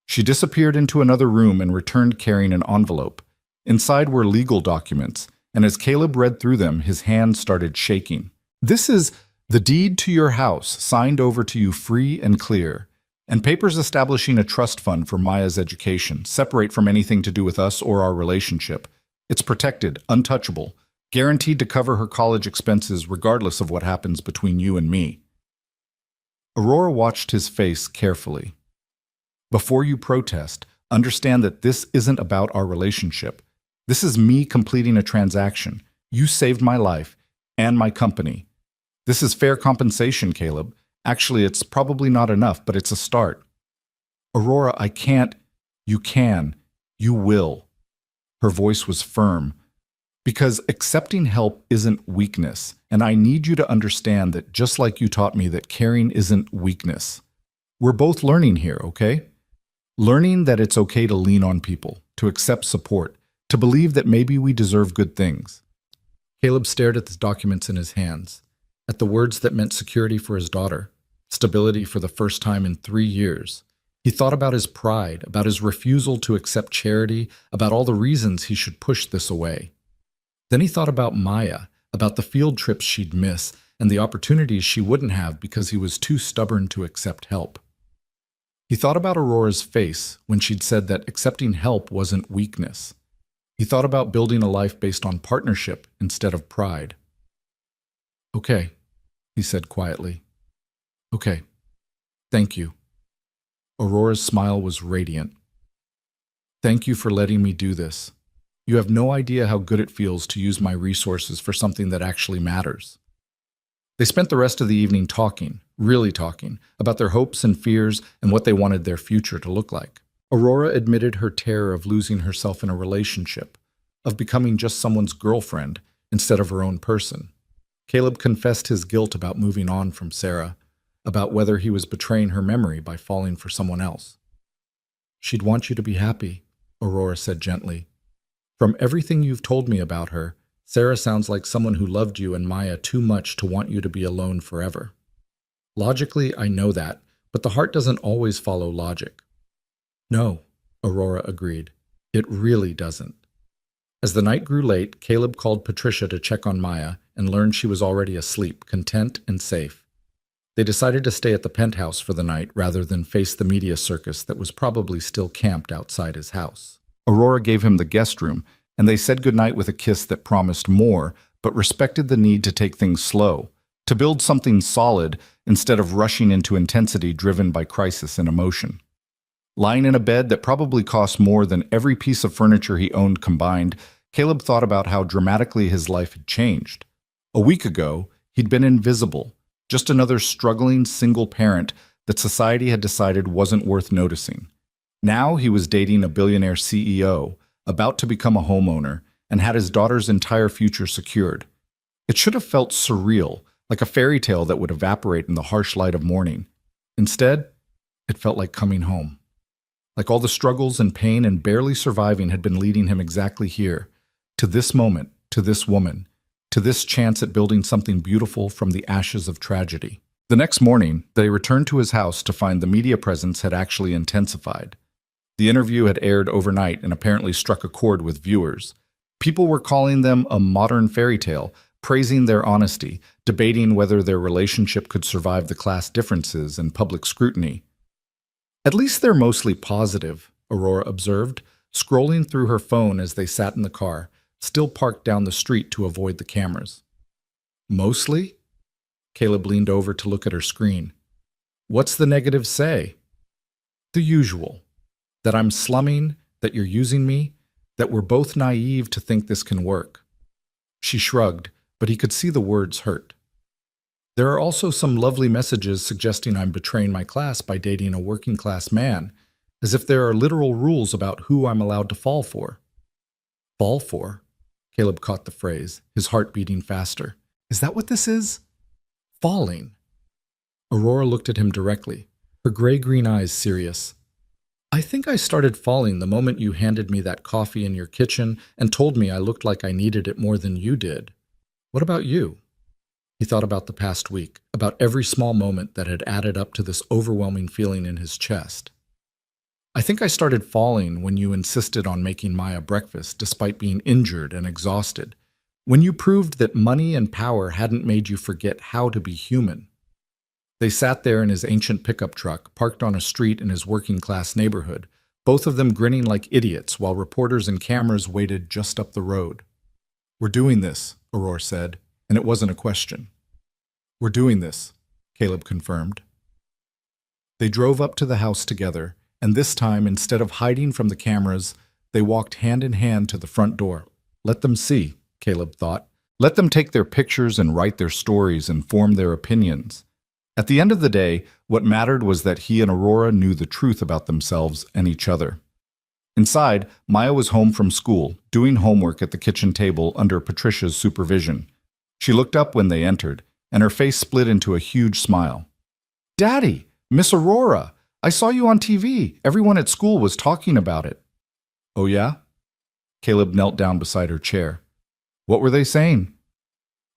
She disappeared into another room and returned carrying an envelope. Inside were legal documents, and as Caleb read through them, his hand started shaking. "This is the deed to your house, signed over to you free and clear, and papers establishing a trust fund for Maya's education, separate from anything to do with us or our relationship. It's protected, untouchable, guaranteed to cover her college expenses regardless of what happens between you and me." Aurora watched his face carefully. "Before you protest, understand that this isn't about our relationship. This is me completing a transaction. You saved my life and my company. This is fair compensation, Caleb. Actually, it's probably not enough, but it's a start." "Aurora, I can't." "You can. You will." Her voice was firm. Because accepting help isn't weakness, and I need you to understand that just like you taught me that caring isn't weakness. We're both learning here, okay? Learning that it's okay to lean on people, to accept support, to believe that maybe we deserve good things. Caleb stared at the documents in his hands, at the words that meant security for his daughter, stability for the first time in 3 years. He thought about his pride, about his refusal to accept charity, about all the reasons he should push this away. Then he thought about Maya, about the field trips she'd miss and the opportunities she wouldn't have because he was too stubborn to accept help. He thought about Aurora's face when she'd said that accepting help wasn't weakness. He thought about building a life based on partnership instead of pride. "Okay," he said quietly. "Okay. Thank you." Aurora's smile was radiant. "Thank you for letting me do this. You have no idea how good it feels to use my resources for something that actually matters." They spent the rest of the evening talking, really talking, about their hopes and fears and what they wanted their future to look like. Aurora admitted her terror of losing herself in a relationship, of becoming just someone's girlfriend instead of her own person. Caleb confessed his guilt about moving on from Sarah, about whether he was betraying her memory by falling for someone else. "She'd want you to be happy," Aurora said gently. "From everything you've told me about her, Sarah sounds like someone who loved you and Maya too much to want you to be alone forever." "Logically, I know that, but the heart doesn't always follow logic." "No," Aurora agreed. "It really doesn't." As the night grew late, Caleb called Patricia to check on Maya and learned she was already asleep, content and safe. They decided to stay at the penthouse for the night rather than face the media circus that was probably still camped outside his house. Aurora gave him the guest room, and they said goodnight with a kiss that promised more, but respected the need to take things slow, to build something solid instead of rushing into intensity driven by crisis and emotion. Lying in a bed that probably cost more than every piece of furniture he owned combined, Caleb thought about how dramatically his life had changed. A week ago, he'd been invisible, just another struggling single parent that society had decided wasn't worth noticing. Now he was dating a billionaire CEO, about to become a homeowner, and had his daughter's entire future secured. It should have felt surreal, like a fairy tale that would evaporate in the harsh light of morning. Instead, it felt like coming home. Like all the struggles and pain and barely surviving had been leading him exactly here, to this moment, to this woman, to this chance at building something beautiful from the ashes of tragedy. The next morning, they returned to his house to find the media presence had actually intensified. The interview had aired overnight and apparently struck a chord with viewers. People were calling them a modern fairy tale, praising their honesty, debating whether their relationship could survive the class differences and public scrutiny. "At least they're mostly positive," Aurora observed, scrolling through her phone as they sat in the car, still parked down the street to avoid the cameras. "Mostly?" Caleb leaned over to look at her screen. "What's the negative say?" "The usual. That I'm slumming, that you're using me, that we're both naive to think this can work." She shrugged, but he could see the words hurt. "There are also some lovely messages suggesting I'm betraying my class by dating a working-class man, as if there are literal rules about who I'm allowed to fall for." "Fall for?" Caleb caught the phrase, his heart beating faster. "Is that what this is? Falling?" Aurora looked at him directly, her gray-green eyes serious. "I think I started falling the moment you handed me that coffee in your kitchen and told me I looked like I needed it more than you did. What about you?" He thought about the past week, about every small moment that had added up to this overwhelming feeling in his chest. "I think I started falling when you insisted on making Maya breakfast despite being injured and exhausted, when you proved that money and power hadn't made you forget how to be human." They sat there in his ancient pickup truck, parked on a street in his working-class neighborhood, both of them grinning like idiots while reporters and cameras waited just up the road. "We're doing this," Aurora said, and it wasn't a question. "We're doing this," Caleb confirmed. They drove up to the house together, and this time, instead of hiding from the cameras, they walked hand in hand to the front door. Let them see, Caleb thought. Let them take their pictures and write their stories and form their opinions. At the end of the day, what mattered was that he and Aurora knew the truth about themselves and each other. Inside, Maya was home from school, doing homework at the kitchen table under Patricia's supervision. She looked up when they entered, and her face split into a huge smile. "Daddy! Miss Aurora! I saw you on TV. Everyone at school was talking about it." "Oh yeah?" Caleb knelt down beside her chair. "What were they saying?"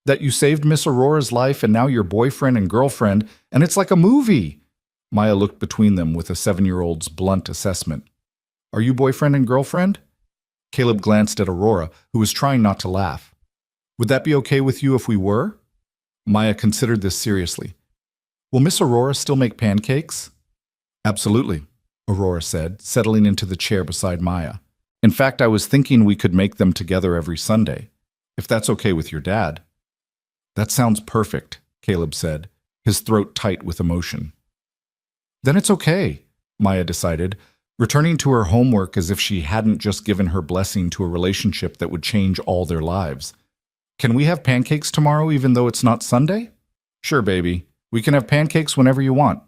"That you saved Miss Aurora's life and now you're boyfriend and girlfriend, and it's like a movie." Maya looked between them with a 7-year-old's blunt assessment. "Are you boyfriend and girlfriend?" Caleb glanced at Aurora, who was trying not to laugh. "Would that be okay with you if we were?" Maya considered this seriously. "Will Miss Aurora still make pancakes?" "Absolutely," Aurora said, settling into the chair beside Maya. "In fact, I was thinking we could make them together every Sunday, if that's okay with your dad." "That sounds perfect," Caleb said, his throat tight with emotion. "Then it's okay," Maya decided, returning to her homework as if she hadn't just given her blessing to a relationship that would change all their lives. "Can we have pancakes tomorrow even though it's not Sunday?" "Sure, baby. We can have pancakes whenever you want."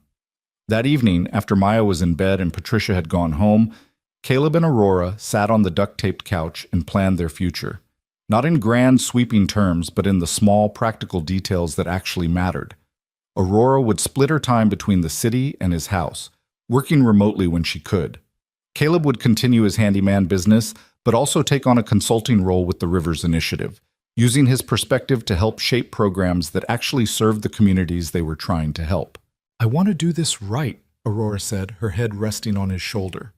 That evening, after Maya was in bed and Patricia had gone home, Caleb and Aurora sat on the duct-taped couch and planned their future. Not in grand, sweeping terms, but in the small, practical details that actually mattered. Aurora would split her time between the city and his house, working remotely when she could. Caleb would continue his handyman business, but also take on a consulting role with the Rivers Initiative, using his perspective to help shape programs that actually served the communities they were trying to help. "I want to do this right," Aurora said, her head resting on his shoulder.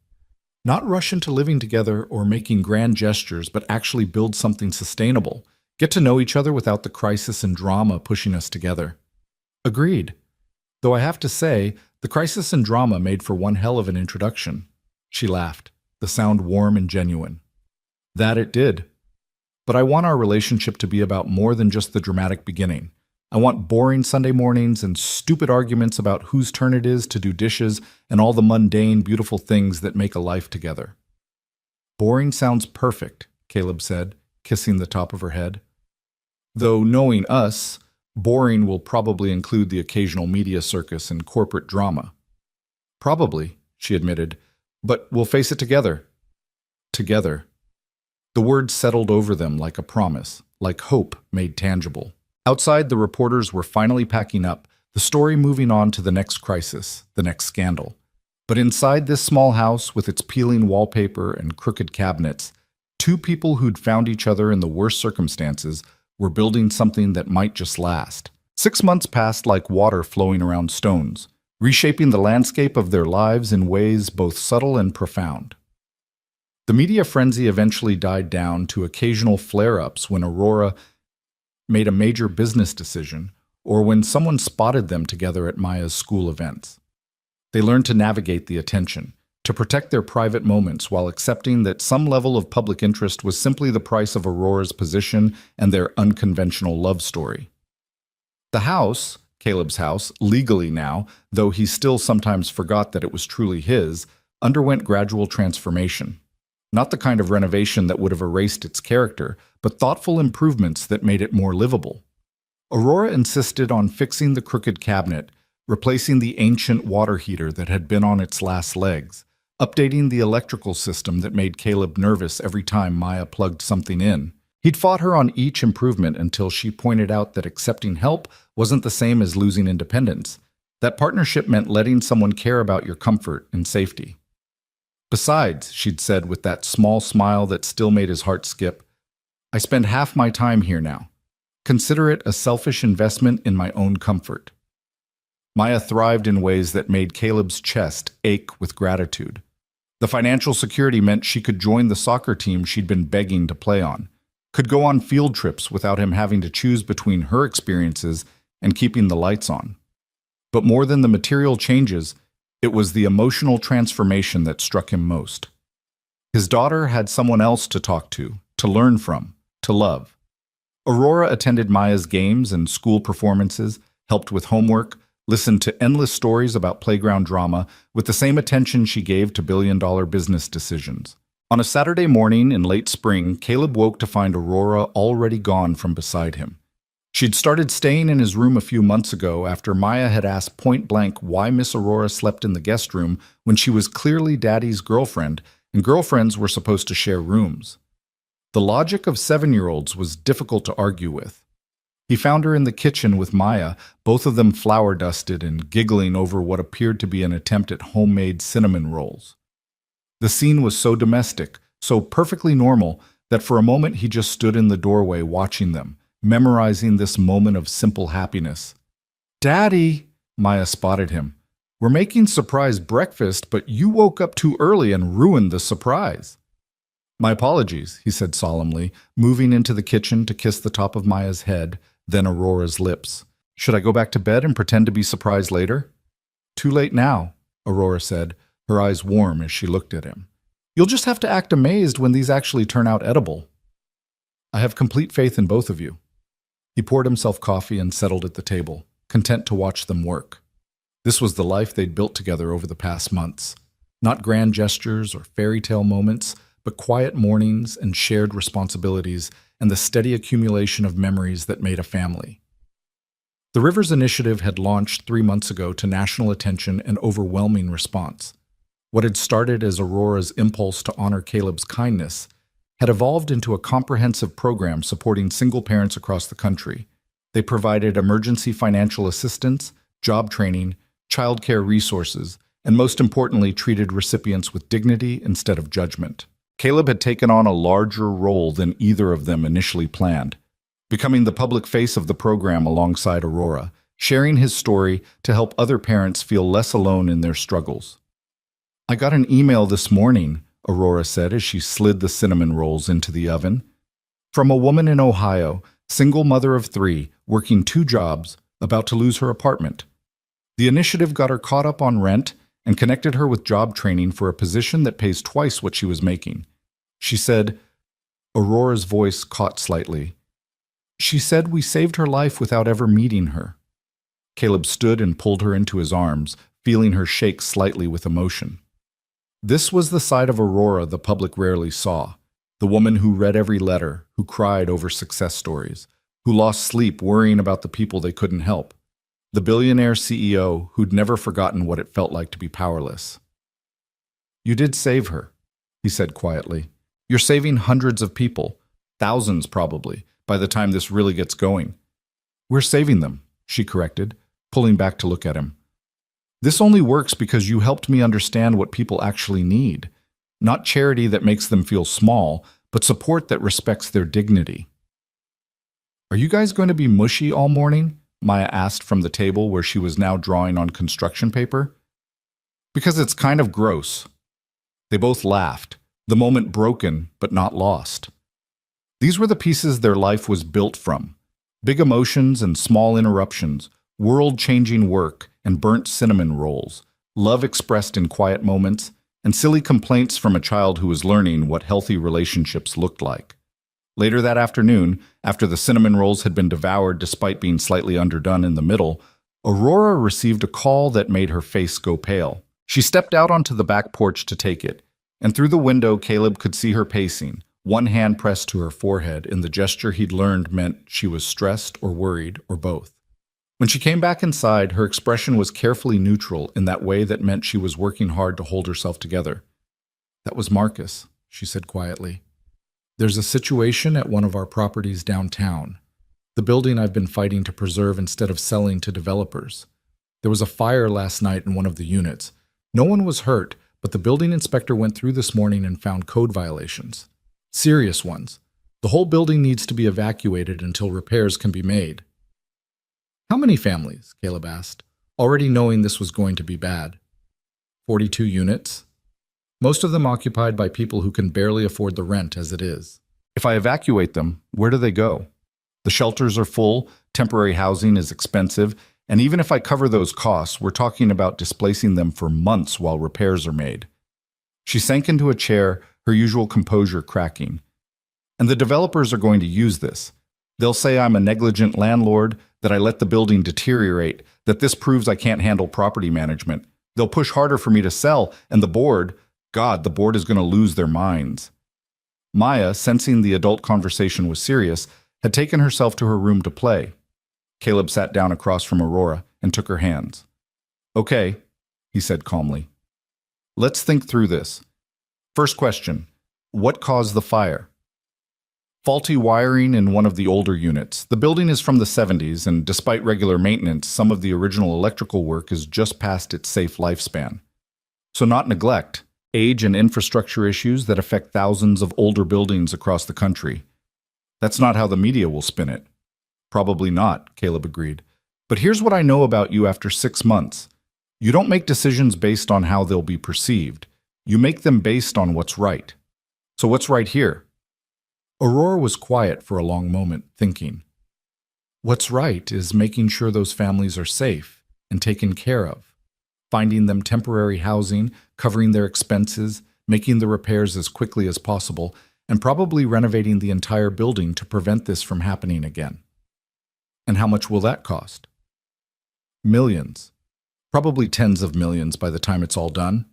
"Not rush into living together or making grand gestures, but actually build something sustainable. Get to know each other without the crisis and drama pushing us together." "Agreed. Though I have to say, the crisis and drama made for one hell of an introduction." She laughed, the sound warm and genuine. "That it did. But I want our relationship to be about more than just the dramatic beginning. I want boring Sunday mornings and stupid arguments about whose turn it is to do dishes and all the mundane, beautiful things that make a life together." "Boring sounds perfect," Caleb said, kissing the top of her head. "Though knowing us, boring will probably include the occasional media circus and corporate drama." "Probably," she admitted, "but we'll face it together." Together. The words settled over them like a promise, like hope made tangible. Outside, the reporters were finally packing up, the story moving on to the next crisis, the next scandal. But inside this small house, with its peeling wallpaper and crooked cabinets, two people who'd found each other in the worst circumstances were building something that might just last. 6 months passed like water flowing around stones, reshaping the landscape of their lives in ways both subtle and profound. The media frenzy eventually died down to occasional flare-ups when Aurora made a major business decision, or when someone spotted them together at Maya's school events. They learned to navigate the attention, to protect their private moments while accepting that some level of public interest was simply the price of Aurora's position and their unconventional love story. The house, Caleb's house, legally now, though he still sometimes forgot that it was truly his, underwent gradual transformation. Not the kind of renovation that would have erased its character, but thoughtful improvements that made it more livable. Aurora insisted on fixing the crooked cabinet, replacing the ancient water heater that had been on its last legs, updating the electrical system that made Caleb nervous every time Maya plugged something in. He'd fought her on each improvement until she pointed out that accepting help wasn't the same as losing independence. That partnership meant letting someone care about your comfort and safety. "Besides," she'd said with that small smile that still made his heart skip, "I spend half my time here now. Consider it a selfish investment in my own comfort." Maya thrived in ways that made Caleb's chest ache with gratitude. The financial security meant she could join the soccer team she'd been begging to play on, could go on field trips without him having to choose between her experiences and keeping the lights on. But more than the material changes, it was the emotional transformation that struck him most. His daughter had someone else to talk to learn from, to love. Aurora attended Maya's games and school performances, helped with homework, listened to endless stories about playground drama with the same attention she gave to billion-dollar business decisions. On a Saturday morning in late spring, Caleb woke to find Aurora already gone from beside him. She'd started staying in his room a few months ago after Maya had asked point-blank why Miss Aurora slept in the guest room when she was clearly Daddy's girlfriend, and girlfriends were supposed to share rooms. The logic of 7-year-olds was difficult to argue with. He found her in the kitchen with Maya, both of them flour-dusted and giggling over what appeared to be an attempt at homemade cinnamon rolls. The scene was so domestic, so perfectly normal, that for a moment he just stood in the doorway watching them, memorizing this moment of simple happiness. "Daddy," Maya spotted him. "We're making surprise breakfast, but you woke up too early and ruined the surprise." "My apologies," he said solemnly, moving into the kitchen to kiss the top of Maya's head, then Aurora's lips. "Should I go back to bed and pretend to be surprised later?" "Too late now," Aurora said, her eyes warm as she looked at him. "You'll just have to act amazed when these actually turn out edible." "I have complete faith in both of you." He poured himself coffee and settled at the table, content to watch them work. This was the life they'd built together over the past months. Not grand gestures or fairy tale moments, but quiet mornings and shared responsibilities and the steady accumulation of memories that made a family. The Rivers Initiative had launched 3 months ago to national attention and overwhelming response. What had started as Aurora's impulse to honor Caleb's kindness had evolved into a comprehensive program supporting single parents across the country. They provided emergency financial assistance, job training, childcare resources, and most importantly, treated recipients with dignity instead of judgment. Caleb had taken on a larger role than either of them initially planned, becoming the public face of the program alongside Aurora, sharing his story to help other parents feel less alone in their struggles. "I got an email this morning," Aurora said as she slid the cinnamon rolls into the oven, "from a woman in Ohio, single mother of 3, working 2 jobs, about to lose her apartment. The initiative got her caught up on rent and connected her with job training for a position that pays twice what she was making. She said," Aurora's voice caught slightly, "she said we saved her life without ever meeting her." Caleb stood and pulled her into his arms, feeling her shake slightly with emotion. This was the side of Aurora the public rarely saw, the woman who read every letter, who cried over success stories, who lost sleep worrying about the people they couldn't help. The billionaire CEO who'd never forgotten what it felt like to be powerless. "You did save her," he said quietly. "You're saving hundreds of people, thousands probably, by the time this really gets going." "We're saving them," she corrected, pulling back to look at him. "This only works because you helped me understand what people actually need. Not charity that makes them feel small, but support that respects their dignity." "Are you guys going to be mushy all morning?" Maya asked from the table where she was now drawing on construction paper. "Because it's kind of gross." They both laughed, the moment broken but not lost. These were the pieces their life was built from. Big emotions and small interruptions, world-changing work and burnt cinnamon rolls, love expressed in quiet moments, and silly complaints from a child who was learning what healthy relationships looked like. Later that afternoon, after the cinnamon rolls had been devoured despite being slightly underdone in the middle, Aurora received a call that made her face go pale. She stepped out onto the back porch to take it, and through the window Caleb could see her pacing, one hand pressed to her forehead in the gesture he'd learned meant she was stressed or worried or both. When she came back inside, her expression was carefully neutral in that way that meant she was working hard to hold herself together. "That was Marcus," she said quietly. "There's a situation at one of our properties downtown, the building I've been fighting to preserve instead of selling to developers. There was a fire last night in one of the units. No one was hurt, but the building inspector went through this morning and found code violations. Serious ones. The whole building needs to be evacuated until repairs can be made." "How many families?" Caleb asked, already knowing this was going to be bad. 42 units. Most of them occupied by people who can barely afford the rent as it is. "If I evacuate them, where do they go? The shelters are full, temporary housing is expensive, and even if I cover those costs, we're talking about displacing them for months while repairs are made." She sank into a chair, her usual composure cracking. "And the developers are going to use this. They'll say I'm a negligent landlord, that I let the building deteriorate, that this proves I can't handle property management. They'll push harder for me to sell, and the board is going to lose their minds." Maya, sensing the adult conversation was serious, had taken herself to her room to play. Caleb sat down across from Aurora and took her hands. "Okay," he said calmly. "Let's think through this. First question, what caused the fire? Faulty wiring in one of the older units. The building is from the 70s, and despite regular maintenance, some of the original electrical work is just past its safe lifespan. So not neglect, age and infrastructure issues that affect thousands of older buildings across the country. That's not how the media will spin it. Probably not, Caleb agreed. But here's what I know about you after 6 months. You don't make decisions based on how they'll be perceived. You make them based on what's right. So what's right here? Aurora was quiet for a long moment, thinking. What's right is making sure those families are safe and taken care of, finding them temporary housing, covering their expenses, making the repairs as quickly as possible, and probably renovating the entire building to prevent this from happening again. And how much will that cost? Millions. Probably tens of millions by the time it's all done.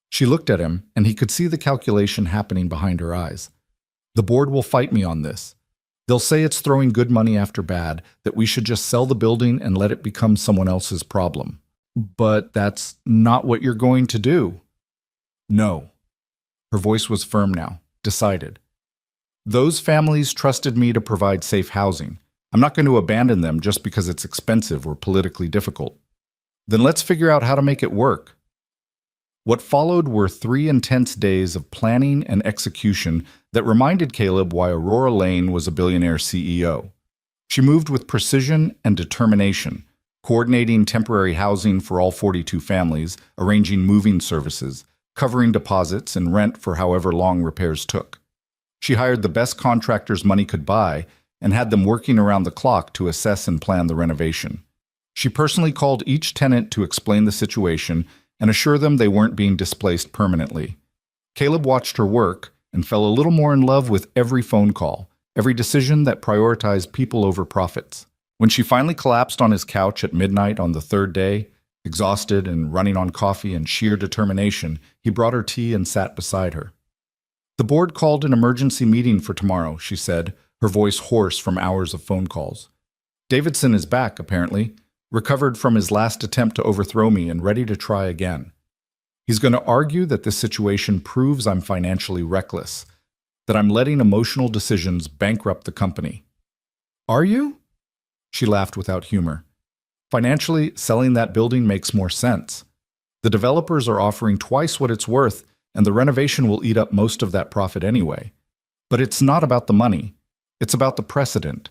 She looked at him, and he could see the calculation happening behind her eyes. The board will fight me on this. They'll say it's throwing good money after bad, that we should just sell the building and let it become someone else's problem. But that's not what you're going to do. No. Her voice was firm now, decided. Those families trusted me to provide safe housing. I'm not going to abandon them just because it's expensive or politically difficult. Then let's figure out how to make it work. What followed were 3 intense days of planning and execution that reminded Caleb why Aurora Lane was a billionaire CEO. She moved with precision and determination, coordinating temporary housing for all 42 families, arranging moving services, covering deposits and rent for however long repairs took. She hired the best contractors money could buy and had them working around the clock to assess and plan the renovation. She personally called each tenant to explain the situation and assure them they weren't being displaced permanently. Caleb watched her work and fell a little more in love with every phone call, every decision that prioritized people over profits. When she finally collapsed on his couch at midnight on the 3rd day, exhausted and running on coffee and sheer determination, he brought her tea and sat beside her. The board called an emergency meeting for tomorrow, she said, her voice hoarse from hours of phone calls. Davidson is back, apparently, recovered from his last attempt to overthrow me and ready to try again. He's going to argue that this situation proves I'm financially reckless, that I'm letting emotional decisions bankrupt the company. Are you? She laughed without humor. Financially, selling that building makes more sense. The developers are offering twice what it's worth, and the renovation will eat up most of that profit anyway. But it's not about the money. It's about the precedent.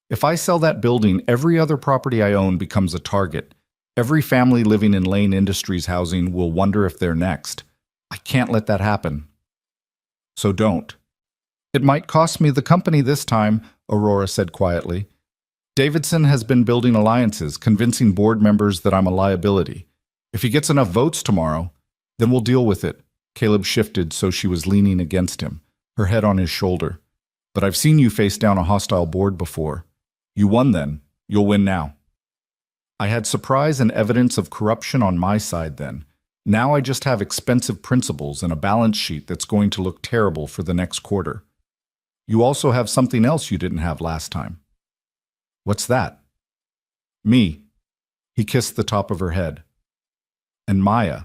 If I sell that building, every other property I own becomes a target. Every family living in Lane Industries housing will wonder if they're next. I can't let that happen. So don't. It might cost me the company this time, Aurora said quietly. Davidson has been building alliances, convincing board members that I'm a liability. If he gets enough votes tomorrow, then we'll deal with it. Caleb shifted so she was leaning against him, her head on his shoulder. But I've seen you face down a hostile board before. You won then. You'll win now. I had surprise and evidence of corruption on my side then. Now I just have expensive principals and a balance sheet that's going to look terrible for the next quarter. You also have something else you didn't have last time. What's that? Me. He kissed the top of her head. And Maya.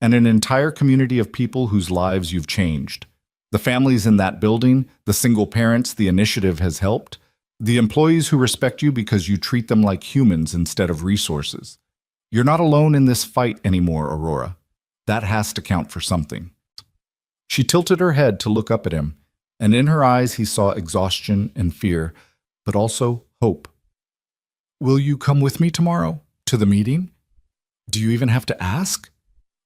And an entire community of people whose lives you've changed. The families in that building, the single parents the initiative has helped, the employees who respect you because you treat them like humans instead of resources. You're not alone in this fight anymore, Aurora. That has to count for something. She tilted her head to look up at him, and in her eyes he saw exhaustion and fear, but also hope. Will you come with me tomorrow? To the meeting? Do you even have to ask?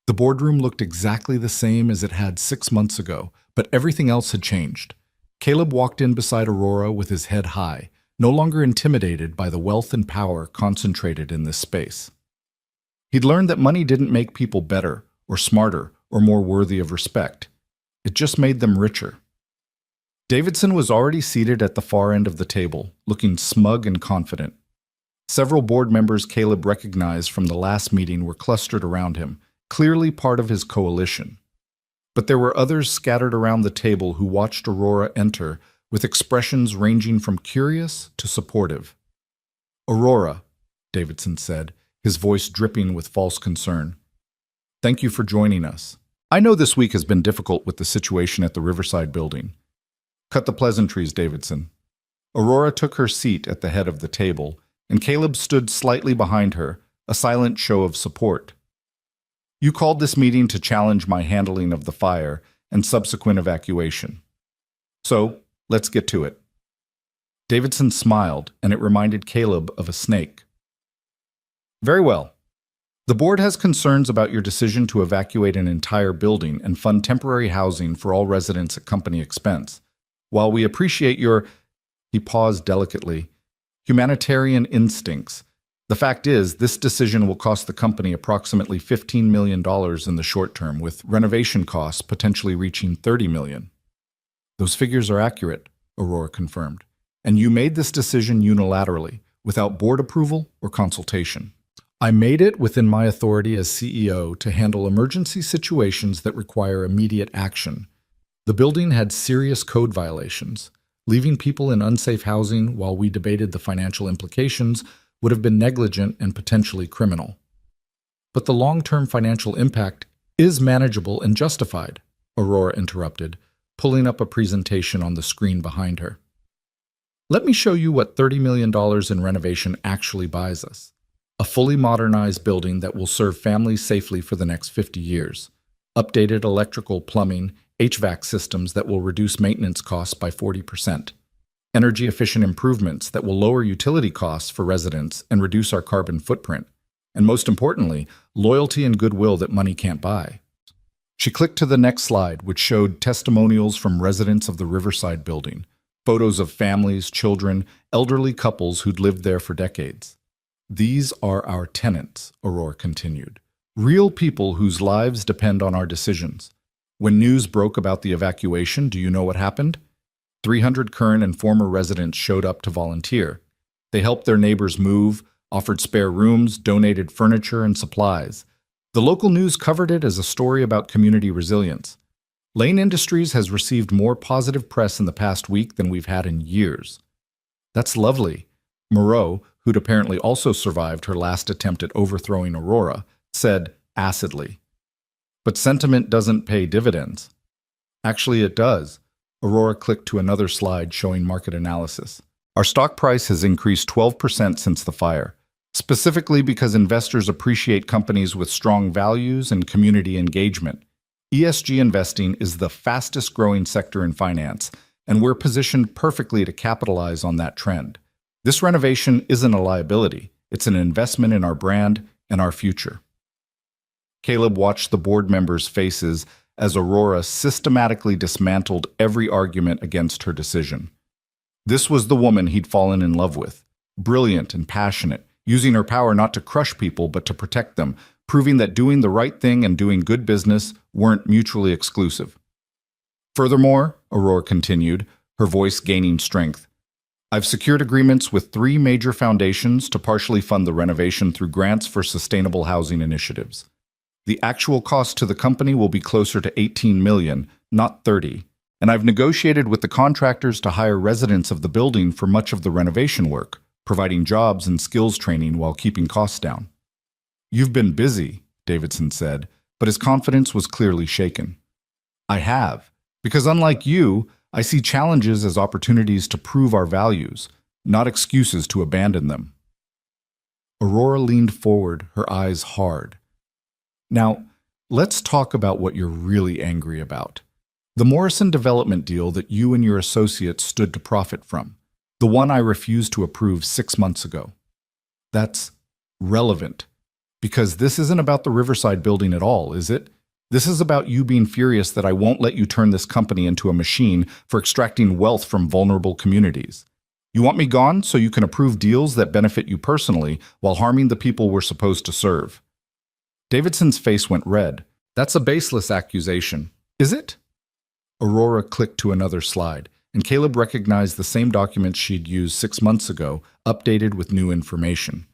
The boardroom looked exactly the same as it had 6 months ago, but everything else had changed. Caleb walked in beside Aurora with his head high, no longer intimidated by the wealth and power concentrated in this space. He'd learned that money didn't make people better, or smarter, or more worthy of respect. It just made them richer. Davidson was already seated at the far end of the table, looking smug and confident. Several board members Caleb recognized from the last meeting were clustered around him, clearly part of his coalition. But there were others scattered around the table who watched Aurora enter with expressions ranging from curious to supportive. Aurora, Davidson said, his voice dripping with false concern. Thank you for joining us. I know this week has been difficult with the situation at the Riverside building. Cut the pleasantries, Davidson. Aurora took her seat at the head of the table, and Caleb stood slightly behind her, a silent show of support. You called this meeting to challenge my handling of the fire and subsequent evacuation. So, let's get to it. Davidson smiled, and it reminded Caleb of a snake. Very well. The board has concerns about your decision to evacuate an entire building and fund temporary housing for all residents at company expense. While we appreciate your, he paused delicately, humanitarian instincts, the fact is this decision will cost the company approximately $15 million in the short term, with renovation costs potentially reaching $30 million. Those figures are accurate, Aurora confirmed, and you made this decision unilaterally, without board approval or consultation. I made it within my authority as CEO to handle emergency situations that require immediate action. The building had serious code violations. Leaving people in unsafe housing while we debated the financial implications would have been negligent and potentially criminal. But the long-term financial impact is manageable and justified, Aurora interrupted, pulling up a presentation on the screen behind her. Let me show you what $30 million in renovation actually buys us. A fully modernized building that will serve families safely for the next 50 years. Updated electrical, plumbing, HVAC systems that will reduce maintenance costs by 40%. Energy-efficient improvements that will lower utility costs for residents and reduce our carbon footprint. And most importantly, loyalty and goodwill that money can't buy. She clicked to the next slide, which showed testimonials from residents of the Riverside building, photos of families, children, elderly couples who'd lived there for decades. These are our tenants, Aurora continued. Real people whose lives depend on our decisions. When news broke about the evacuation, do you know what happened? 300 current and former residents showed up to volunteer. They helped their neighbors move, offered spare rooms, donated furniture and supplies. The local news covered it as a story about community resilience. Lane Industries has received more positive press in the past week than we've had in years. That's lovely. Moreau, who'd apparently also survived her last attempt at overthrowing Aurora, said acidly. But sentiment doesn't pay dividends. Actually, it does. Aurora clicked to another slide showing market analysis. Our stock price has increased 12% since the fire, specifically because investors appreciate companies with strong values and community engagement. ESG investing is the fastest growing sector in finance, and we're positioned perfectly to capitalize on that trend. This renovation isn't a liability. It's an investment in our brand and our future. Caleb watched the board members' faces as Aurora systematically dismantled every argument against her decision. This was the woman he'd fallen in love with, brilliant and passionate, using her power not to crush people but to protect them, proving that doing the right thing and doing good business weren't mutually exclusive. Furthermore, Aurora continued, her voice gaining strength, I've secured agreements with 3 major foundations to partially fund the renovation through grants for sustainable housing initiatives. The actual cost to the company will be closer to $18 million, not $30, and I've negotiated with the contractors to hire residents of the building for much of the renovation work, providing jobs and skills training while keeping costs down. You've been busy, Davidson said, but his confidence was clearly shaken. I have, because unlike you, I see challenges as opportunities to prove our values, not excuses to abandon them. Aurora leaned forward, her eyes hard. Now, let's talk about what you're really angry about. The Morrison development deal that you and your associates stood to profit from. The one I refused to approve 6 months ago. That's relevant, because this isn't about the Riverside building at all, is it? This is about you being furious that I won't let you turn this company into a machine for extracting wealth from vulnerable communities. You want me gone so you can approve deals that benefit you personally while harming the people we're supposed to serve. Davidson's face went red. That's a baseless accusation, is it? Aurora clicked to another slide, and Caleb recognized the same documents she'd used 6 months ago, updated with new information.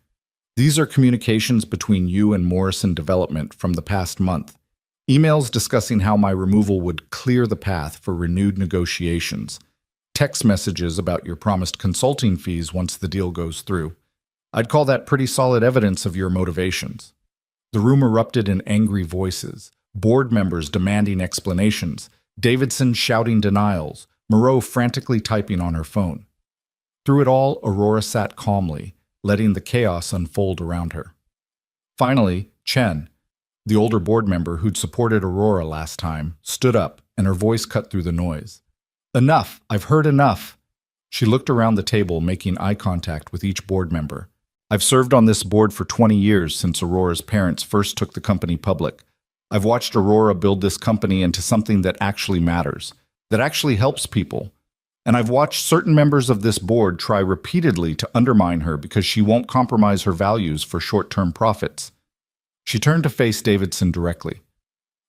These are communications between you and Morrison Development from the past month. Emails discussing how my removal would clear the path for renewed negotiations. Text messages about your promised consulting fees once the deal goes through. I'd call that pretty solid evidence of your motivations. The room erupted in angry voices. Board members demanding explanations, Davidson shouting denials, Moreau frantically typing on her phone. Through it all, Aurora sat calmly, letting the chaos unfold around her. Finally, Chen, the older board member who'd supported Aurora last time, stood up, and her voice cut through the noise. "Enough! I've heard enough!" She looked around the table, making eye contact with each board member. "I've served on this board for 20 years since Aurora's parents first took the company public. I've watched Aurora build this company into something that actually matters, that actually helps people. And I've watched certain members of this board try repeatedly to undermine her because she won't compromise her values for short-term profits." She turned to face Davidson directly.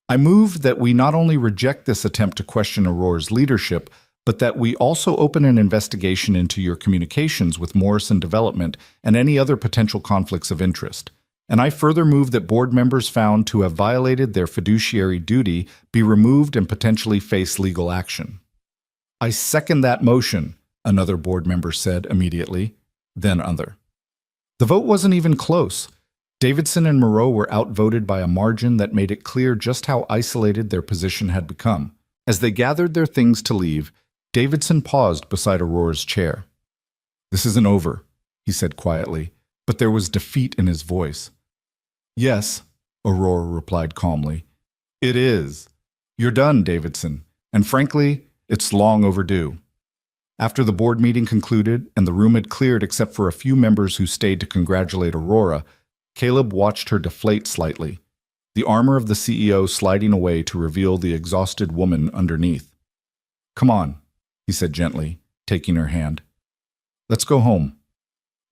"I move that we not only reject this attempt to question Aurora's leadership, but that we also open an investigation into your communications with Morrison Development and any other potential conflicts of interest. And I further move that board members found to have violated their fiduciary duty be removed and potentially face legal action." "I second that motion," another board member said immediately, then other. The vote wasn't even close. Davidson and Moreau were outvoted by a margin that made it clear just how isolated their position had become. As they gathered their things to leave, Davidson paused beside Aurora's chair. "This isn't over," he said quietly, but there was defeat in his voice. "Yes," Aurora replied calmly. "It is. You're done, Davidson, and frankly, it's long overdue." After the board meeting concluded and the room had cleared except for a few members who stayed to congratulate Aurora, Caleb watched her deflate slightly, the armor of the CEO sliding away to reveal the exhausted woman underneath. "Come on," he said gently, taking her hand. "Let's go home."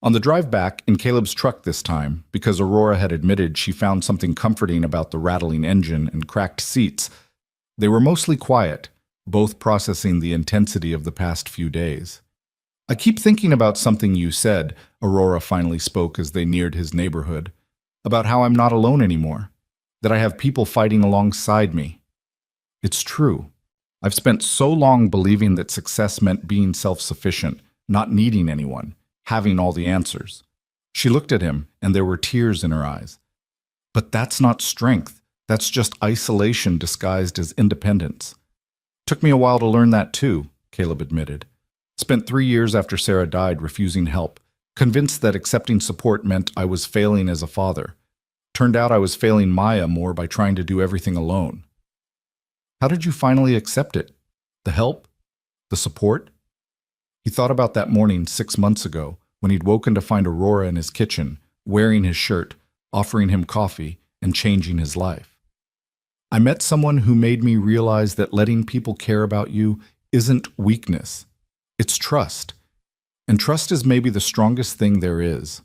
On the drive back, in Caleb's truck this time, because Aurora had admitted she found something comforting about the rattling engine and cracked seats, they were mostly quiet, both processing the intensity of the past few days. "I keep thinking about something you said," Aurora finally spoke as they neared his neighborhood, "about how I'm not alone anymore, that I have people fighting alongside me. It's true. I've spent so long believing that success meant being self-sufficient, not needing anyone, having all the answers." She looked at him, and there were tears in her eyes. "But that's not strength. That's just isolation disguised as independence." "Took me a while to learn that too," Caleb admitted. "Spent 3 years after Sarah died refusing help, convinced that accepting support meant I was failing as a father. Turned out I was failing Maya more by trying to do everything alone." "How did you finally accept it? The help? The support?" He thought about that morning 6 months ago when he'd woken to find Aurora in his kitchen, wearing his shirt, offering him coffee, and changing his life. "I met someone who made me realize that letting people care about you isn't weakness. It's trust. And trust is maybe the strongest thing there is."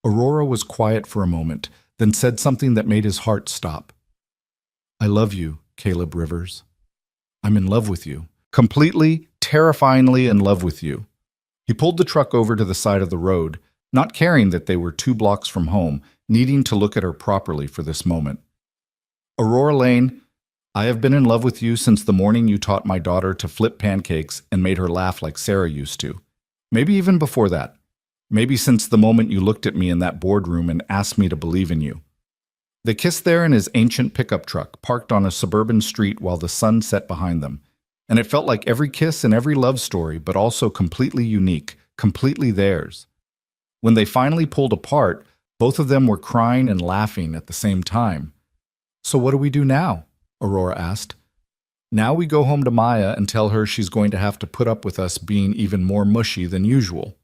Aurora was quiet for a moment, then said something that made his heart stop. "I love you, Caleb Rivers. I'm in love with you. Completely, terrifyingly in love with you." He pulled the truck over to the side of the road, not caring that they were 2 blocks from home, needing to look at her properly for this moment. "Aurora Lane, I have been in love with you since the morning you taught my daughter to flip pancakes and made her laugh like Sarah used to. Maybe even before that. Maybe since the moment you looked at me in that boardroom and asked me to believe in you." They kissed there in his ancient pickup truck, parked on a suburban street while the sun set behind them. And it felt like every kiss and every love story, but also completely unique, completely theirs. When they finally pulled apart, both of them were crying and laughing at the same time. "So what do we do now?" Aurora asked. "Now we go home to Maya and tell her she's going to have to put up with us being even more mushy than usual.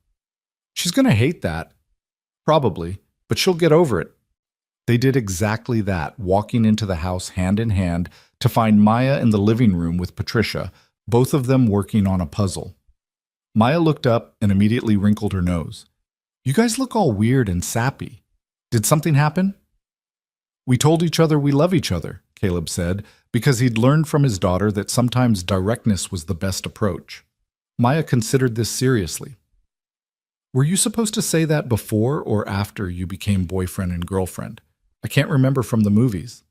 She's going to hate that. Probably, but she'll get over it." They did exactly that, walking into the house hand in hand to find Maya in the living room with Patricia, both of them working on a puzzle. Maya looked up and immediately wrinkled her nose. "You guys look all weird and sappy. Did something happen?" "We told each other we love each other," Caleb said, because he'd learned from his daughter that sometimes directness was the best approach. Maya considered this seriously. "Were you supposed to say that before or after you became boyfriend and girlfriend? I can't remember from the movies."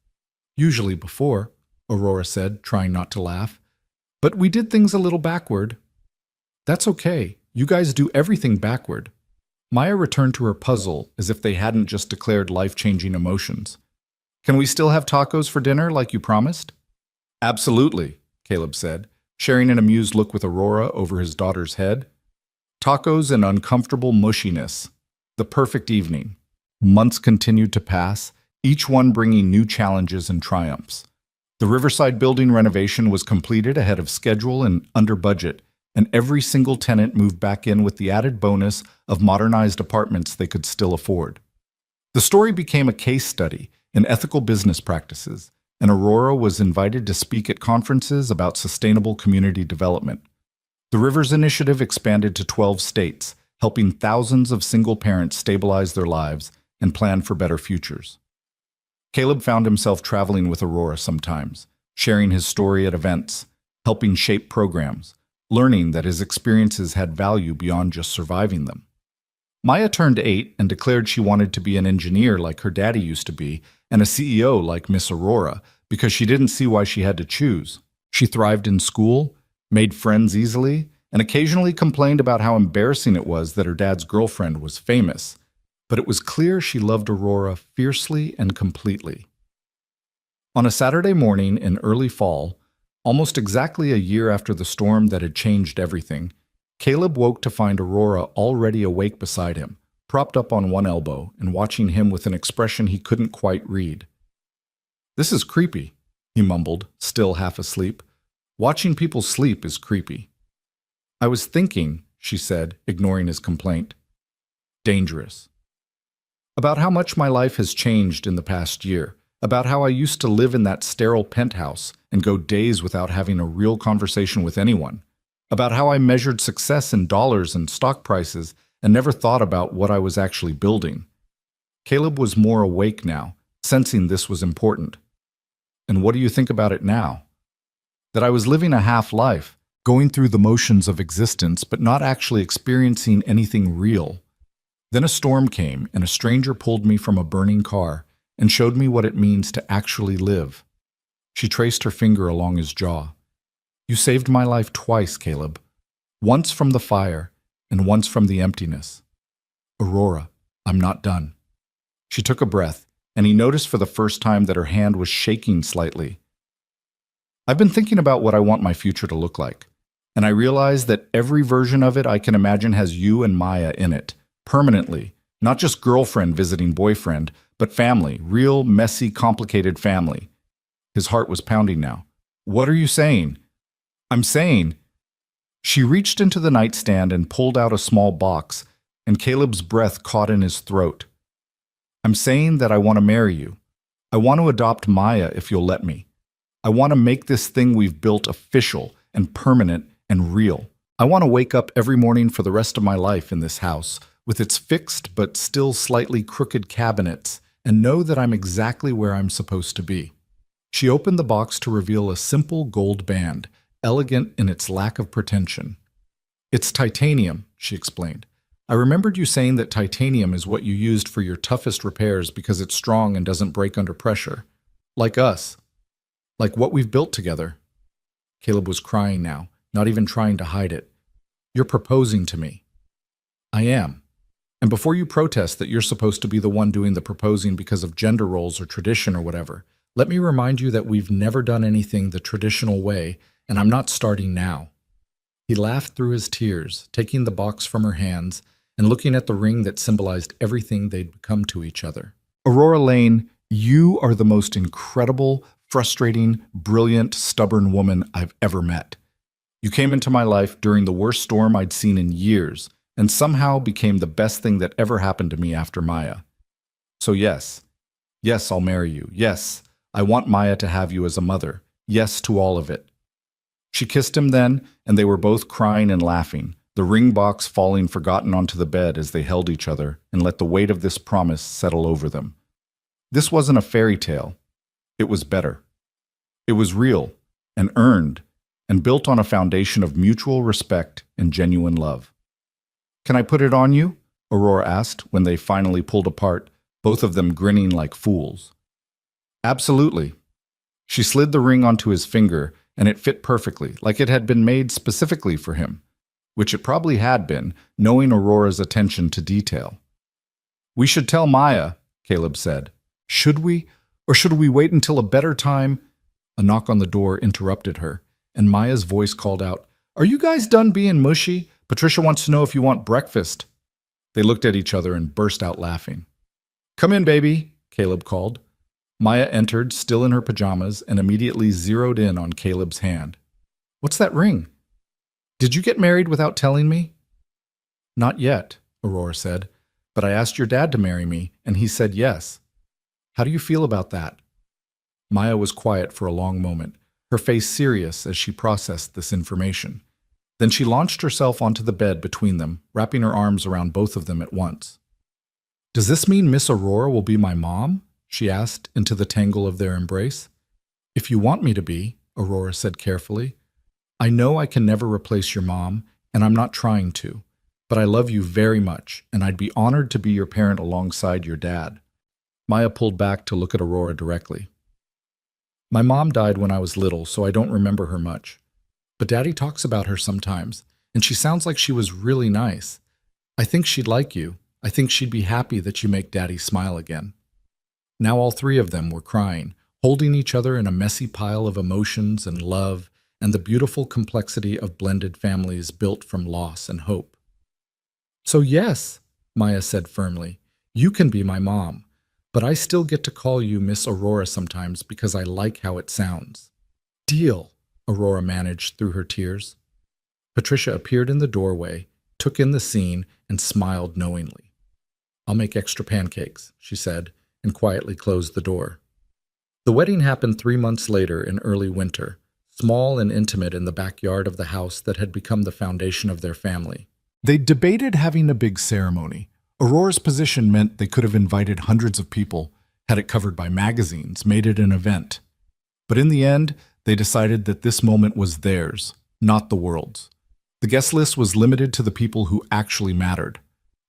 "Usually before," Aurora said, trying not to laugh. "But we did things a little backward." "That's okay. You guys do everything backward." Maya returned to her puzzle as if they hadn't just declared life-changing emotions. Can we still have tacos for dinner like you promised? Absolutely, Caleb said, sharing an amused look with Aurora over his daughter's head. Tacos and uncomfortable mushiness. The perfect evening. Months continued to pass, each one bringing new challenges and triumphs. The Riverside building renovation was completed ahead of schedule and under budget, and every single tenant moved back in with the added bonus of modernized apartments they could still afford. The story became a case study in ethical business practices, and Aurora was invited to speak at conferences about sustainable community development. The Rivers Initiative expanded to 12 states, helping thousands of single parents stabilize their lives and plan for better futures. Caleb found himself traveling with Aurora sometimes, sharing his story at events, helping shape programs, learning that his experiences had value beyond just surviving them. Maya turned 8 and declared she wanted to be an engineer like her daddy used to be and a CEO like Miss Aurora because she didn't see why she had to choose. She thrived in school, made friends easily, and occasionally complained about how embarrassing it was that her dad's girlfriend was famous. But it was clear she loved Aurora fiercely and completely. On a Saturday morning in early fall, almost exactly a year after the storm that had changed everything, Caleb woke to find Aurora already awake beside him, propped up on one elbow and watching him with an expression he couldn't quite read. "This is creepy," he mumbled, still half asleep. "Watching people sleep is creepy." "I was thinking," she said, ignoring his complaint. "Dangerous. About how much my life has changed in the past year, about how I used to live in that sterile penthouse and go days without having a real conversation with anyone, about how I measured success in dollars and stock prices and never thought about what I was actually building." Caleb was more awake now, sensing this was important. "And what do you think about it now?" "That I was living a half-life, going through the motions of existence but not actually experiencing anything real. Then a storm came and a stranger pulled me from a burning car and showed me what it means to actually live." She traced her finger along his jaw. "You saved my life twice, Caleb. Once from the fire and once from the emptiness. Aurora, I'm not done." She took a breath, and he noticed for the first time that her hand was shaking slightly. "I've been thinking about what I want my future to look like, and I realize that every version of it I can imagine has you and Maya in it, permanently, not just girlfriend visiting boyfriend, but family, real, messy, complicated family." His heart was pounding now. "What are you saying?" "I'm saying—" She reached into the nightstand and pulled out a small box, and Caleb's breath caught in his throat. "I'm saying that I want to marry you. I want to adopt Maya if you'll let me. I want to make this thing we've built official and permanent and real. I want to wake up every morning for the rest of my life in this house, with its fixed but still slightly crooked cabinets, and know that I'm exactly where I'm supposed to be." She opened the box to reveal a simple gold band, elegant in its lack of pretension. "It's titanium," she explained. "I remembered you saying that titanium is what you used for your toughest repairs because it's strong and doesn't break under pressure. Like us. Like what we've built together." Caleb was crying now, not even trying to hide it. "You're proposing to me." "I am. And before you protest that you're supposed to be the one doing the proposing because of gender roles or tradition or whatever, let me remind you that we've never done anything the traditional way, and I'm not starting now." He laughed through his tears, taking the box from her hands and looking at the ring that symbolized everything they'd become to each other. "Aurora Lane, you are the most incredible, frustrating, brilliant, stubborn woman I've ever met. You came into my life during the worst storm I'd seen in years, and somehow became the best thing that ever happened to me after Maya. So yes, I'll marry you. Yes, I want Maya to have you as a mother. Yes to all of it." She kissed him then, and they were both crying and laughing, the ring box falling forgotten onto the bed as they held each other and let the weight of this promise settle over them. This wasn't a fairy tale. It was better. It was real and earned and built on a foundation of mutual respect and genuine love. "Can I put it on you?" Aurora asked when they finally pulled apart, both of them grinning like fools. "Absolutely." She slid the ring onto his finger, and it fit perfectly, like it had been made specifically for him, which it probably had been, knowing Aurora's attention to detail. "We should tell Maya," Caleb said. "Should we? Or should we wait until a better time? A knock on the door interrupted her, and Maya's voice called out, "Are you guys done being mushy? Patricia wants to know if you want breakfast." They looked at each other and burst out laughing. "Come in, baby," Caleb called. Maya entered, still in her pajamas, and immediately zeroed in on Caleb's hand. "What's that ring? Did you get married without telling me?" "Not yet," Aurora said, "but I asked your dad to marry me, and he said yes. How do you feel about that?" Maya was quiet for a long moment, her face serious as she processed this information. Then she launched herself onto the bed between them, wrapping her arms around both of them at once. "Does this mean Miss Aurora will be my mom?" she asked into the tangle of their embrace. "If you want me to be," Aurora said carefully. "I know I can never replace your mom, and I'm not trying to, but I love you very much, and I'd be honored to be your parent alongside your dad." Maya pulled back to look at Aurora directly. "My mom died when I was little, so I don't remember her much. But Daddy talks about her sometimes, and she sounds like she was really nice. I think she'd like you. I think she'd be happy that you make Daddy smile again." Now all three of them were crying, holding each other in a messy pile of emotions and love and the beautiful complexity of blended families built from loss and hope. "So yes," Maya said firmly, "you can be my mom, but I still get to call you Miss Aurora sometimes because I like how it sounds." "Deal," Aurora managed through her tears. Patricia appeared in the doorway, took in the scene, and smiled knowingly. "I'll make extra pancakes," she said, and quietly closed the door. The wedding happened 3 months later in early winter, small and intimate in the backyard of the house that had become the foundation of their family. They debated having a big ceremony. Aurora's position meant they could have invited hundreds of people, had it covered by magazines, made it an event. But in the end, they decided that this moment was theirs, not the world's. The guest list was limited to the people who actually mattered.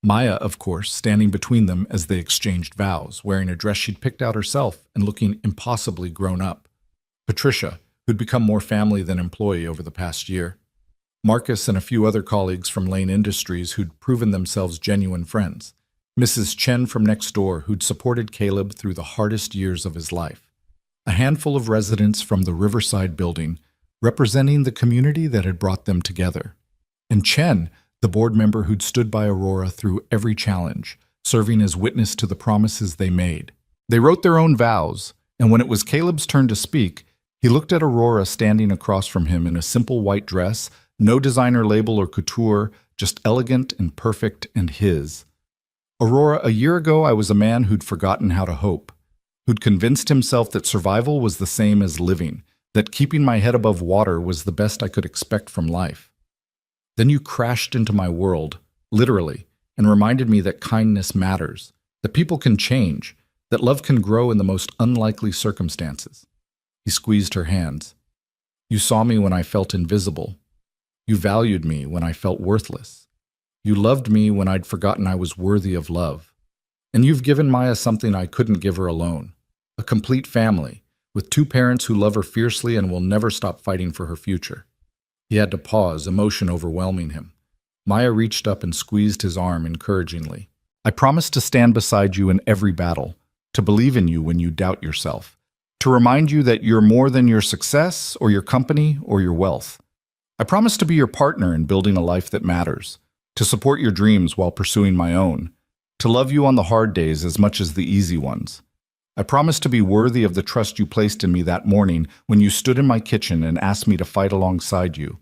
Maya, of course, standing between them as they exchanged vows, wearing a dress she'd picked out herself and looking impossibly grown up. Patricia, who'd become more family than employee over the past year. Marcus and a few other colleagues from Lane Industries who'd proven themselves genuine friends. Mrs. Chen from next door, who'd supported Caleb through the hardest years of his life. A handful of residents from the Riverside building, representing the community that had brought them together. And Chen, the board member who'd stood by Aurora through every challenge, serving as witness to the promises they made. They wrote their own vows, and when it was Caleb's turn to speak, he looked at Aurora standing across from him in a simple white dress, no designer label or couture, just elegant and perfect and his. "Aurora, a year ago I was a man who'd forgotten how to hope, who'd convinced himself that survival was the same as living, that keeping my head above water was the best I could expect from life. Then you crashed into my world, literally, and reminded me that kindness matters, that people can change, that love can grow in the most unlikely circumstances." He squeezed her hands. "You saw me when I felt invisible. You valued me when I felt worthless. You loved me when I'd forgotten I was worthy of love. And you've given Maya something I couldn't give her alone, a complete family, with 2 parents who love her fiercely and will never stop fighting for her future." He had to pause, emotion overwhelming him. Maya reached up and squeezed his arm encouragingly. "I promise to stand beside you in every battle, to believe in you when you doubt yourself, to remind you that you're more than your success or your company or your wealth. I promise to be your partner in building a life that matters, to support your dreams while pursuing my own, to love you on the hard days as much as the easy ones. I promise to be worthy of the trust you placed in me that morning when you stood in my kitchen and asked me to fight alongside you."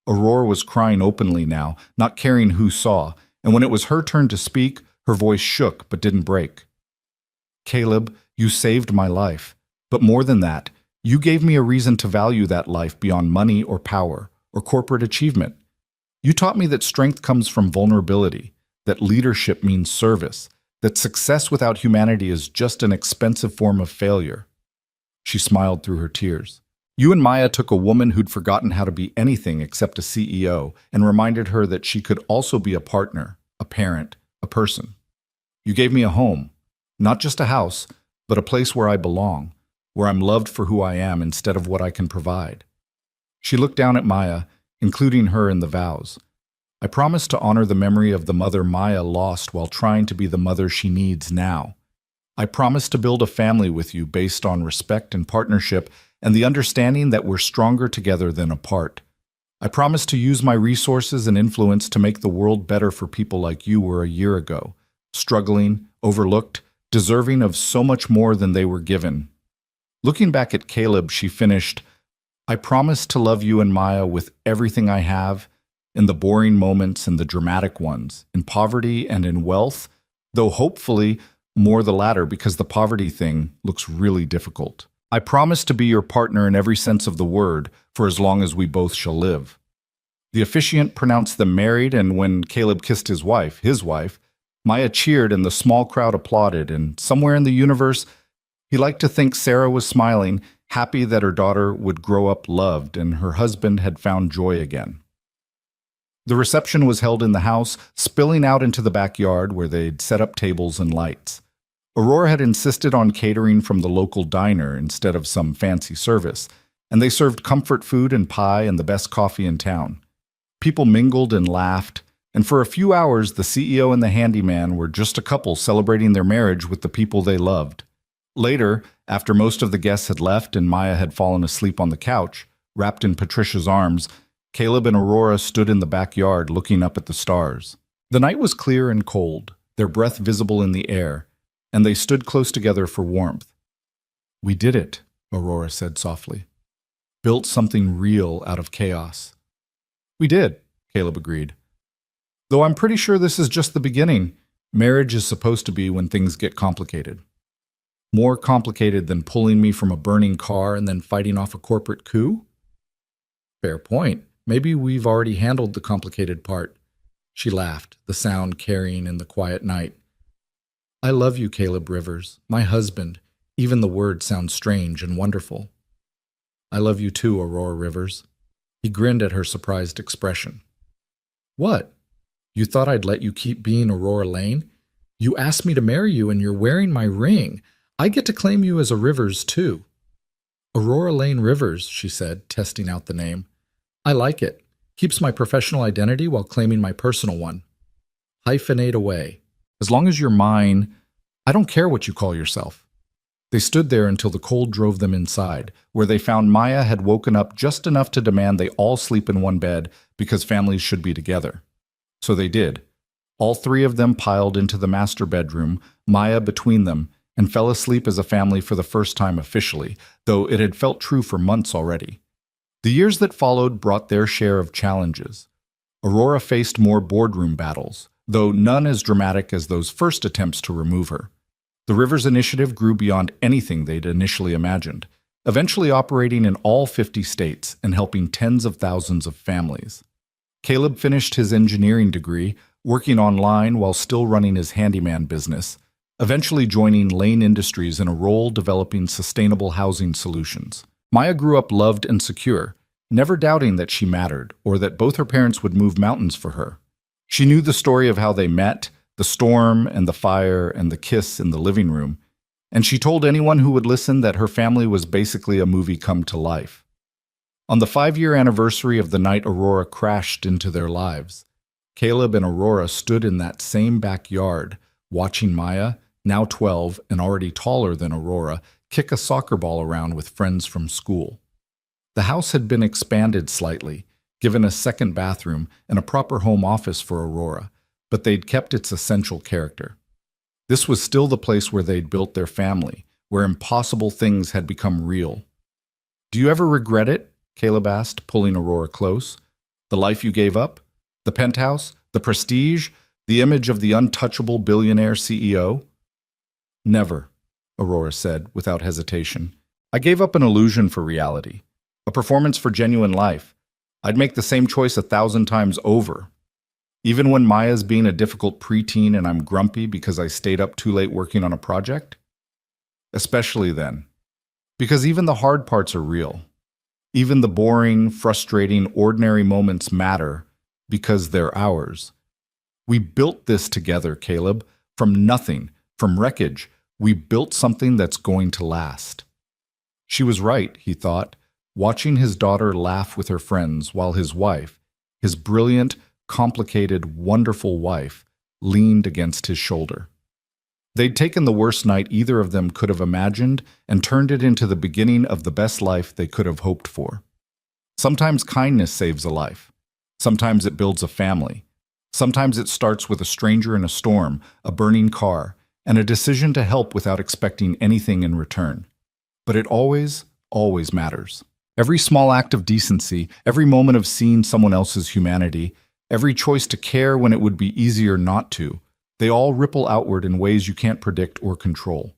Aurora was crying openly now, not caring who saw, and when it was her turn to speak, her voice shook but didn't break. "Caleb, you saved my life. But more than that, you gave me a reason to value that life beyond money or power or corporate achievement. You taught me that strength comes from vulnerability, that leadership means service, that success without humanity is just an expensive form of failure." She smiled through her tears. "You and Maya took a woman who'd forgotten how to be anything except a CEO and reminded her that she could also be a partner, a parent, a person. You gave me a home, not just a house, but a place where I belong, where I'm loved for who I am instead of what I can provide." She looked down at Maya, including her in the vows. "I promise to honor the memory of the mother Maya lost while trying to be the mother she needs now. I promise to build a family with you based on respect and partnership and the understanding that we're stronger together than apart. I promise to use my resources and influence to make the world better for people like you were a year ago, struggling, overlooked, deserving of so much more than they were given. Looking back at Caleb, she finished, I promise to love you and Maya with everything I have, in the boring moments and the dramatic ones, in poverty and in wealth, though hopefully more the latter because the poverty thing looks really difficult. I promise to be your partner in every sense of the word for as long as we both shall live. The officiant pronounced them married, and when Caleb kissed his wife, Maya cheered and the small crowd applauded, and somewhere in the universe, he liked to think Sarah was smiling, happy that her daughter would grow up loved and her husband had found joy again. The reception was held in the house, spilling out into the backyard where they'd set up tables and lights. Aurora had insisted on catering from the local diner instead of some fancy service, and they served comfort food and pie and the best coffee in town. People mingled and laughed, and for a few hours the CEO and the handyman were just a couple celebrating their marriage with the people they loved. Later, after most of the guests had left and Maya had fallen asleep on the couch, wrapped in Patricia's arms, Caleb and Aurora stood in the backyard looking up at the stars. The night was clear and cold, their breath visible in the air, and they stood close together for warmth. We did it, Aurora said softly. Built something real out of chaos. We did, Caleb agreed. Though I'm pretty sure this is just the beginning. Marriage is supposed to be when things get complicated. More complicated than pulling me from a burning car and then fighting off a corporate coup? Fair point. Maybe we've already handled the complicated part. She laughed, the sound carrying in the quiet night. I love you, Caleb Rivers, my husband. Even the word sounds strange and wonderful. I love you too, Aurora Rivers. He grinned at her surprised expression. What? You thought I'd let you keep being Aurora Lane? You asked me to marry you and you're wearing my ring. I get to claim you as a Rivers too. Aurora Lane Rivers, she said, testing out the name. I like it. Keeps my professional identity while claiming my personal one. Hyphenate away. As long as you're mine, I don't care what you call yourself. They stood there until the cold drove them inside, where they found Maya had woken up just enough to demand they all sleep in one bed because families should be together. So they did. All three of them piled into the master bedroom, Maya between them, and fell asleep as a family for the first time officially, though it had felt true for months already. The years that followed brought their share of challenges. Aurora faced more boardroom battles, though none as dramatic as those first attempts to remove her. The Rivers Initiative grew beyond anything they'd initially imagined, eventually operating in all 50 states and helping tens of thousands of families. Caleb finished his engineering degree, working online while still running his handyman business, eventually joining Lane Industries in a role developing sustainable housing solutions. Maya grew up loved and secure, never doubting that she mattered or that both her parents would move mountains for her. She knew the story of how they met, the storm and the fire and the kiss in the living room, and she told anyone who would listen that her family was basically a movie come to life. On the 5-year anniversary of the night Aurora crashed into their lives, Caleb and Aurora stood in that same backyard, watching Maya, now 12 and already taller than Aurora, kick a soccer ball around with friends from school. The house had been expanded slightly, given a second bathroom and a proper home office for Aurora, but they'd kept its essential character. This was still the place where they'd built their family, where impossible things had become real. Do you ever regret it? Caleb asked, pulling Aurora close. The life you gave up? The penthouse? The prestige? The image of the untouchable billionaire CEO? Never, Aurora said, without hesitation. I gave up an illusion for reality, a performance for genuine life. I'd make the same choice 1,000 times over. Even when Maya's being a difficult preteen and I'm grumpy because I stayed up too late working on a project? Especially then. Because even the hard parts are real. Even the boring, frustrating, ordinary moments matter because they're ours. We built this together, Caleb. From nothing, from wreckage, we built something that's going to last. She was right, he thought, watching his daughter laugh with her friends while his wife, his brilliant, complicated, wonderful wife, leaned against his shoulder. They'd taken the worst night either of them could have imagined and turned it into the beginning of the best life they could have hoped for. Sometimes kindness saves a life. Sometimes it builds a family. Sometimes it starts with a stranger in a storm, a burning car, and a decision to help without expecting anything in return. But it always, always matters. Every small act of decency, every moment of seeing someone else's humanity, every choice to care when it would be easier not to, they all ripple outward in ways you can't predict or control.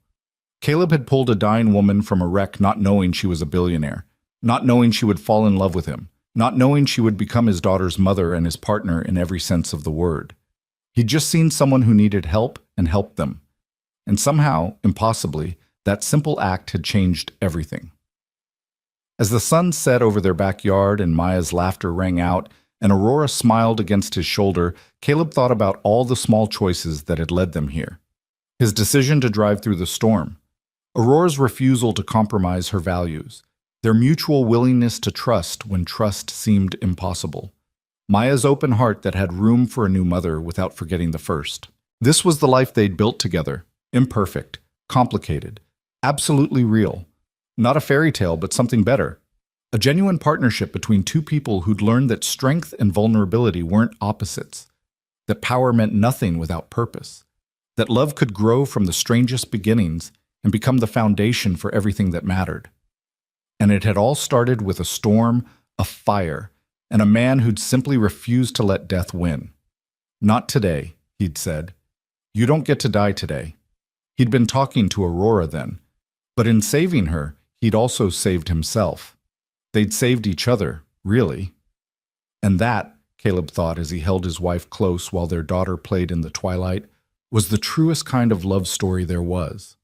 Caleb had pulled a dying woman from a wreck not knowing she was a billionaire, not knowing she would fall in love with him, not knowing she would become his daughter's mother and his partner in every sense of the word. He'd just seen someone who needed help and helped them. And somehow, impossibly, that simple act had changed everything. As the sun set over their backyard and Maya's laughter rang out, and Aurora smiled against his shoulder, Caleb thought about all the small choices that had led them here. His decision to drive through the storm, Aurora's refusal to compromise her values, their mutual willingness to trust when trust seemed impossible, Maya's open heart that had room for a new mother without forgetting the first. This was the life they'd built together, imperfect, complicated, absolutely real. Not a fairy tale, but something better. A genuine partnership between two people who'd learned that strength and vulnerability weren't opposites, that power meant nothing without purpose, that love could grow from the strangest beginnings and become the foundation for everything that mattered. And it had all started with a storm, a fire, and a man who'd simply refused to let death win. Not today, he'd said. You don't get to die today. He'd been talking to Aurora then, but in saving her, he'd also saved himself. They'd saved each other, really. And that, Caleb thought as he held his wife close while their daughter played in the twilight, was the truest kind of love story there was.